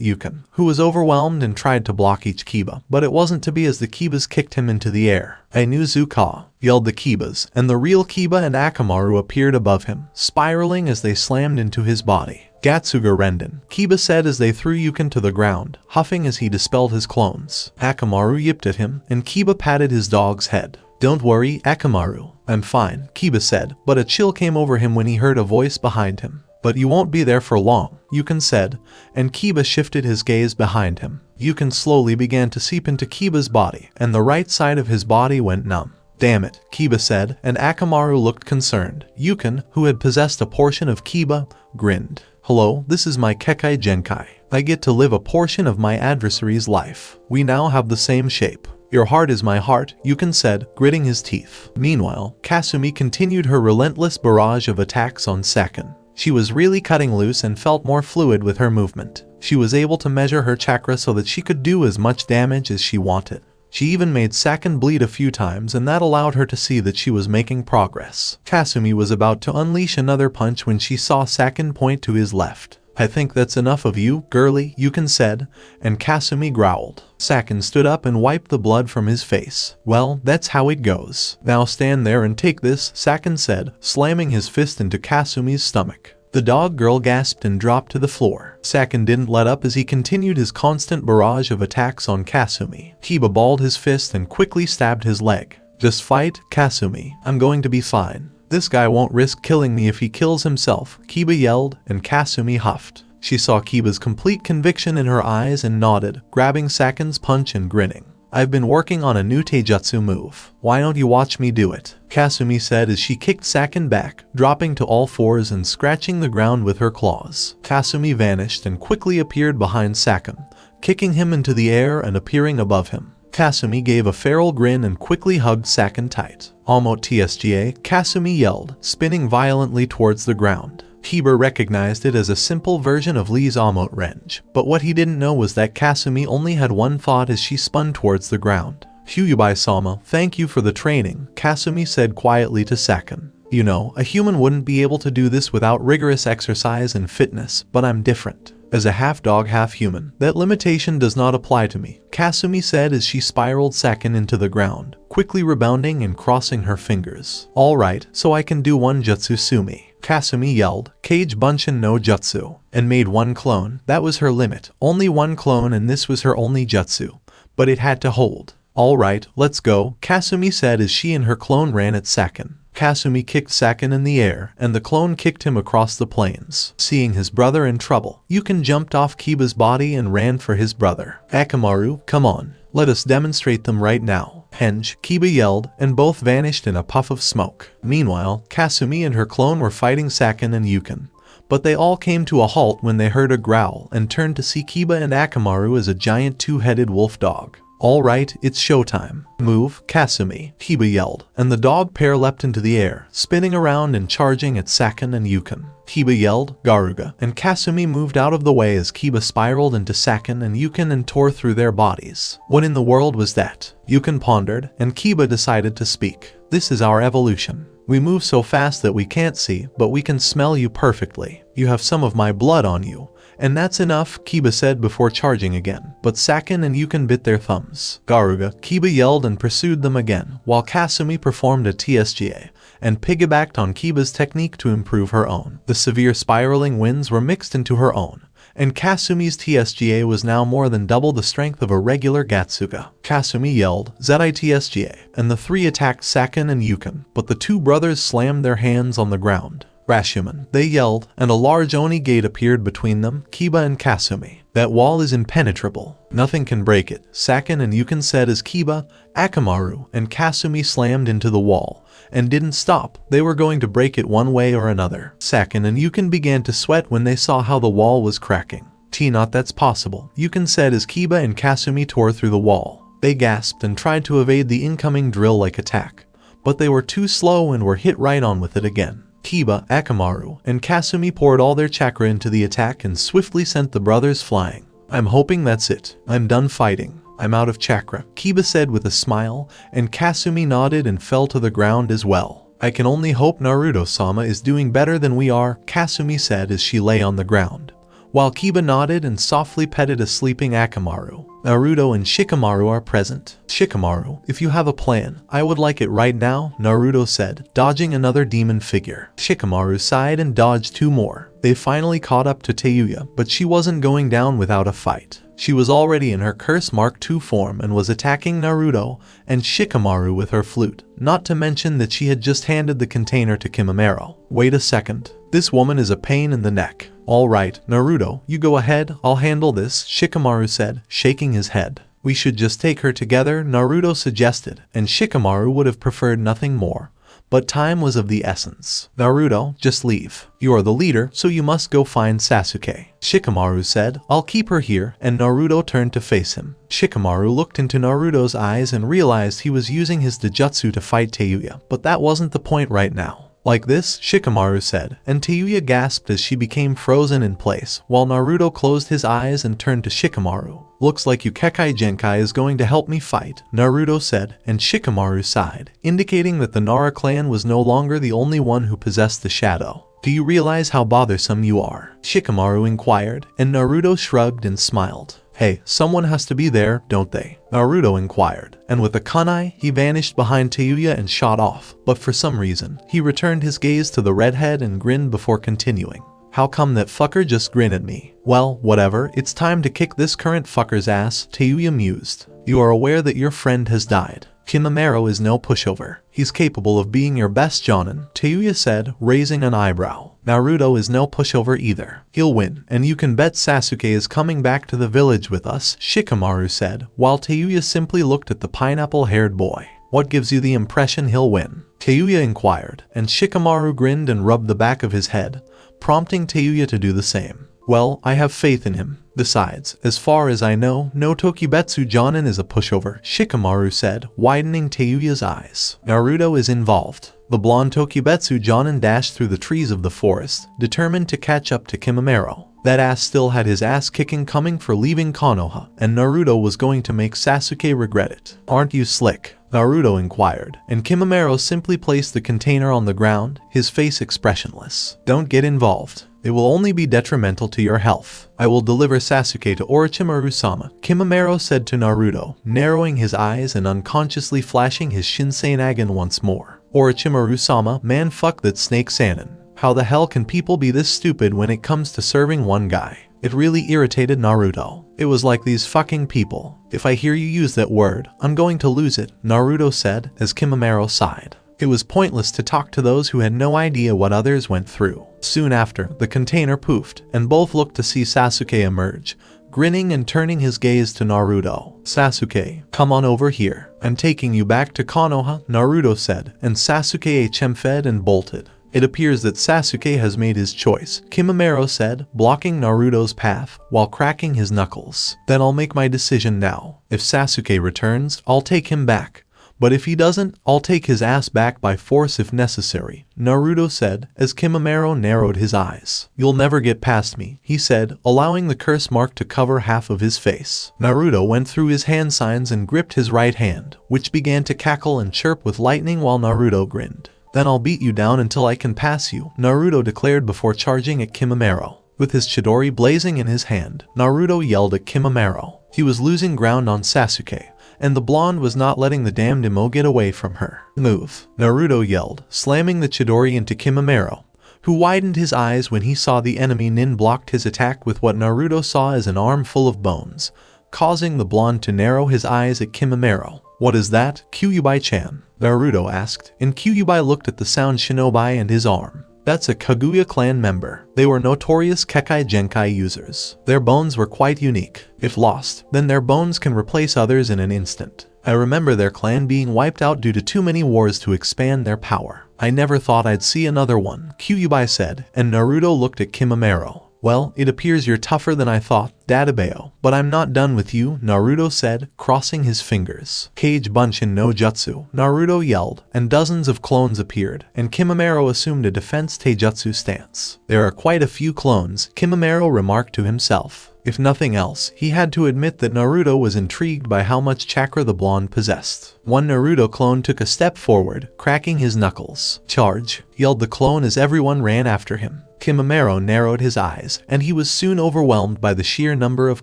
Yukin, who was overwhelmed and tried to block each Kiba, but it wasn't to be as the Kibas kicked him into the air. Ainuzuka, yelled the Kibas, and the real Kiba and Akamaru appeared above him, spiraling as they slammed into his body. Gatsuga Renden, Kiba said as they threw Yukin to the ground, huffing as he dispelled his clones. Akamaru yipped at him, and Kiba patted his dog's head. Don't worry, Akamaru. I'm fine, Kiba said, but a chill came over him when he heard a voice behind him. But you won't be there for long, Yukin said, and Kiba shifted his gaze behind him. Yukin slowly began to seep into Kiba's body, and the right side of his body went numb. Damn it, Kiba said, and Akamaru looked concerned. Yukin, who had possessed a portion of Kiba, grinned. Hello, this is my Kekai Genkai. I get to live a portion of my adversary's life. We now have the same shape. Your heart is my heart, Yukin said, gritting his teeth. Meanwhile, Kasumi continued her relentless barrage of attacks on Saken. She was really cutting loose and felt more fluid with her movement. She was able to measure her chakra so that she could do as much damage as she wanted. She even made Saken bleed a few times, and that allowed her to see that she was making progress. Kasumi was about to unleash another punch when she saw Saken point to his left. I think that's enough of you, girly, Yukin said, and Kasumi growled. Saken stood up and wiped the blood from his face. Well, that's how it goes. Now stand there and take this, Saken said, slamming his fist into Kasumi's stomach. The dog girl gasped and dropped to the floor. Saken didn't let up as he continued his constant barrage of attacks on Kasumi. Kiba balled his fist and quickly stabbed his leg. Just fight, Kasumi. I'm going to be fine. This guy won't risk killing me if he kills himself, Kiba yelled, and Kasumi huffed. She saw Kiba's complete conviction in her eyes and nodded, grabbing Saken's punch and grinning. I've been working on a new taijutsu move. Why don't you watch me do it? Kasumi said as she kicked Saken back, dropping to all fours and scratching the ground with her claws. Kasumi vanished and quickly appeared behind Saken, kicking him into the air and appearing above him. Kasumi gave a feral grin and quickly hugged Saken tight. Almost TSGA, Kasumi yelled, spinning violently towards the ground. Kiba recognized it as a simple version of Lee's Amot Renge, but what he didn't know was that Kasumi only had one thought as she spun towards the ground. Hyuubai-sama, thank you for the training, Kasumi said quietly to Saken. You know, a human wouldn't be able to do this without rigorous exercise and fitness, but I'm different. As a half-dog, half-human, that limitation does not apply to me, Kasumi said as she spiraled Saken into the ground, quickly rebounding and crossing her fingers. Alright, so I can do one jutsu sumi. Kasumi yelled, Kage Bunshin no Jutsu, and made one clone. That was her limit, only one clone, and this was her only jutsu. But it had to hold. Alright, let's go, Kasumi said as she and her clone ran at Saken. Kasumi kicked Saken in the air, and the clone kicked him across the plains. Seeing his brother in trouble, Yuken jumped off Kiba's body and ran for his brother. Akamaru, come on. Let us demonstrate them right now. Henge, Kiba yelled, and both vanished in a puff of smoke. Meanwhile, Kasumi and her clone were fighting Saken and Yuken. But they all came to a halt when they heard a growl and turned to see Kiba and Akamaru as a giant two-headed wolf dog. Alright, it's showtime. Move, Kasumi, Kiba yelled, and the dog pair leapt into the air, spinning around and charging at Saken and Yuken. Kiba yelled, Garuga, and Kasumi moved out of the way as Kiba spiraled into Saken and Yuken and tore through their bodies. What in the world was that? Yuken pondered, and Kiba decided to speak. This is our evolution. We move so fast that we can't see, but we can smell you perfectly. You have some of my blood on you. And that's enough, Kiba said before charging again. But Saken and Yuken bit their thumbs. Garuga, Kiba yelled and pursued them again, while Kasumi performed a TSGA and piggybacked on Kiba's technique to improve her own. The severe spiraling winds were mixed into her own, and Kasumi's TSGA was now more than double the strength of a regular Gatsuga. Kasumi yelled, Zeti TSGA, and the three attacked Saken and Yuken, but the two brothers slammed their hands on the ground. Rashomon, they yelled, and a large Oni gate appeared between them, Kiba and Kasumi. That wall is impenetrable. Nothing can break it, Saken and Yuken said as Kiba, Akamaru, and Kasumi slammed into the wall, and didn't stop. They were going to break it one way or another. Saken and Yuken began to sweat when they saw how the wall was cracking. Not that's possible, Yuken said as Kiba and Kasumi tore through the wall. They gasped and tried to evade the incoming drill-like attack, but they were too slow and were hit right on with it again. Kiba, Akamaru, and Kasumi poured all their chakra into the attack and swiftly sent the brothers flying. I'm hoping that's it. I'm done fighting. I'm out of chakra, Kiba said with a smile, and Kasumi nodded and fell to the ground as well. I can only hope Naruto-sama is doing better than we are, Kasumi said as she lay on the ground, while Kiba nodded and softly petted a sleeping Akamaru. Naruto and Shikamaru are present. Shikamaru, if you have a plan, I would like it right now, Naruto said, dodging another demon figure. Shikamaru sighed and dodged two more. They finally caught up to Teuya, but she wasn't going down without a fight. She was already in her Curse Mark II form and was attacking Naruto and Shikamaru with her flute, not to mention that she had just handed the container to Kimimaro. Wait a second. This woman is a pain in the neck. Alright, Naruto, you go ahead, I'll handle this, Shikamaru said, shaking his head. We should just take her together, Naruto suggested, and Shikamaru would have preferred nothing more. But time was of the essence. Naruto, just leave. You are the leader, so you must go find Sasuke. Shikamaru said, I'll keep her here, and Naruto turned to face him. Shikamaru looked into Naruto's eyes and realized he was using his Dojutsu to fight Teuya, but that wasn't the point right now. Like this, Shikamaru said, and Teuya gasped as she became frozen in place, while Naruto closed his eyes and turned to Shikamaru. Looks like Ukekai Genkai is going to help me fight, Naruto said, and Shikamaru sighed, indicating that the Nara clan was no longer the only one who possessed the shadow. Do you realize how bothersome you are? Shikamaru inquired, and Naruto shrugged and smiled. Hey, someone has to be there, don't they? Naruto inquired, and with a kunai, he vanished behind Teuya and shot off, but for some reason, he returned his gaze to the redhead and grinned before continuing. How come that fucker just grinned at me? Well, whatever, it's time to kick this current fucker's ass, Teuya mused. You are aware that your friend has died. Kimimaro is no pushover. He's capable of being your best Jonin, Tayuya said, raising an eyebrow. Naruto is no pushover either. He'll win, and you can bet Sasuke is coming back to the village with us, Shikamaru said, while Tayuya simply looked at the pineapple-haired boy. What gives you the impression he'll win? Tayuya inquired, and Shikamaru grinned and rubbed the back of his head, prompting Tayuya to do the same. Well, I have faith in him. Besides, as far as I know, no Tokibetsu Jonin is a pushover, Shikamaru said, widening Tayuya's eyes. Naruto is involved. The blonde Tokibetsu Jonin dashed through the trees of the forest, determined to catch up to Kimimaro. That ass still had his ass kicking coming for leaving Konoha, and Naruto was going to make Sasuke regret it. Aren't you slick? Naruto inquired, and Kimimaro simply placed the container on the ground, his face expressionless. Don't get involved. It will only be detrimental to your health. I will deliver Sasuke to Orochimaru-sama, Kimimaro said to Naruto, narrowing his eyes and unconsciously flashing his Shinsenagen once more. Orochimaru-sama, man fuck that snake Sanin. How the hell can people be this stupid when it comes to serving one guy? It really irritated Naruto. It was like these fucking people. If I hear you use that word, I'm going to lose it, Naruto said as Kimimaro sighed. It was pointless to talk to those who had no idea what others went through. Soon after, the container poofed, and both looked to see Sasuke emerge, grinning and turning his gaze to Naruto. Sasuke, come on over here. I'm taking you back to Konoha, Naruto said, and Sasuke HM-fed and bolted. It appears that Sasuke has made his choice, Kimimaro said, blocking Naruto's path while cracking his knuckles. Then I'll make my decision now. If Sasuke returns, I'll take him back. But if he doesn't, I'll take his ass back by force if necessary, Naruto said as Kimimaro narrowed his eyes. You'll never get past me, he said, allowing the curse mark to cover half of his face. Naruto went through his hand signs and gripped his right hand, which began to cackle and chirp with lightning while Naruto grinned. Then I'll beat you down until I can pass you, Naruto declared before charging at Kimimaro. With his Chidori blazing in his hand, Naruto yelled at Kimimaro. He was losing ground on Sasuke, and the blonde was not letting the damned emo get away from her. Move, Naruto yelled, slamming the Chidori into Kimimaro, who widened his eyes when he saw the enemy nin blocked his attack with what Naruto saw as an arm full of bones, causing the blonde to narrow his eyes at Kimimaro. What is that, Kyuubi-chan? Naruto asked, and Kyuubi looked at the sound shinobi and his arm. That's a Kaguya clan member. They were notorious Kekai Genkai users. Their bones were quite unique. If lost, then their bones can replace others in an instant. I remember their clan being wiped out due to too many wars to expand their power. I never thought I'd see another one, Kyuubi said, and Naruto looked at Kimimaro. Well, it appears you're tougher than I thought, Databeo, but I'm not done with you, Naruto said, crossing his fingers. Kage Bunshin no Jutsu, Naruto yelled, and dozens of clones appeared, and Kimimaro assumed a defense taijutsu stance. There are quite a few clones, Kimimaro remarked to himself. If nothing else, he had to admit that Naruto was intrigued by how much chakra the blonde possessed. One Naruto clone took a step forward, cracking his knuckles. Charge, yelled the clone as everyone ran after him. Kimimaro narrowed his eyes, and he was soon overwhelmed by the sheer number of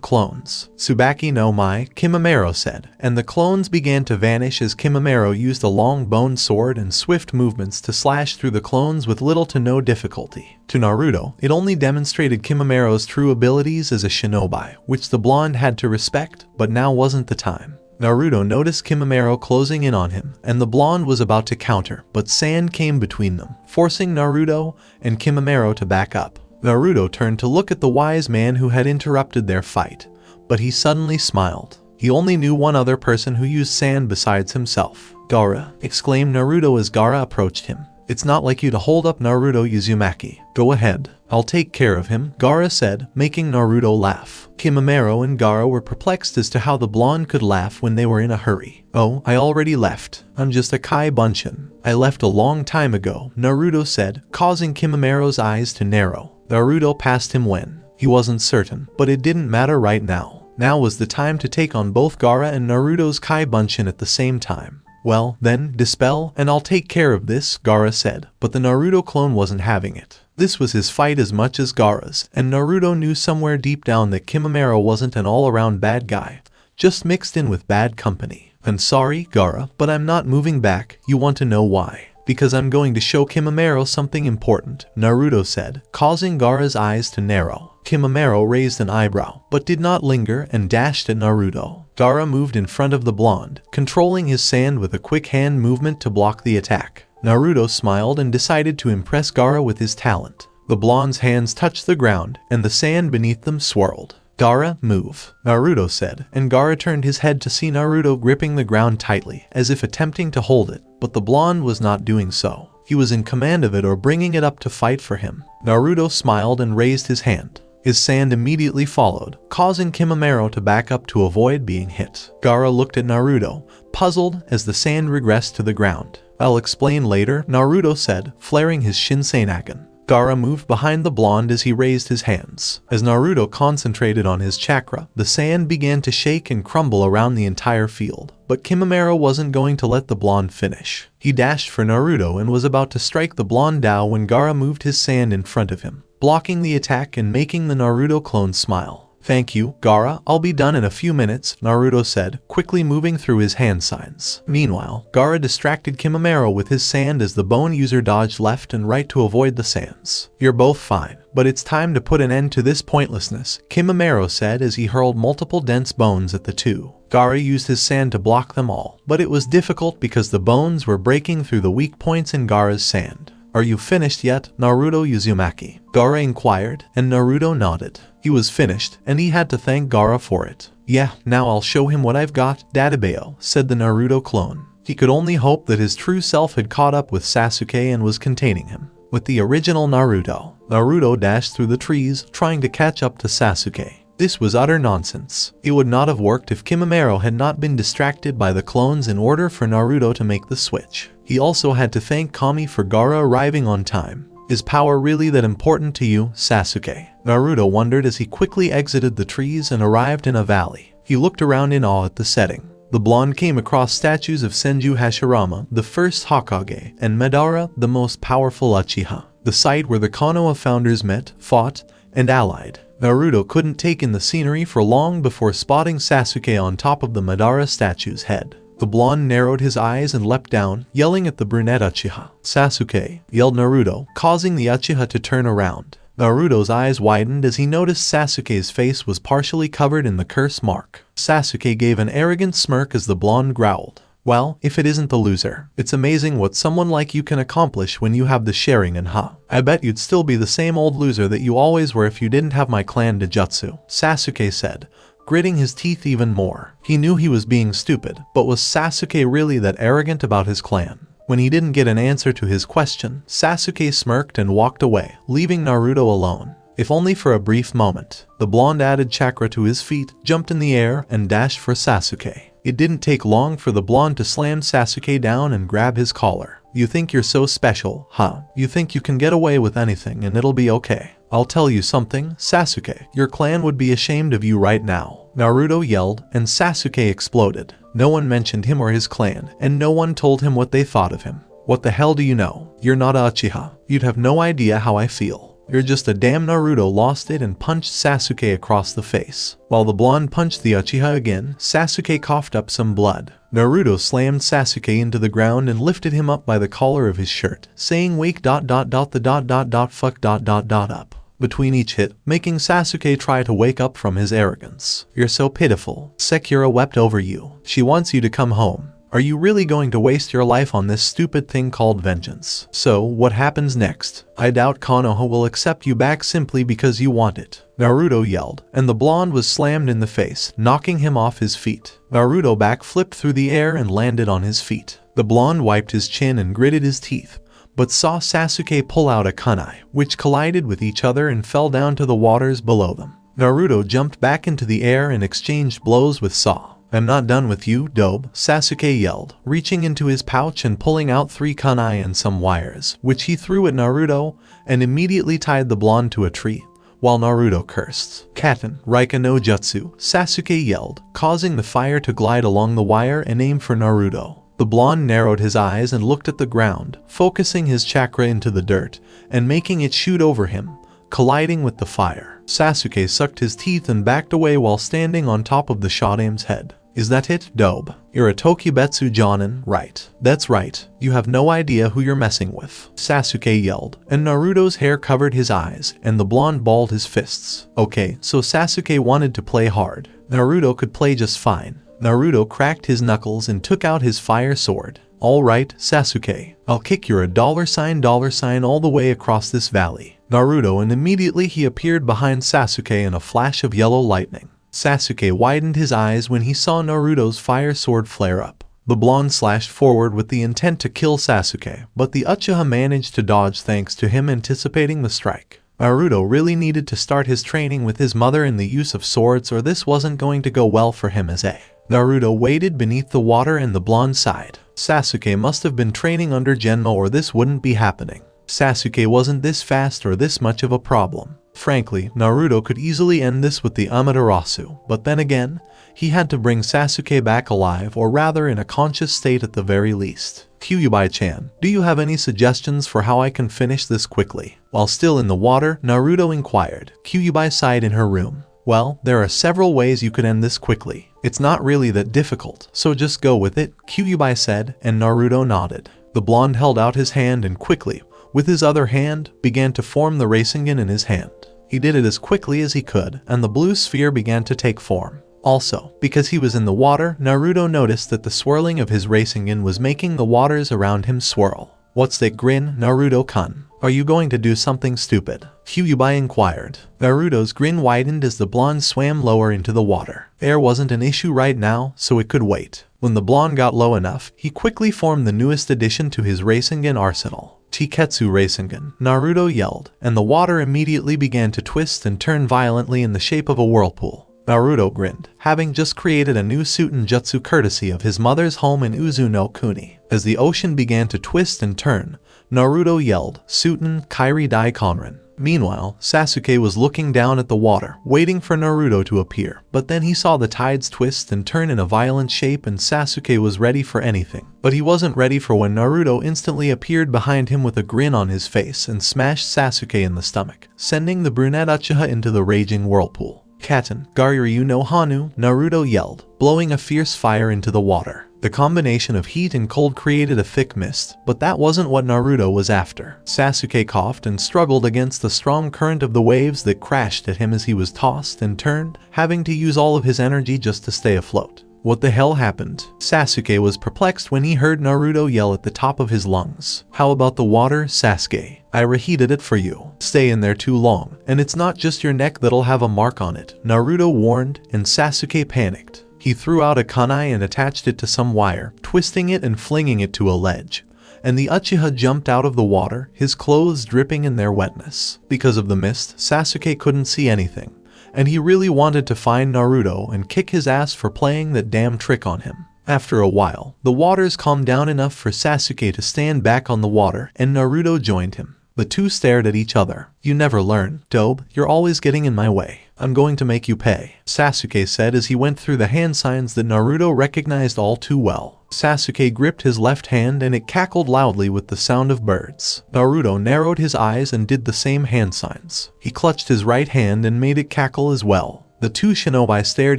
clones. Tsubaki no Mai, Kimimaro said, and the clones began to vanish as Kimimaro used a long boned sword and swift movements to slash through the clones with little to no difficulty. To Naruto, it only demonstrated Kimimaro's true abilities as a shinobi, which the blonde had to respect, but now wasn't the time. Naruto noticed Kimimaro closing in on him, and the blonde was about to counter, but sand came between them, forcing Naruto and Kimimaro to back up. Naruto turned to look at the wise man who had interrupted their fight, but he suddenly smiled. He only knew one other person who used sand besides himself. Gaara, exclaimed Naruto as Gaara approached him. It's not like you to hold up Naruto Uzumaki. Go ahead. I'll take care of him, Gaara said, making Naruto laugh. Kimimaro and Gaara were perplexed as to how the blonde could laugh when they were in a hurry. Oh, I already left. I'm just a Kai Bunshin. I left a long time ago, Naruto said, causing Kimimaro's eyes to narrow. Naruto passed him when? He wasn't certain, but it didn't matter right now. Now was the time to take on both Gaara and Naruto's Kai Bunshin at the same time. Well, then, dispel, and I'll take care of this, Gaara said, but the Naruto clone wasn't having it. This was his fight as much as Gaara's, and Naruto knew somewhere deep down that Kimimaro wasn't an all-around bad guy, just mixed in with bad company. I'm sorry, Gaara, but I'm not moving back. You want to know why? Because I'm going to show Kimimaro something important, Naruto said, causing Gaara's eyes to narrow. Kimimaro raised an eyebrow, but did not linger and dashed at Naruto. Gaara moved in front of the blonde, controlling his sand with a quick hand movement to block the attack. Naruto smiled and decided to impress Gaara with his talent. The blonde's hands touched the ground, and the sand beneath them swirled. "Gaara, move," Naruto said, and Gaara turned his head to see Naruto gripping the ground tightly, as if attempting to hold it, but the blonde was not doing so. He was in command of it or bringing it up to fight for him. Naruto smiled and raised his hand. His sand immediately followed, causing Kimimaro to back up to avoid being hit. Gaara looked at Naruto, puzzled as the sand regressed to the ground. "I'll explain later," Naruto said, flaring his Shinsenagen. Gaara moved behind the blonde as he raised his hands. As Naruto concentrated on his chakra, the sand began to shake and crumble around the entire field. But Kimimaro wasn't going to let the blonde finish. He dashed for Naruto and was about to strike the blonde down when Gaara moved his sand in front of him, blocking the attack and making the Naruto clone smile. "Thank you, Gaara, I'll be done in a few minutes," Naruto said, quickly moving through his hand signs. Meanwhile, Gaara distracted Kimimaro with his sand as the bone user dodged left and right to avoid the sands. "You're both fine, but it's time to put an end to this pointlessness," Kimimaro said as he hurled multiple dense bones at the two. Gaara used his sand to block them all, but it was difficult because the bones were breaking through the weak points in Gaara's sand. "Are you finished yet, Naruto Uzumaki?" Gaara inquired, and Naruto nodded. He was finished, and he had to thank Gaara for it. "Yeah, now I'll show him what I've got, Dadabeo," said the Naruto clone. He could only hope that his true self had caught up with Sasuke and was containing him. With the original Naruto, Naruto dashed through the trees, trying to catch up to Sasuke. This was utter nonsense. It would not have worked if Kimimaro had not been distracted by the clones in order for Naruto to make the switch. He also had to thank Kami for Gaara arriving on time. "Is power really that important to you, Sasuke?" Naruto wondered as he quickly exited the trees and arrived in a valley. He looked around in awe at the setting. The blonde came across statues of Senju Hashirama, the first Hokage, and Madara, the most powerful Uchiha. The site where the Konoha founders met, fought, and allied. Naruto couldn't take in the scenery for long before spotting Sasuke on top of the Madara statue's head. The blonde narrowed his eyes and leapt down, yelling at the brunette Uchiha. "Sasuke!" yelled Naruto, causing the Uchiha to turn around. Naruto's eyes widened as he noticed Sasuke's face was partially covered in the curse mark. Sasuke gave an arrogant smirk as the blonde growled. "Well, if it isn't the loser. It's amazing what someone like you can accomplish when you have the Sharingan, huh? I bet you'd still be the same old loser that you always were if you didn't have my clan Dojutsu," Sasuke said, gritting his teeth even more. He knew he was being stupid, but was Sasuke really that arrogant about his clan? When he didn't get an answer to his question, Sasuke smirked and walked away, leaving Naruto alone. If only for a brief moment. The blonde added chakra to his feet, jumped in the air, and dashed for Sasuke. It didn't take long for the blonde to slam Sasuke down and grab his collar. "You think you're so special, huh? You think you can get away with anything and it'll be okay? I'll tell you something, Sasuke. Your clan would be ashamed of you right now." Naruto yelled, and Sasuke exploded. No one mentioned him or his clan, and no one told him what they thought of him. "What the hell do you know? You're not a Uchiha. You'd have no idea how I feel. You're just a damn." Naruto lost it and punched Sasuke across the face. While the blonde punched the Uchiha again, Sasuke coughed up some blood. Naruto slammed Sasuke into the ground and lifted him up by the collar of his shirt, saying "wake the fuck up" between each hit, making Sasuke try to wake up from his arrogance. "You're so pitiful. Sekira wept over you. She wants you to come home. Are you really going to waste your life on this stupid thing called vengeance? So, what happens next? I doubt Konoha will accept you back simply because you want it," Naruto yelled, and the blonde was slammed in the face, knocking him off his feet. Naruto backflipped through the air and landed on his feet. The blonde wiped his chin and gritted his teeth, but saw Sasuke pull out a kunai, which collided with each other and fell down to the waters below them. Naruto jumped back into the air and exchanged blows with Saw. "I'm not done with you, Dobe," Sasuke yelled, reaching into his pouch and pulling out 3 kunai and some wires, which he threw at Naruto and immediately tied the blonde to a tree, while Naruto cursed. "Katen, Raika no Jutsu," Sasuke yelled, causing the fire to glide along the wire and aim for Naruto. The blonde narrowed his eyes and looked at the ground, focusing his chakra into the dirt and making it shoot over him, colliding with the fire. Sasuke sucked his teeth and backed away while standing on top of the Shodame's head. Is that it, Dobe? You're a Tokibetsu Jonin, right? That's right. You have no idea who you're messing with, Sasuke yelled, and Naruto's hair covered his eyes, and the blonde balled his fists. Okay, so Sasuke wanted to play hard. Naruto could play just fine. Naruto cracked his knuckles and took out his fire sword. Alright, Sasuke, I'll kick your $sign all the way across this valley. Naruto, and immediately he appeared behind Sasuke in a flash of yellow lightning. Sasuke widened his eyes when he saw Naruto's fire sword flare up. The blonde slashed forward with the intent to kill Sasuke, but the Uchiha managed to dodge thanks to him anticipating the strike. Naruto really needed to start his training with his mother in the use of swords, or this wasn't going to go well for him as a. Naruto waded beneath the water and the blonde sighed. Sasuke must have been training under Genma or this wouldn't be happening. Sasuke wasn't this fast or this much of a problem. Frankly, Naruto could easily end this with the Amaterasu, but then again, he had to bring Sasuke back alive, or rather in a conscious state at the very least. Kyuubi-chan, do you have any suggestions for how I can finish this quickly? While still in the water, Naruto inquired. Kyuubi sighed in her room. Well, there are several ways you could end this quickly. It's not really that difficult, so just go with it, Kyuubi said, and Naruto nodded. The blonde held out his hand and quickly, with his other hand, began to form the Rasengan in his hand. He did it as quickly as he could, and the blue sphere began to take form. Also, because he was in the water, Naruto noticed that the swirling of his Rasengan was making the waters around him swirl. What's that grin, Naruto-kun? Are you going to do something stupid? Kyuubi inquired. Naruto's grin widened as the blonde swam lower into the water. Air wasn't an issue right now, so it could wait. When the blonde got low enough, he quickly formed the newest addition to his Rasengan arsenal. Chiketsu Rasengan, Naruto yelled, and the water immediately began to twist and turn violently in the shape of a whirlpool. Naruto grinned, having just created a new Suten Jutsu courtesy of his mother's home in Uzu no Kuni. As the ocean began to twist and turn, Naruto yelled, Suten Kairi Dai Konrin. Meanwhile, Sasuke was looking down at the water, waiting for Naruto to appear, but then he saw the tides twist and turn in a violent shape and Sasuke was ready for anything. But he wasn't ready for when Naruto instantly appeared behind him with a grin on his face and smashed Sasuke in the stomach, sending the brunette Uchiha into the raging whirlpool. Katen, Garyu no Hanu, Naruto yelled, blowing a fierce fire into the water. The combination of heat and cold created a thick mist, but that wasn't what Naruto was after. Sasuke coughed and struggled against the strong current of the waves that crashed at him as he was tossed and turned, having to use all of his energy just to stay afloat. What the hell happened? Sasuke was perplexed when he heard Naruto yell at the top of his lungs. How about the water, Sasuke? I reheated it for you. Stay in there too long, and it's not just your neck that'll have a mark on it, Naruto warned, and Sasuke panicked. He threw out a kunai and attached it to some wire, twisting it and flinging it to a ledge. And the Uchiha jumped out of the water, his clothes dripping in their wetness. Because of the mist, Sasuke couldn't see anything, and he really wanted to find Naruto and kick his ass for playing that damn trick on him. After a while, the waters calmed down enough for Sasuke to stand back on the water, and Naruto joined him. The two stared at each other. You never learn, Dobe, you're always getting in my way. I'm going to make you pay, Sasuke said as he went through the hand signs that Naruto recognized all too well. Sasuke gripped his left hand and it cackled loudly with the sound of birds. Naruto narrowed his eyes and did the same hand signs. He clutched his right hand and made it cackle as well. The two shinobi stared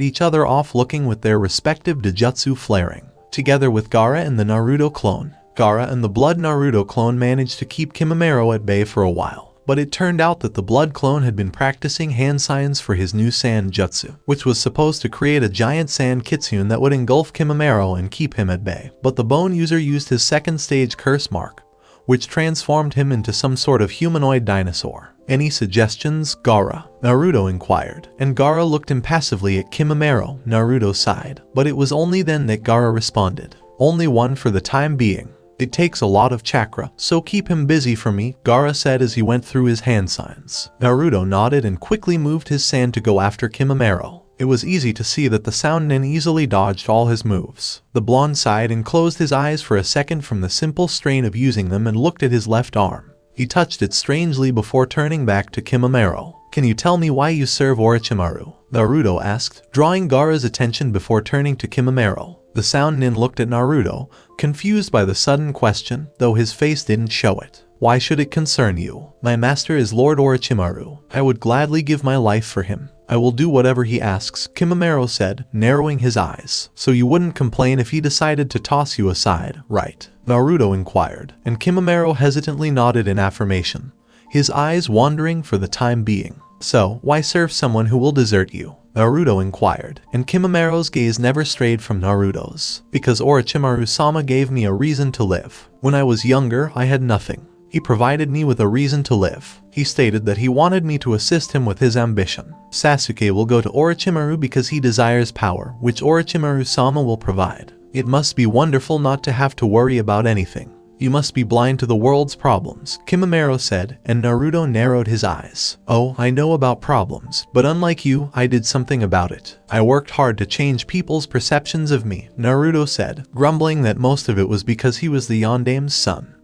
each other off, looking with their respective Dojutsu flaring. Together with Gaara and the Naruto clone, Gaara and the Blood Naruto clone managed to keep Kimimaro at bay for a while, but it turned out that the Blood clone had been practicing hand signs for his new Sand Jutsu, which was supposed to create a giant sand kitsune that would engulf Kimimaro and keep him at bay. But the Bone user used his second stage curse mark, which transformed him into some sort of humanoid dinosaur. Any suggestions, Gaara? Naruto inquired, and Gaara looked impassively at Kimimaro. Naruto sighed, but it was only then that Gaara responded. Only one for the time being. It takes a lot of chakra, so keep him busy for me, Gaara said as he went through his hand signs. Naruto nodded and quickly moved his sand to go after Kimimaro. It was easy to see that the Sound Nin easily dodged all his moves. The blonde sighed and closed his eyes for a second from the simple strain of using them and looked at his left arm. He touched it strangely before turning back to Kimimaro. Can you tell me why you serve Orochimaru? Naruto asked, drawing Gaara's attention before turning to Kimimaro. The Sound Nin looked at Naruto, confused by the sudden question, though his face didn't show it. Why should it concern you? My master is Lord Orochimaru. I would gladly give my life for him. I will do whatever he asks, Kimimaro said, narrowing his eyes. So you wouldn't complain if he decided to toss you aside, right? Naruto inquired, and Kimimaro hesitantly nodded in affirmation, his eyes wandering for the time being. So, why serve someone who will desert you? Naruto inquired, and Kimimaro's gaze never strayed from Naruto's. Because Orochimaru-sama gave me a reason to live. When I was younger, I had nothing. He provided me with a reason to live. He stated that he wanted me to assist him with his ambition. Sasuke will go to Orochimaru because he desires power, which Orochimaru-sama will provide. It must be wonderful not to have to worry about anything. You must be blind to the world's problems, Kimimaro said, and Naruto narrowed his eyes. Oh, I know about problems, but unlike you, I did something about it. I worked hard to change people's perceptions of me, Naruto said, grumbling that most of it was because he was the Yondame's son.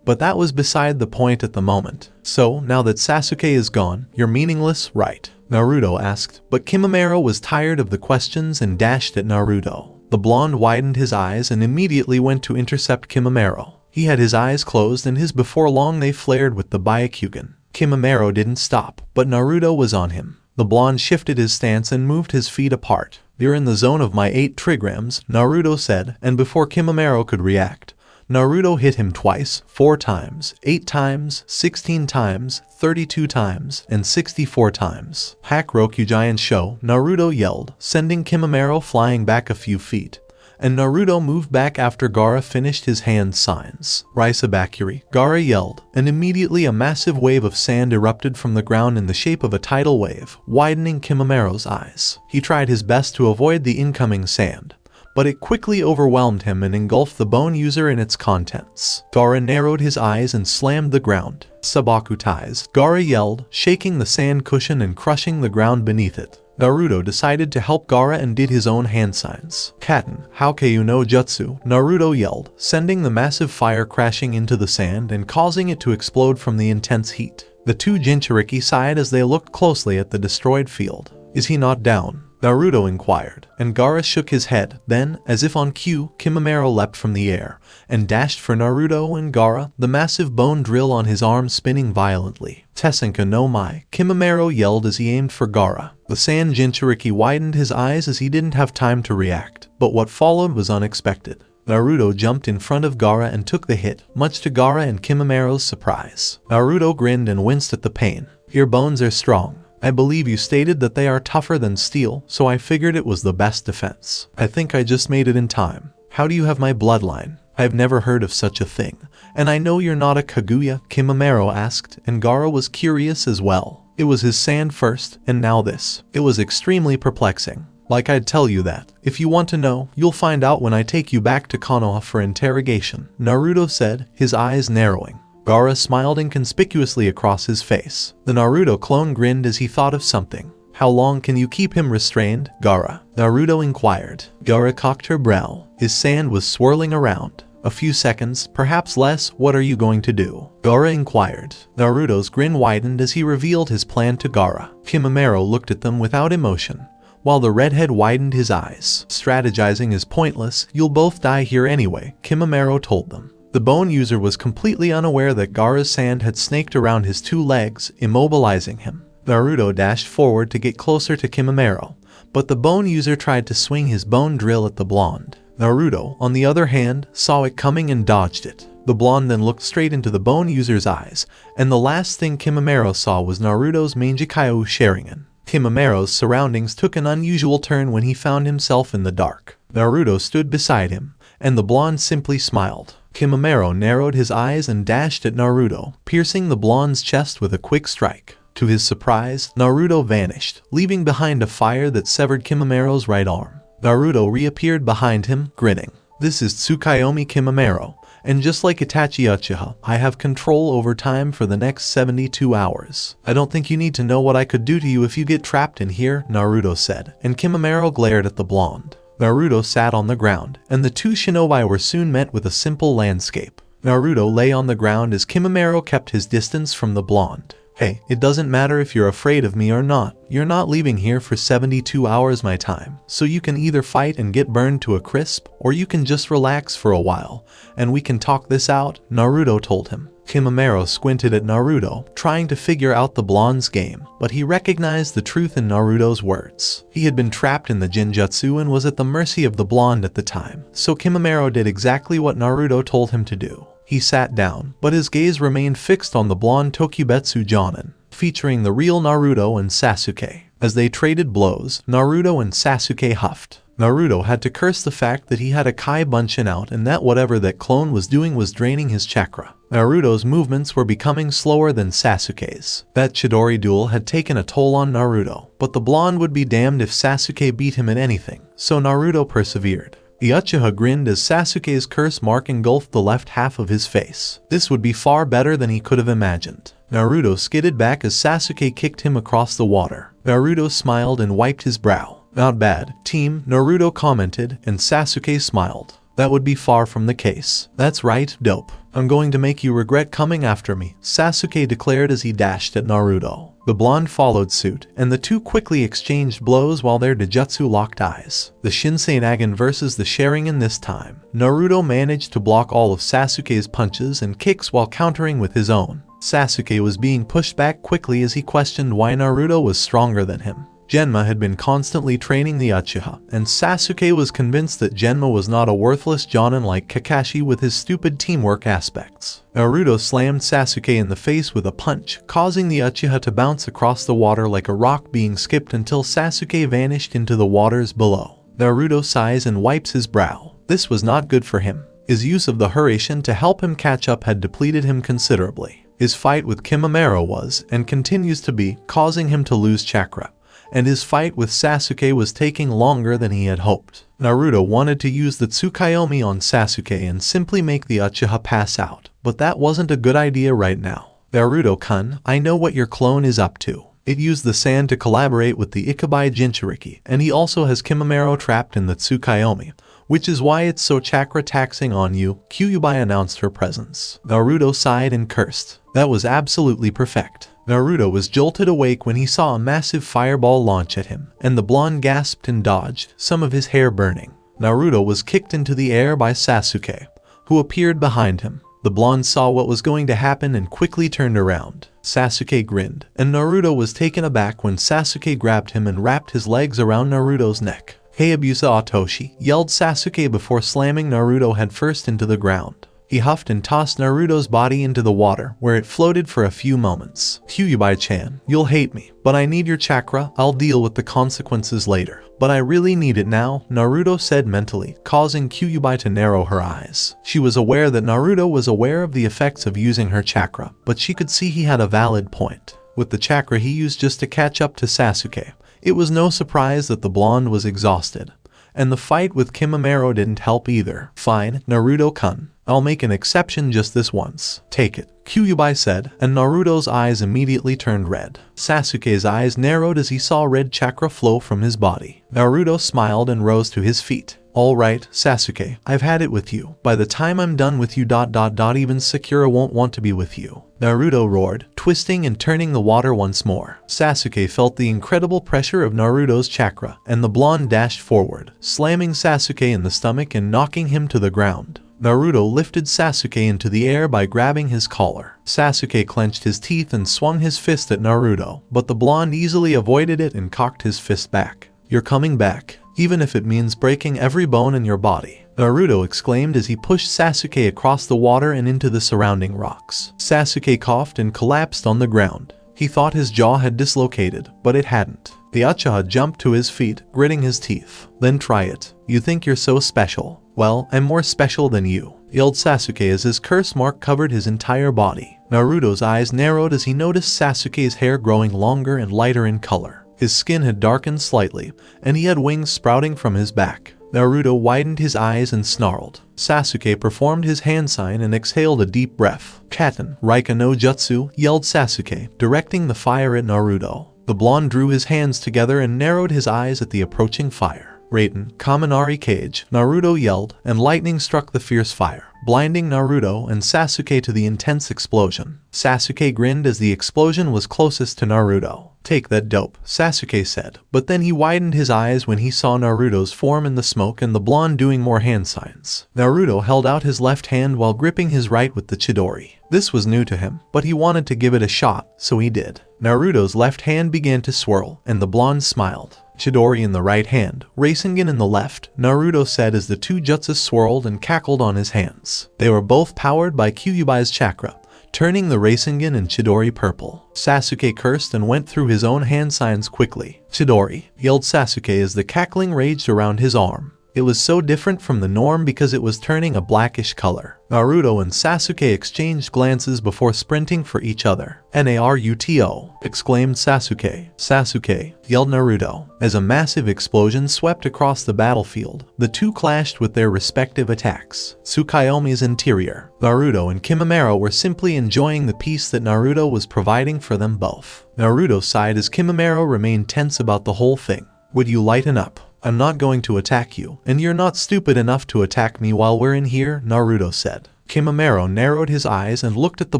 But that was beside the point at the moment. So, now that Sasuke is gone, you're meaningless, right? Naruto asked, but Kimimaro was tired of the questions and dashed at Naruto. The blonde widened his eyes and immediately went to intercept Kimimaro. He had his eyes closed and before long they flared with the Byakugan. Kimimaro didn't stop, but Naruto was on him. The blonde shifted his stance and moved his feet apart. You're in the zone of my 8 trigrams, Naruto said, and before Kimimaro could react, Naruto hit him twice, 4 times, 8 times, 16 times, 32 times, and 64 times. Hack Rokugian Show, Naruto yelled, sending Kimimaro flying back a few feet. And Naruto moved back after Gaara finished his hand signs. Raisabakuri, Gaara yelled, and immediately a massive wave of sand erupted from the ground in the shape of a tidal wave, widening Kimimaro's eyes. He tried his best to avoid the incoming sand, but it quickly overwhelmed him and engulfed the bone user in its contents. Gaara narrowed his eyes and slammed the ground. Sabakutai's, Gaara yelled, shaking the sand cushion and crushing the ground beneath it. Naruto decided to help Gaara and did his own hand signs. Katen, Haukeyu no Jutsu, Naruto yelled, sending the massive fire crashing into the sand and causing it to explode from the intense heat. The two Jinchuriki sighed as they looked closely at the destroyed field. Is he not down? Naruto inquired, and Gaara shook his head. Then, as if on cue, Kimimaro leapt from the air and dashed for Naruto and Gaara, the massive bone drill on his arm spinning violently. Tesenka no Mai, Kimimaro yelled as he aimed for Gaara. The sand Jinchuriki widened his eyes as he didn't have time to react, but what followed was unexpected. Naruto jumped in front of Gaara and took the hit, much to Gaara and Kimimaro's surprise. Naruto grinned and winced at the pain. Your bones are strong. I believe you stated that they are tougher than steel, so I figured it was the best defense. I think I just made it in time. How do you have my bloodline? I've never heard of such a thing. And I know you're not a Kaguya, Kimimaro asked, and Gaara was curious as well. It was his sand first, and now this. It was extremely perplexing. Like I'd tell you that. If you want to know, you'll find out when I take you back to Konoha for interrogation, Naruto said, his eyes narrowing. Gaara smiled inconspicuously across his face. The Naruto clone grinned as he thought of something. How long can you keep him restrained, Gaara? Naruto inquired. Gaara cocked her brow. His sand was swirling around. A few seconds, perhaps less. What are you going to do? Gaara inquired. Naruto's grin widened as he revealed his plan to Gaara. Kimimaro looked at them without emotion, while the redhead widened his eyes. Strategizing is pointless. You'll both die here anyway, Kimimaro told them. The bone user was completely unaware that Gaara's sand had snaked around his 2 legs, immobilizing him. Naruto dashed forward to get closer to Kimimaro, but the bone user tried to swing his bone drill at the blonde. Naruto, on the other hand, saw it coming and dodged it. The blonde then looked straight into the bone user's eyes, and the last thing Kimimaro saw was Naruto's Manjikaiu Sharingan. Kimimaro's surroundings took an unusual turn when he found himself in the dark. Naruto stood beside him, and the blonde simply smiled. Kimimaro narrowed his eyes and dashed at Naruto, piercing the blonde's chest with a quick strike. To his surprise, Naruto vanished, leaving behind a fire that severed Kimimaro's right arm. Naruto reappeared behind him, grinning. This is Tsukuyomi Kimimaro, and just like Itachi Uchiha, I have control over time for the next 72 hours. I don't think you need to know what I could do to you if you get trapped in here, Naruto said, and Kimimaro glared at the blonde. Naruto sat on the ground, and the 2 shinobi were soon met with a simple landscape. Naruto lay on the ground as Kimimaro kept his distance from the blonde. Hey, it doesn't matter if you're afraid of me or not. You're not leaving here for 72 hours my time. So you can either fight and get burned to a crisp, or you can just relax for a while, and we can talk this out, Naruto told him. Kimimaro squinted at Naruto, trying to figure out the blonde's game, but he recognized the truth in Naruto's words. He had been trapped in the Genjutsu and was at the mercy of the blonde at the time, so Kimimaro did exactly what Naruto told him to do. He sat down, but his gaze remained fixed on the blonde Tokubetsu Jonin, featuring the real Naruto and Sasuke. As they traded blows, Naruto and Sasuke huffed. Naruto had to curse the fact that he had a Kai Bunshin out and that whatever that clone was doing was draining his chakra. Naruto's movements were becoming slower than Sasuke's. That Chidori duel had taken a toll on Naruto, but the blonde would be damned if Sasuke beat him at anything, so Naruto persevered. The Uchiha grinned as Sasuke's curse mark engulfed the left half of his face. This would be far better than he could have imagined. Naruto skidded back as Sasuke kicked him across the water. Naruto smiled and wiped his brow. Not bad, team, Naruto commented, and Sasuke smiled. That would be far from the case. That's right, dope. I'm going to make you regret coming after me, Sasuke declared as he dashed at Naruto. The blonde followed suit, and the two quickly exchanged blows while their Dojutsu locked eyes. The Shinsenagon versus the Sharingan this time. Naruto managed to block all of Sasuke's punches and kicks while countering with his own. Sasuke was being pushed back quickly as he questioned why Naruto was stronger than him. Genma had been constantly training the Uchiha, and Sasuke was convinced that Genma was not a worthless Jonin like Kakashi with his stupid teamwork aspects. Naruto slammed Sasuke in the face with a punch, causing the Uchiha to bounce across the water like a rock being skipped until Sasuke vanished into the waters below. Naruto sighs and wipes his brow. This was not good for him. His use of the Hiraishin to help him catch up had depleted him considerably. His fight with Kimimaro was, and continues to be, causing him to lose chakra. And his fight with Sasuke was taking longer than he had hoped. Naruto wanted to use the Tsukuyomi on Sasuke and simply make the Uchiha pass out, but that wasn't a good idea right now. Naruto-kun, I know what your clone is up to. It used the sand to collaborate with the Ikibai Jinchuriki, and he also has Kimimaro trapped in the Tsukuyomi, which is why it's so chakra taxing on you, Kyuubi announced her presence. Naruto sighed and cursed. That was absolutely perfect. Naruto was jolted awake when he saw a massive fireball launch at him, and the blonde gasped and dodged, some of his hair burning. Naruto was kicked into the air by Sasuke, who appeared behind him. The blonde saw what was going to happen and quickly turned around. Sasuke grinned, and Naruto was taken aback when Sasuke grabbed him and wrapped his legs around Naruto's neck. Hayabusa Otoshi, yelled Sasuke before slamming Naruto headfirst into the ground. He huffed and tossed Naruto's body into the water, where it floated for a few moments. Kyuubi-chan, you'll hate me, but I need your chakra. I'll deal with the consequences later. But I really need it now, Naruto said mentally, causing Kyuubi to narrow her eyes. She was aware that Naruto was aware of the effects of using her chakra, but she could see he had a valid point. With the chakra he used just to catch up to Sasuke, it was no surprise that the blonde was exhausted. And the fight with Kimimaro didn't help either. Fine, Naruto-kun. I'll make an exception just this once. Take it, Kyuubi said, and Naruto's eyes immediately turned red. Sasuke's eyes narrowed as he saw red chakra flow from his body. Naruto smiled and rose to his feet. Alright, Sasuke, I've had it with you. By the time I'm done with you even Sakura won't want to be with you. Naruto roared, twisting and turning the water once more. Sasuke felt the incredible pressure of Naruto's chakra, and the blonde dashed forward, slamming Sasuke in the stomach and knocking him to the ground. Naruto lifted Sasuke into the air by grabbing his collar. Sasuke clenched his teeth and swung his fist at Naruto, but the blonde easily avoided it and cocked his fist back. You're coming back, even if it means breaking every bone in your body, Naruto exclaimed as he pushed Sasuke across the water and into the surrounding rocks. Sasuke coughed and collapsed on the ground. He thought his jaw had dislocated, but it hadn't. The Uchiha jumped to his feet, gritting his teeth. Then try it. You think you're so special? Well, I'm more special than you, yelled Sasuke as his curse mark covered his entire body. Naruto's eyes narrowed as he noticed Sasuke's hair growing longer and lighter in color. His skin had darkened slightly, and he had wings sprouting from his back. Naruto widened his eyes and snarled. Sasuke performed his hand sign and exhaled a deep breath. Katen, Raika no Jutsu, yelled Sasuke, directing the fire at Naruto. The blonde drew his hands together and narrowed his eyes at the approaching fire. Raiden, Kaminari Cage, Naruto yelled, and lightning struck the fierce fire, blinding Naruto and Sasuke to the intense explosion. Sasuke grinned as the explosion was closest to Naruto. "Take that dope," Sasuke said, but then he widened his eyes when he saw Naruto's form in the smoke and the blonde doing more hand signs. Naruto held out his left hand while gripping his right with the Chidori. This was new to him, but he wanted to give it a shot, so he did. Naruto's left hand began to swirl, and the blonde smiled. Chidori in the right hand, Rasengan in the left, Naruto said as the two jutsus swirled and cackled on his hands. They were both powered by Kyuubi's chakra, turning the Rasengan and Chidori purple. Sasuke cursed and went through his own hand signs quickly. "Chidori!" yelled Sasuke as the cackling raged around his arm. It was so different from the norm because it was turning a blackish color. Naruto and Sasuke exchanged glances before sprinting for each other. "Naruto!" exclaimed Sasuke. "Sasuke!" yelled Naruto. As a massive explosion swept across the battlefield, the two clashed with their respective attacks. Tsukuyomi's interior. Naruto and Kimimaro were simply enjoying the peace that Naruto was providing for them both. Naruto sighed as Kimimaro remained tense about the whole thing. "Would you lighten up? I'm not going to attack you, and you're not stupid enough to attack me while we're in here," Naruto said. Kimimaro narrowed his eyes and looked at the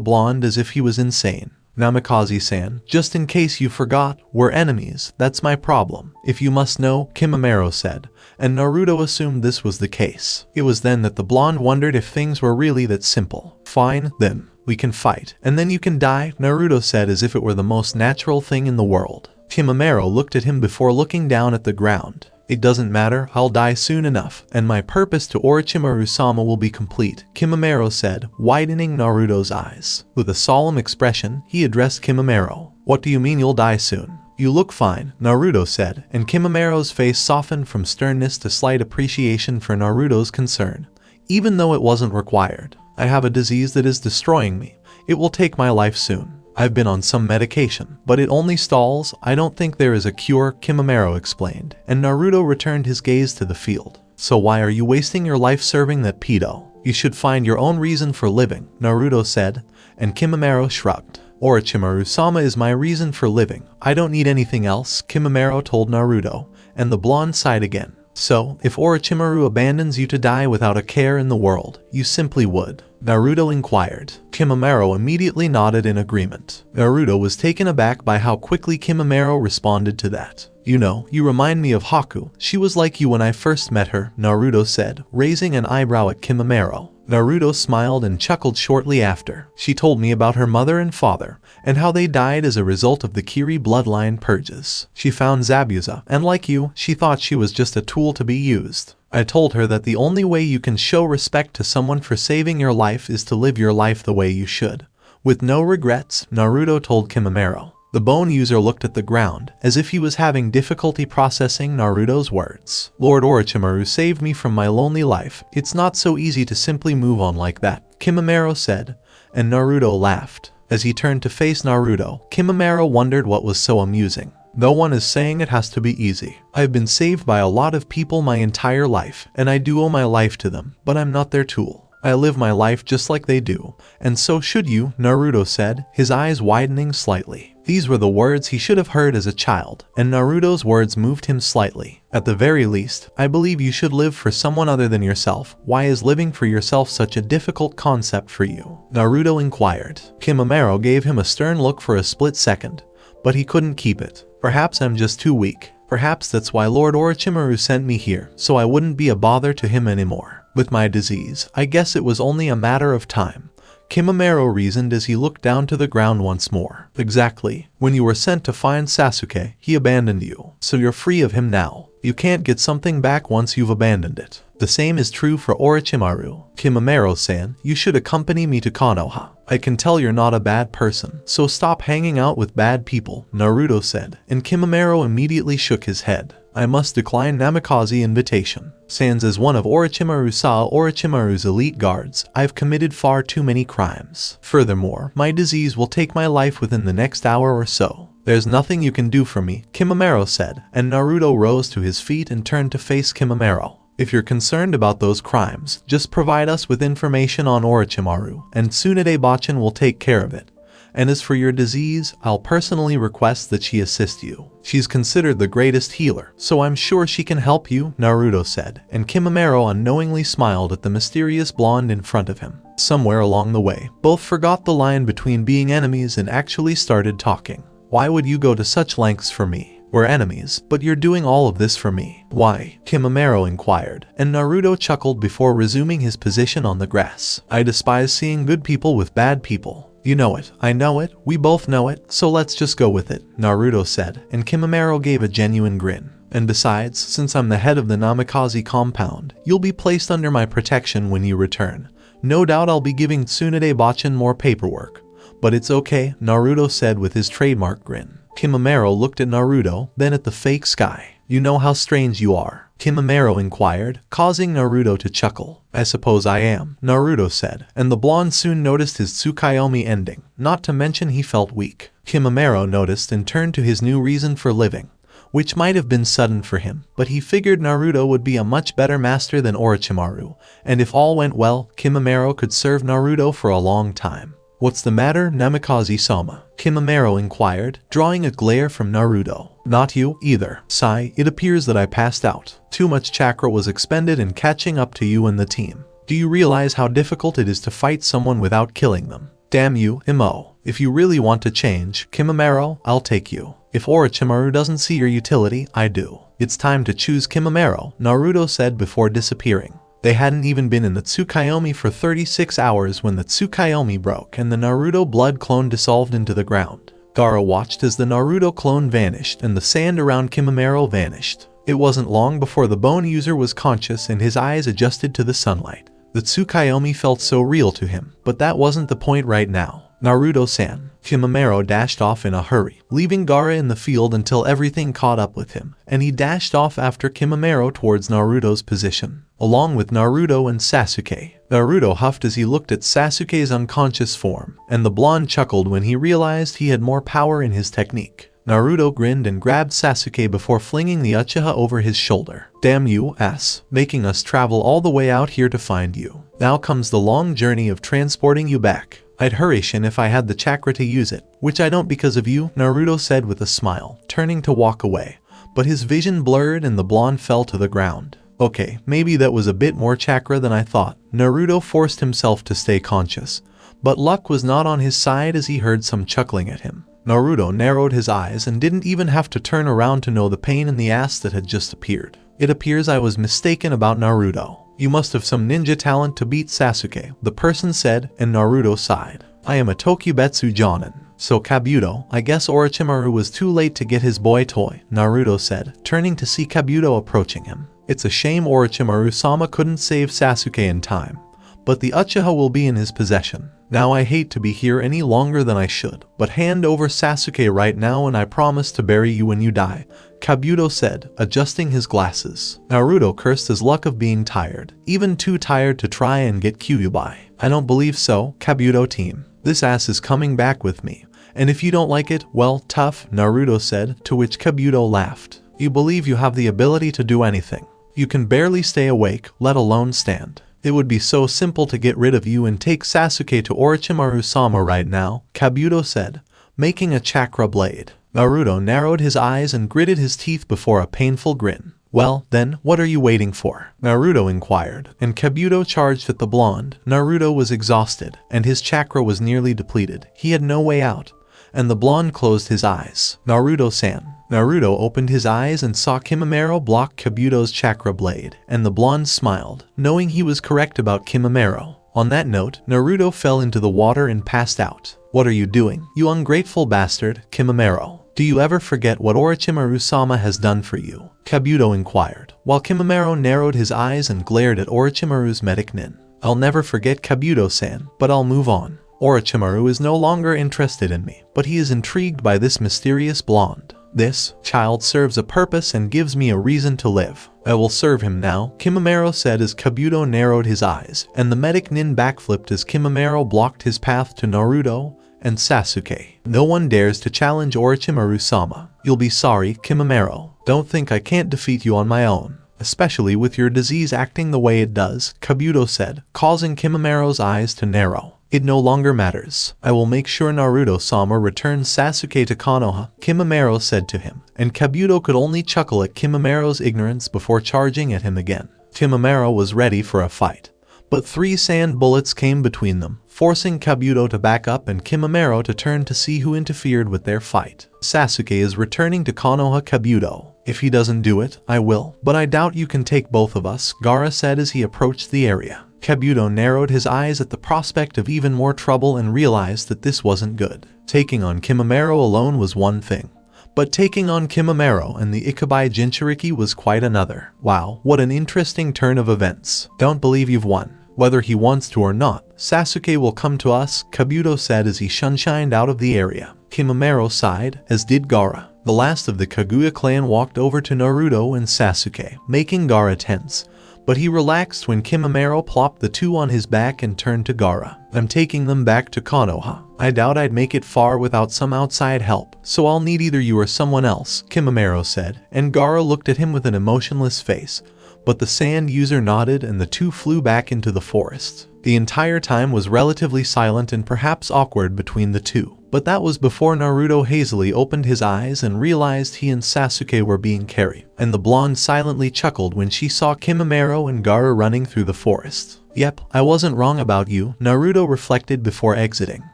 blonde as if he was insane. "Namikaze-san, just in case you forgot, we're enemies, that's my problem. If you must know," Kimimaro said, and Naruto assumed this was the case. It was then that the blonde wondered if things were really that simple. "Fine, then. We can fight, and then you can die," Naruto said as if it were the most natural thing in the world. Kimimaro looked at him before looking down at the ground. "It doesn't matter, I'll die soon enough, and my purpose to Orochimaru-sama will be complete," Kimimaro said, widening Naruto's eyes. With a solemn expression, he addressed Kimimaro. "What do you mean you'll die soon?" "You look fine," Naruto said, and Kimimaro's face softened from sternness to slight appreciation for Naruto's concern, even though it wasn't required. "I have a disease that is destroying me. It will take my life soon. I've been on some medication, but it only stalls. I don't think there is a cure," Kimimaro explained, and Naruto returned his gaze to the field. "So why are you wasting your life serving that pedo? You should find your own reason for living," Naruto said, and Kimimaro shrugged. "Orochimaru-sama is my reason for living. I don't need anything else," Kimimaro told Naruto, and the blonde sighed again. "So, if Orochimaru abandons you to die without a care in the world, you simply would?" Naruto inquired. Kimimaro immediately nodded in agreement. Naruto was taken aback by how quickly Kimimaro responded to that. "You know, you remind me of Haku. She was like you when I first met her," Naruto said, raising an eyebrow at Kimimaro. Naruto smiled and chuckled shortly after. "She told me about her mother and father, and how they died as a result of the Kiri bloodline purges. She found Zabuza, and like you, she thought she was just a tool to be used. I told her that the only way you can show respect to someone for saving your life is to live your life the way you should. With no regrets," Naruto told Kimimaro. The bone user looked at the ground, as if he was having difficulty processing Naruto's words. "Lord Orochimaru saved me from my lonely life. It's not so easy to simply move on like that," Kimimaro said, and Naruto laughed. As he turned to face Naruto, Kimimaro wondered what was so amusing. "No one is saying it has to be easy. I've been saved by a lot of people my entire life, and I do owe my life to them, but I'm not their tool. I live my life just like they do, and so should you," Naruto said, his eyes widening slightly. These were the words he should have heard as a child, and Naruto's words moved him slightly. "At the very least, I believe you should live for someone other than yourself. Why is living for yourself such a difficult concept for you?" Naruto inquired. Kimimaro gave him a stern look for a split second, but he couldn't keep it. "Perhaps I'm just too weak. Perhaps that's why Lord Orochimaru sent me here, so I wouldn't be a bother to him anymore. With my disease, I guess it was only a matter of time," Kimimaro reasoned as he looked down to the ground once more. "Exactly. When you were sent to find Sasuke, he abandoned you, so you're free of him now. You can't get something back once you've abandoned it. The same is true for Orochimaru. Kimimaro-san, you should accompany me to Konoha. I can tell you're not a bad person, so stop hanging out with bad people," Naruto said, and Kimimaro immediately shook his head. "I must decline Namikaze invitation. Sans as one of Orochimaru's elite guards, I've committed far too many crimes. Furthermore, my disease will take my life within the next hour or so. There's nothing you can do for me," Kimimaro said, and Naruto rose to his feet and turned to face Kimimaro. "If you're concerned about those crimes, just provide us with information on Orochimaru, and Tsunade Bachin will take care of it. And as for your disease, I'll personally request that she assist you. She's considered the greatest healer, so I'm sure she can help you, Naruto said, and Kimimaro unknowingly smiled at the mysterious blonde in front of him. Somewhere along the way, both forgot the line between being enemies and actually started talking. Why would you go to such lengths for me? We're enemies, but you're doing all of this for me. Why? Kimimaro inquired, and Naruto chuckled before resuming his position on the grass. I despise seeing good people with bad people. You know it, I know it, we both know it, so let's just go with it, Naruto said, and Kimimaro gave a genuine grin. And besides, since I'm the head of the Namikaze compound, you'll be placed under my protection when you return. No doubt I'll be giving Tsunade Bachan more paperwork. But it's okay, Naruto said with his trademark grin. Kimimaro looked at Naruto, then at the fake sky. You know how strange you are, Kimimaro inquired, causing Naruto to chuckle. I suppose I am, Naruto said, and the blonde soon noticed his Tsukuyomi ending, not to mention he felt weak. Kimimaro noticed and turned to his new reason for living, which might have been sudden for him, but he figured Naruto would be a much better master than Orochimaru, and if all went well, Kimimaro could serve Naruto for a long time. What's the matter, Namikaze-sama? Kimimaro inquired, drawing a glare from Naruto. Not you, either. Sigh, it appears that I passed out. Too much chakra was expended in catching up to you and the team. Do you realize how difficult it is to fight someone without killing them? Damn you, Imo. If you really want to change, Kimimaro, I'll take you. If Orochimaru doesn't see your utility, I do. It's time to choose Kimimaro, Naruto said before disappearing. They hadn't even been in the Tsukuyomi for 36 hours when the Tsukuyomi broke and the Naruto blood clone dissolved into the ground. Gaara watched as the Naruto clone vanished and the sand around Kimimaro vanished. It wasn't long before the bone user was conscious and his eyes adjusted to the sunlight. The Tsukuyomi felt so real to him, but that wasn't the point right now. Naruto-san. Kimimaro dashed off in a hurry, leaving Gaara in the field until everything caught up with him, and he dashed off after Kimimaro towards Naruto's position, along with Naruto and Sasuke. Naruto huffed as he looked at Sasuke's unconscious form, and the blonde chuckled when he realized he had more power in his technique. Naruto grinned and grabbed Sasuke before flinging the Uchiha over his shoulder. Damn you, ass, making us travel all the way out here to find you. Now comes the long journey of transporting you back. I'd hurry Shin if I had the chakra to use it, which I don't because of you, Naruto said with a smile, turning to walk away. But his vision blurred and the blonde fell to the ground. Okay, maybe that was a bit more chakra than I thought. Naruto forced himself to stay conscious, but luck was not on his side as he heard some chuckling at him. Naruto narrowed his eyes and didn't even have to turn around to know the pain in the ass that had just appeared. It appears I was mistaken about Naruto. You must have some ninja talent to beat Sasuke, the person said, and Naruto sighed. I am a Tokubetsu Jonin. So Kabuto, I guess Orochimaru was too late to get his boy toy, Naruto said, turning to see Kabuto approaching him. It's a shame Orochimaru-sama couldn't save Sasuke in time, but the Uchiha will be in his possession. Now I hate to be here any longer than I should, but hand over Sasuke right now and I promise to bury you when you die, Kabuto said, adjusting his glasses. Naruto cursed his luck of being tired, even too tired to try and get Kyuubi. I don't believe so, Kabuto team. This ass is coming back with me, and if you don't like it, well, tough, Naruto said, to which Kabuto laughed. You believe you have the ability to do anything. You can barely stay awake, let alone stand. It would be so simple to get rid of you and take Sasuke to Orochimaru-sama right now, Kabuto said, making a chakra blade. Naruto narrowed his eyes and gritted his teeth before a painful grin. Well, then, what are you waiting for? Naruto inquired, and Kabuto charged at the blonde. Naruto was exhausted, and his chakra was nearly depleted. He had no way out, and the blonde closed his eyes. Naruto-san. Naruto opened his eyes and saw Kimimaro block Kabuto's chakra blade, and the blonde smiled, knowing he was correct about Kimimaro. On that note, Naruto fell into the water and passed out. What are you doing, you ungrateful bastard, Kimimaro? Do you ever forget what Orochimaru-sama has done for you? Kabuto inquired, while Kimimaro narrowed his eyes and glared at Orochimaru's medic nin. I'll never forget Kabuto-san, but I'll move on. Orochimaru is no longer interested in me, but he is intrigued by this mysterious blonde. This child serves a purpose and gives me a reason to live. I will serve him now, Kimimaro said as Kabuto narrowed his eyes, and the medic nin backflipped as Kimimaro blocked his path to Naruto and Sasuke. No one dares to challenge Orochimaru-sama. You'll be sorry, Kimimaro. Don't think I can't defeat you on my own, especially with your disease acting the way it does, Kabuto said, causing Kimimaro's eyes to narrow. It no longer matters. I will make sure Naruto-sama returns Sasuke to Konoha, Kimimaro said to him, and Kabuto could only chuckle at Kimimaro's ignorance before charging at him again. Kimimaro was ready for a fight, but 3 sand bullets came between them, forcing Kabuto to back up and Kimimaro to turn to see who interfered with their fight. Sasuke is returning to Konoha, Kabuto. If he doesn't do it, I will, but I doubt you can take both of us, Gaara said as he approached the area. Kabuto narrowed his eyes at the prospect of even more trouble and realized that this wasn't good. Taking on Kimimaro alone was one thing, but taking on Kimimaro and the Ikabai Jinchuriki was quite another. Wow, what an interesting turn of events. Don't believe you've won. Whether he wants to or not, Sasuke will come to us, Kabuto said as he sunshined out of the area. Kimimaro sighed, as did Gaara. The last of the Kaguya clan walked over to Naruto and Sasuke, making Gaara tense, but he relaxed when Kimimaro plopped the 2 on his back and turned to Gaara. I'm taking them back to Konoha. I doubt I'd make it far without some outside help, so I'll need either you or someone else, Kimimaro said, and Gaara looked at him with an emotionless face. But the sand user nodded and the 2 flew back into the forest. The entire time was relatively silent and perhaps awkward between the 2. But that was before Naruto hazily opened his eyes and realized he and Sasuke were being carried, and the blonde silently chuckled when she saw Kimimaro and Gaara running through the forest. Yep, I wasn't wrong about you, Naruto reflected before exiting.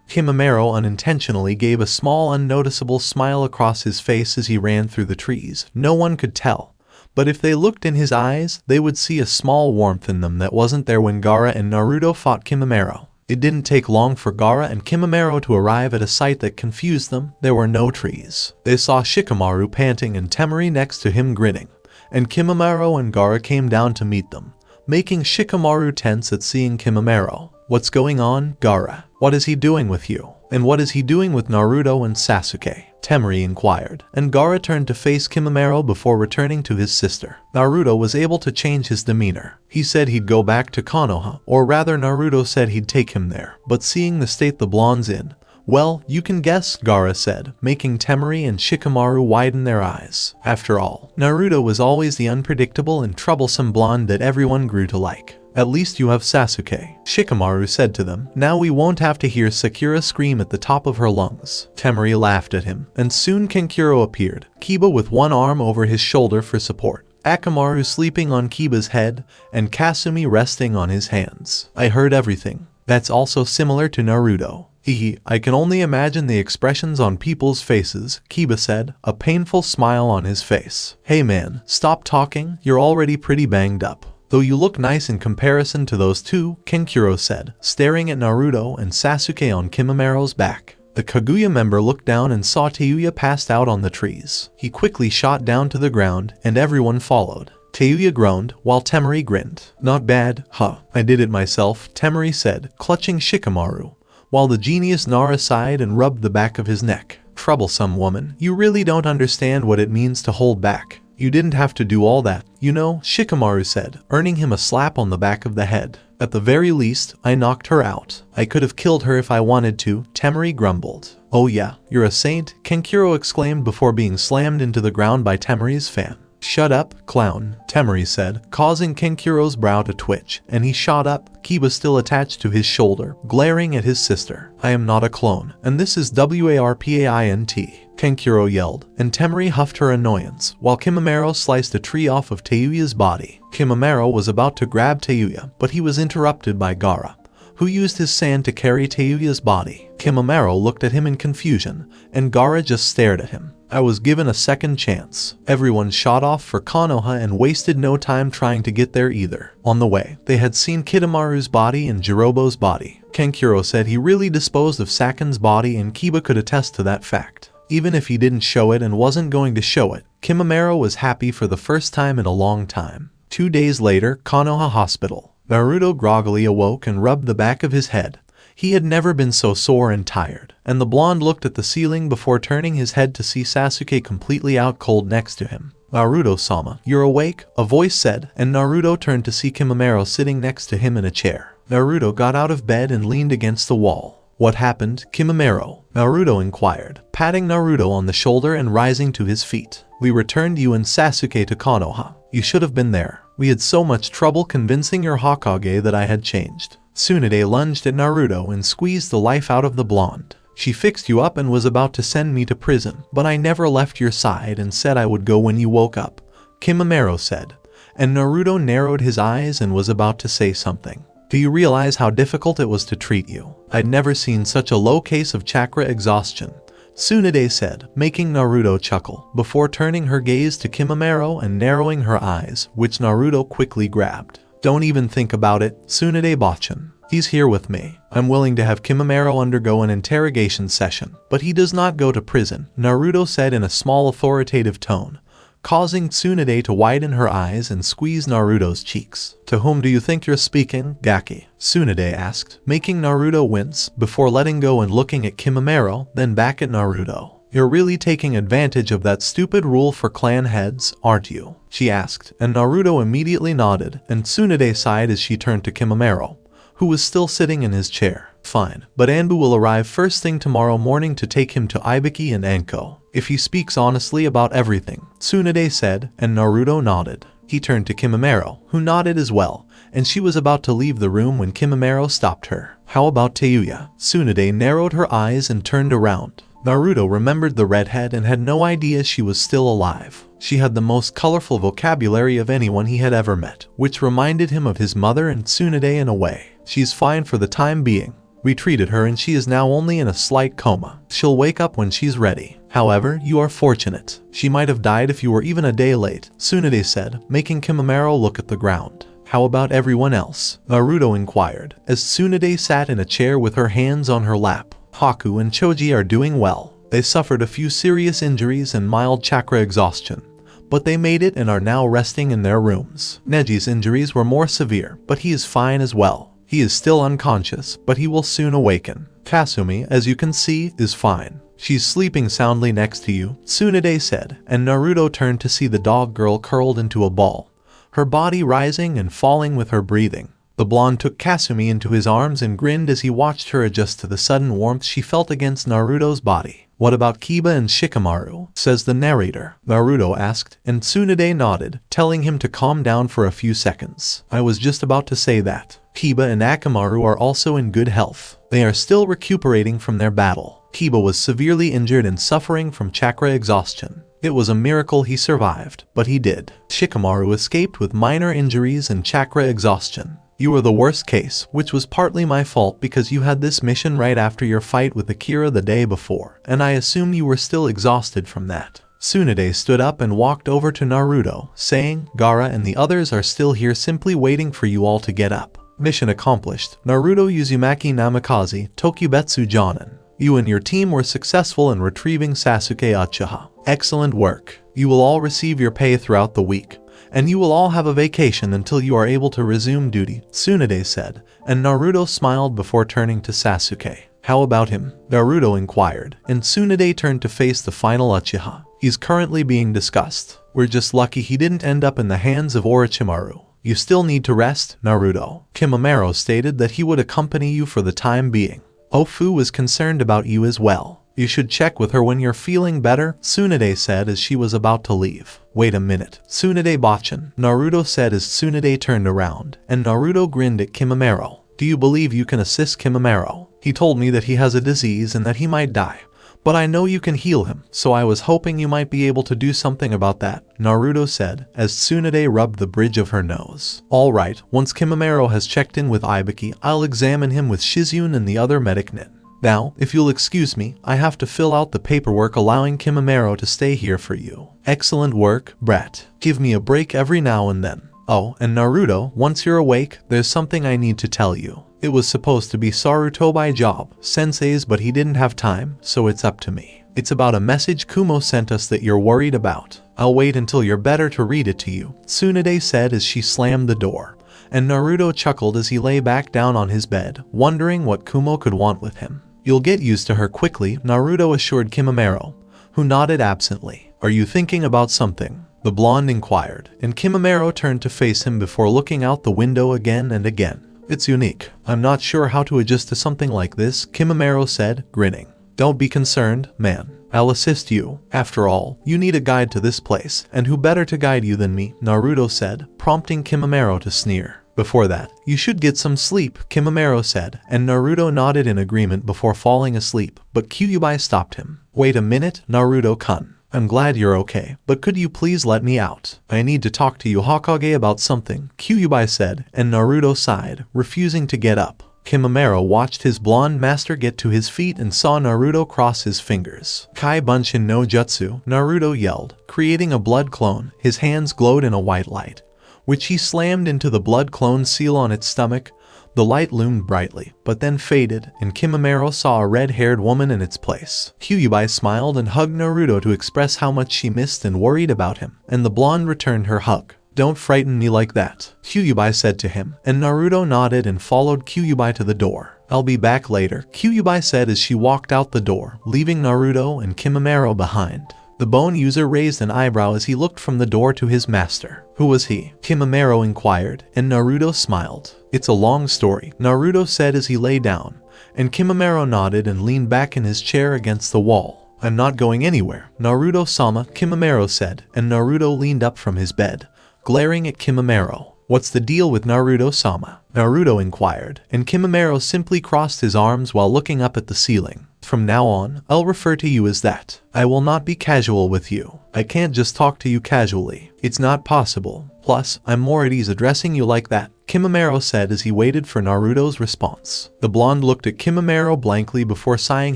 Kimimaro unintentionally gave a small unnoticeable smile across his face as he ran through the trees. No one could tell, but if they looked in his eyes, they would see a small warmth in them that wasn't there when Gaara and Naruto fought Kimimaro. It didn't take long for Gaara and Kimimaro to arrive at a sight that confused them. There were no trees. They saw Shikamaru panting and Temari next to him grinning, and Kimimaro and Gaara came down to meet them, making Shikamaru tense at seeing Kimimaro. What's going on, Gaara? What is he doing with you? And what is he doing with Naruto and Sasuke? Temari inquired, and Gaara turned to face Kimimaro before returning to his sister. Naruto was able to change his demeanor. He said he'd go back to Konoha, or rather Naruto said he'd take him there, but seeing the state the blonde's in, well, you can guess, Gaara said, making Temari and Shikamaru widen their eyes. After all, Naruto was always the unpredictable and troublesome blonde that everyone grew to like. At least you have Sasuke, Shikamaru said to them. Now we won't have to hear Sakura scream at the top of her lungs. Temari laughed at him, and soon Kankuro appeared, Kiba with one arm over his shoulder for support, Akamaru sleeping on Kiba's head, and Kasumi resting on his hands. I heard everything. That's also similar to Naruto. Hehe, I can only imagine the expressions on people's faces, Kiba said, a painful smile on his face. Hey man, stop talking, you're already pretty banged up. Though you look nice in comparison to those 2, Kankuro said, staring at Naruto and Sasuke on Kimimaro's back. The Kaguya member looked down and saw Teuya passed out on the trees. He quickly shot down to the ground, and everyone followed. Teuya groaned, while Temari grinned. Not bad, huh? I did it myself, Temari said, clutching Shikamaru, while the genius Nara sighed and rubbed the back of his neck. Troublesome woman, you really don't understand what it means to hold back. You didn't have to do all that, you know, Shikamaru said, earning him a slap on the back of the head. At the very least, I knocked her out. I could have killed her if I wanted to, Temari grumbled. Oh yeah, you're a saint, Kankuro exclaimed before being slammed into the ground by Temari's fan. Shut up, clown, Temari said, causing Kankuro's brow to twitch, and he shot up, Kiba still attached to his shoulder, glaring at his sister. I am not a clone, and this is WARPAINT, Kankuro yelled, and Temari huffed her annoyance, while Kimimaro sliced a tree off of Teuya's body. Kimimaro was about to grab Teuya, but he was interrupted by Gaara, who used his sand to carry Teuya's body. Kimimaro looked at him in confusion, and Gaara just stared at him. I was given a second chance. Everyone shot off for Konoha and wasted no time trying to get there either. On the way, they had seen Kidomaru's body and Jirobo's body. Kankuro said he really disposed of Saken's body, and Kiba could attest to that fact. Even if he didn't show it and wasn't going to show it, Kimimaro was happy for the first time in a long time. 2 days later, Konoha Hospital. Naruto groggily awoke and rubbed the back of his head. He had never been so sore and tired, and the blonde looked at the ceiling before turning his head to see Sasuke completely out cold next to him. Naruto-sama, you're awake? A voice said, and Naruto turned to see Kimimaro sitting next to him in a chair. Naruto got out of bed and leaned against the wall. What happened, Kimimaro? Naruto inquired, patting Naruto on the shoulder and rising to his feet. We returned you and Sasuke to Konoha. You should have been there. We had so much trouble convincing your Hokage that I had changed. Tsunade lunged at Naruto and squeezed the life out of the blonde. She fixed you up and was about to send me to prison, but I never left your side and said I would go when you woke up, Kimimaro said. And Naruto narrowed his eyes and was about to say something. Do you realize how difficult it was to treat you? I'd never seen such a low case of chakra exhaustion, Tsunade said, making Naruto chuckle, before turning her gaze to Kimimaro and narrowing her eyes, which Naruto quickly grabbed. Don't even think about it, Tsunade-bachan. He's here with me. I'm willing to have Kimimaro undergo an interrogation session, but he does not go to prison, Naruto said in a small authoritative tone, causing Tsunade to widen her eyes and squeeze Naruto's cheeks. To whom do you think you're speaking, Gaki? Tsunade asked, making Naruto wince before letting go and looking at Kimimaro, then back at Naruto. You're really taking advantage of that stupid rule for clan heads, aren't you? She asked, and Naruto immediately nodded, and Tsunade sighed as she turned to Kimimaro, who was still sitting in his chair. Fine, but Anbu will arrive first thing tomorrow morning to take him to Ibiki and Anko. If he speaks honestly about everything, Tsunade said, and Naruto nodded. He turned to Kimimaro, who nodded as well, and she was about to leave the room when Kimimaro stopped her. How about Teuya? Tsunade narrowed her eyes and turned around. Naruto remembered the redhead and had no idea she was still alive. She had the most colorful vocabulary of anyone he had ever met, which reminded him of his mother and Tsunade in a way. She's fine for the time being. We treated her and she is now only in a slight coma. She'll wake up when she's ready. However, you are fortunate. She might have died if you were even a day late, Tsunade said, making Kimimaro look at the ground. How about everyone else? Naruto inquired, as Tsunade sat in a chair with her hands on her lap. Haku and Choji are doing well. They suffered a few serious injuries and mild chakra exhaustion, but they made it and are now resting in their rooms. Neji's injuries were more severe, but he is fine as well. He is still unconscious, but he will soon awaken. Kasumi, as you can see, is fine. She's sleeping soundly next to you, Tsunade said, and Naruto turned to see the dog girl curled into a ball, her body rising and falling with her breathing. The blonde took Kasumi into his arms and grinned as he watched her adjust to the sudden warmth she felt against Naruto's body. What about Kiba and Shikamaru? Says the narrator, Naruto asked, and Tsunade nodded, telling him to calm down for a few seconds. I was just about to say that. Kiba and Akamaru are also in good health. They are still recuperating from their battle. Kiba was severely injured and suffering from chakra exhaustion. It was a miracle he survived, but he did. Shikamaru escaped with minor injuries and chakra exhaustion. You were the worst case, which was partly my fault because you had this mission right after your fight with Akira the day before, and I assume you were still exhausted from that. Tsunade stood up and walked over to Naruto, saying, Gaara and the others are still here simply waiting for you all to get up. Mission accomplished. Naruto Uzumaki Namikaze, Tokubetsu Jonin. You and your team were successful in retrieving Sasuke Uchiha. Excellent work. You will all receive your pay throughout the week, and you will all have a vacation until you are able to resume duty, Tsunade said, and Naruto smiled before turning to Sasuke. How about him? Naruto inquired, and Tsunade turned to face the final Uchiha. He's currently being discussed. We're just lucky he didn't end up in the hands of Orochimaru. You still need to rest, Naruto. Kimimaro stated that he would accompany you for the time being. Ofu was concerned about you as well. You should check with her when you're feeling better, Tsunade said as she was about to leave. Wait a minute, Tsunade-bachan, Naruto said as Tsunade turned around, and Naruto grinned at Kimimaro. Do you believe you can assist Kimimaro? He told me that he has a disease and that he might die, but I know you can heal him, so I was hoping you might be able to do something about that, Naruto said, as Tsunade rubbed the bridge of her nose. Alright, once Kimimaro has checked in with Ibiki, I'll examine him with Shizune and the other medic nin. Now, if you'll excuse me, I have to fill out the paperwork allowing Kimimaro to stay here for you. Excellent work, brat. Give me a break every now and then. Oh, and Naruto, once you're awake, there's something I need to tell you. It was supposed to be Sarutobi job, Sensei's, but he didn't have time, so it's up to me. It's about a message Kumo sent us that you're worried about. I'll wait until you're better to read it to you, Tsunade said as she slammed the door, and Naruto chuckled as he lay back down on his bed, wondering what Kumo could want with him. You'll get used to her quickly, Naruto assured Kimimaro, who nodded absently. Are you thinking about something? The blonde inquired, and Kimimaro turned to face him before looking out the window again and again. It's unique. I'm not sure how to adjust to something like this, Kimimaro said, grinning. Don't be concerned, man. I'll assist you. After all, you need a guide to this place, and who better to guide you than me, Naruto said, prompting Kimimaro to sneer. Before that, you should get some sleep, Kimimaro said, and Naruto nodded in agreement before falling asleep, but Kyuubi stopped him. Wait a minute, Naruto-kun. I'm glad you're okay, but could you please let me out? I need to talk to you Hokage about something, Kyuubi said, and Naruto sighed, refusing to get up. Kimimaro watched his blonde master get to his feet and saw Naruto cross his fingers. Kai Bunshin no Jutsu, Naruto yelled, creating a blood clone. His hands glowed in a white light, which he slammed into the blood clone seal on its stomach. The light loomed brightly, but then faded, and Kimimaro saw a red-haired woman in its place. Kyuubi smiled and hugged Naruto to express how much she missed and worried about him, and the blonde returned her hug. Don't frighten me like that, Kyuubi said to him, and Naruto nodded and followed Kyuubi to the door. I'll be back later, Kyuubi said as she walked out the door, leaving Naruto and Kimimaro behind. The bone user raised an eyebrow as he looked from the door to his master. Who was he? Kimimaro inquired, and Naruto smiled. It's a long story, Naruto said as he lay down, and Kimimaro nodded and leaned back in his chair against the wall. I'm not going anywhere, Naruto-sama, Kimimaro said, and Naruto leaned up from his bed, glaring at Kimimaro. What's the deal with Naruto-sama? Naruto inquired, and Kimimaro simply crossed his arms while looking up at the ceiling. From now on, I'll refer to you as that. I will not be casual with you. I can't just talk to you casually. It's not possible. Plus, I'm more at ease addressing you like that, Kimimaro said as he waited for Naruto's response. The blonde looked at Kimimaro blankly before sighing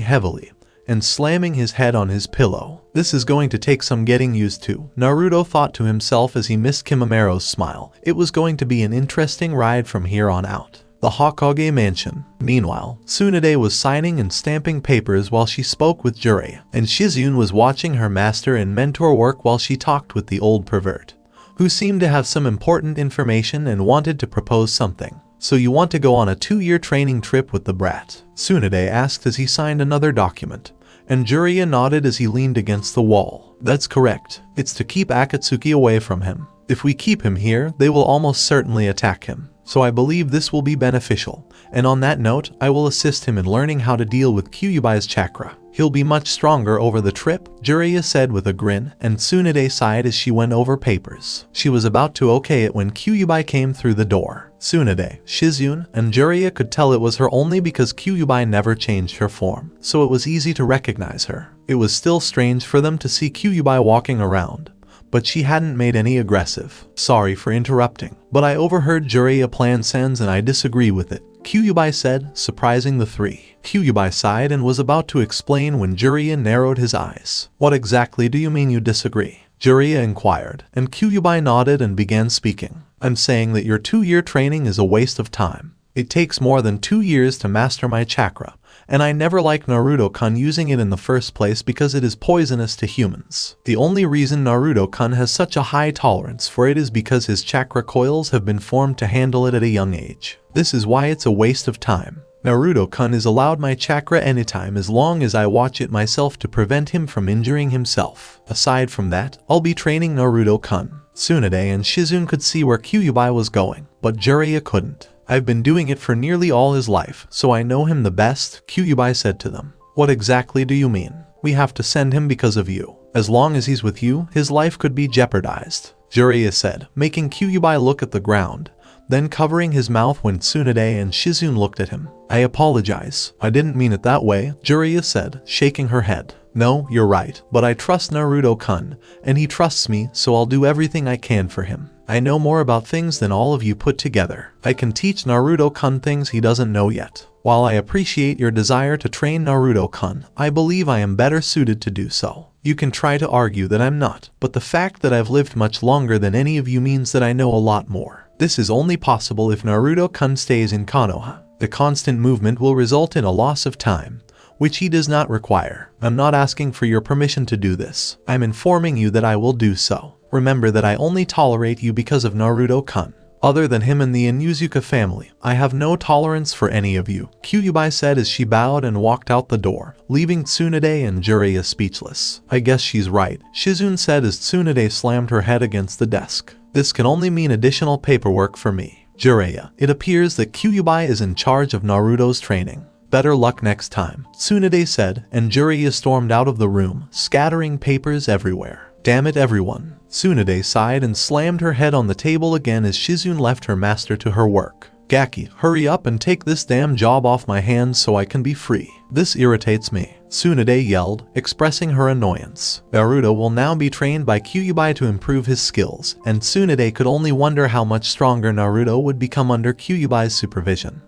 heavily and slamming his head on his pillow. This is going to take some getting used to, Naruto thought to himself as he missed Kimimaro's smile. It was going to be an interesting ride from here on out. The Hokage mansion. Meanwhile, Tsunade was signing and stamping papers while she spoke with Jiraiya, and Shizune was watching her master and mentor work while she talked with the old pervert, who seemed to have some important information and wanted to propose something. So you want to go on a 2-year training trip with the brat? Tsunade asked as he signed another document, and Jiraiya nodded as he leaned against the wall. That's correct. It's to keep Akatsuki away from him. If we keep him here, they will almost certainly attack him. So I believe this will be beneficial, and on that note, I will assist him in learning how to deal with Kyuubi's chakra. He'll be much stronger over the trip, Jiraiya said with a grin, and Tsunade sighed as she went over papers. She was about to okay it when Kyuubi came through the door. Tsunade, Shizune, and Jiraiya could tell it was her only because Kyuubi never changed her form, so it was easy to recognize her. It was still strange for them to see Kyuubi walking around, but she hadn't made any aggressive. Sorry for interrupting, but I overheard Jiraiya plan Sen's and I disagree with it, Kyuubi said, surprising the three. Kyuubi sighed and was about to explain when Jiraiya narrowed his eyes. What exactly do you mean you disagree? Jiraiya inquired, and Kyuubi nodded and began speaking. I'm saying that your 2-year training is a waste of time. It takes more than 2 years to master my chakra, and I never liked Naruto-kun using it in the first place because it is poisonous to humans. The only reason Naruto-kun has such a high tolerance for it is because his chakra coils have been formed to handle it at a young age. This is why it's a waste of time. Naruto-kun is allowed my chakra anytime as long as I watch it myself to prevent him from injuring himself. Aside from that, I'll be training Naruto-kun. Tsunade and Shizune could see where Kyuubi was going, but Jiraiya couldn't. I've been doing it for nearly all his life, so I know him the best, Kyuubi said to them. What exactly do you mean? We have to send him because of you. As long as he's with you, his life could be jeopardized, Jiraiya said, making Kyuubi look at the ground, then covering his mouth when Tsunade and Shizune looked at him. I apologize. I didn't mean it that way, Jiraiya said, shaking her head. No, you're right, but I trust Naruto-kun, and he trusts me, so I'll do everything I can for him. I know more about things than all of you put together. I can teach Naruto-kun things he doesn't know yet. While I appreciate your desire to train Naruto-kun, I believe I am better suited to do so. You can try to argue that I'm not, but the fact that I've lived much longer than any of you means that I know a lot more. This is only possible if Naruto-kun stays in Konoha. The constant movement will result in a loss of time, which he does not require. I'm not asking for your permission to do this. I'm informing you that I will do so. Remember that I only tolerate you because of Naruto-kun. Other than him and the Inuzuka family, I have no tolerance for any of you, Kyuubi said as she bowed and walked out the door, leaving Tsunade and Jiraiya speechless. I guess she's right, Shizune said as Tsunade slammed her head against the desk. This can only mean additional paperwork for me. Jiraiya, it appears that Kyuubi is in charge of Naruto's training. Better luck next time, Tsunade said, and Jiraiya stormed out of the room, scattering papers everywhere. Damn it everyone. Tsunade sighed and slammed her head on the table again as Shizune left her master to her work. Gaki, hurry up and take this damn job off my hands so I can be free. This irritates me, Tsunade yelled, expressing her annoyance. Naruto will now be trained by Kyuubi to improve his skills, and Tsunade could only wonder how much stronger Naruto would become under Kyuubi's supervision.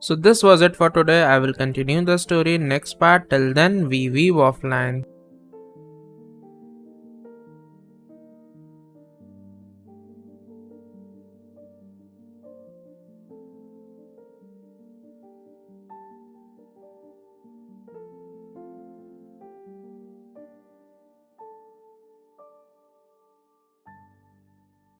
So this was it for today. I will continue the story next part. Till then, we weave offline.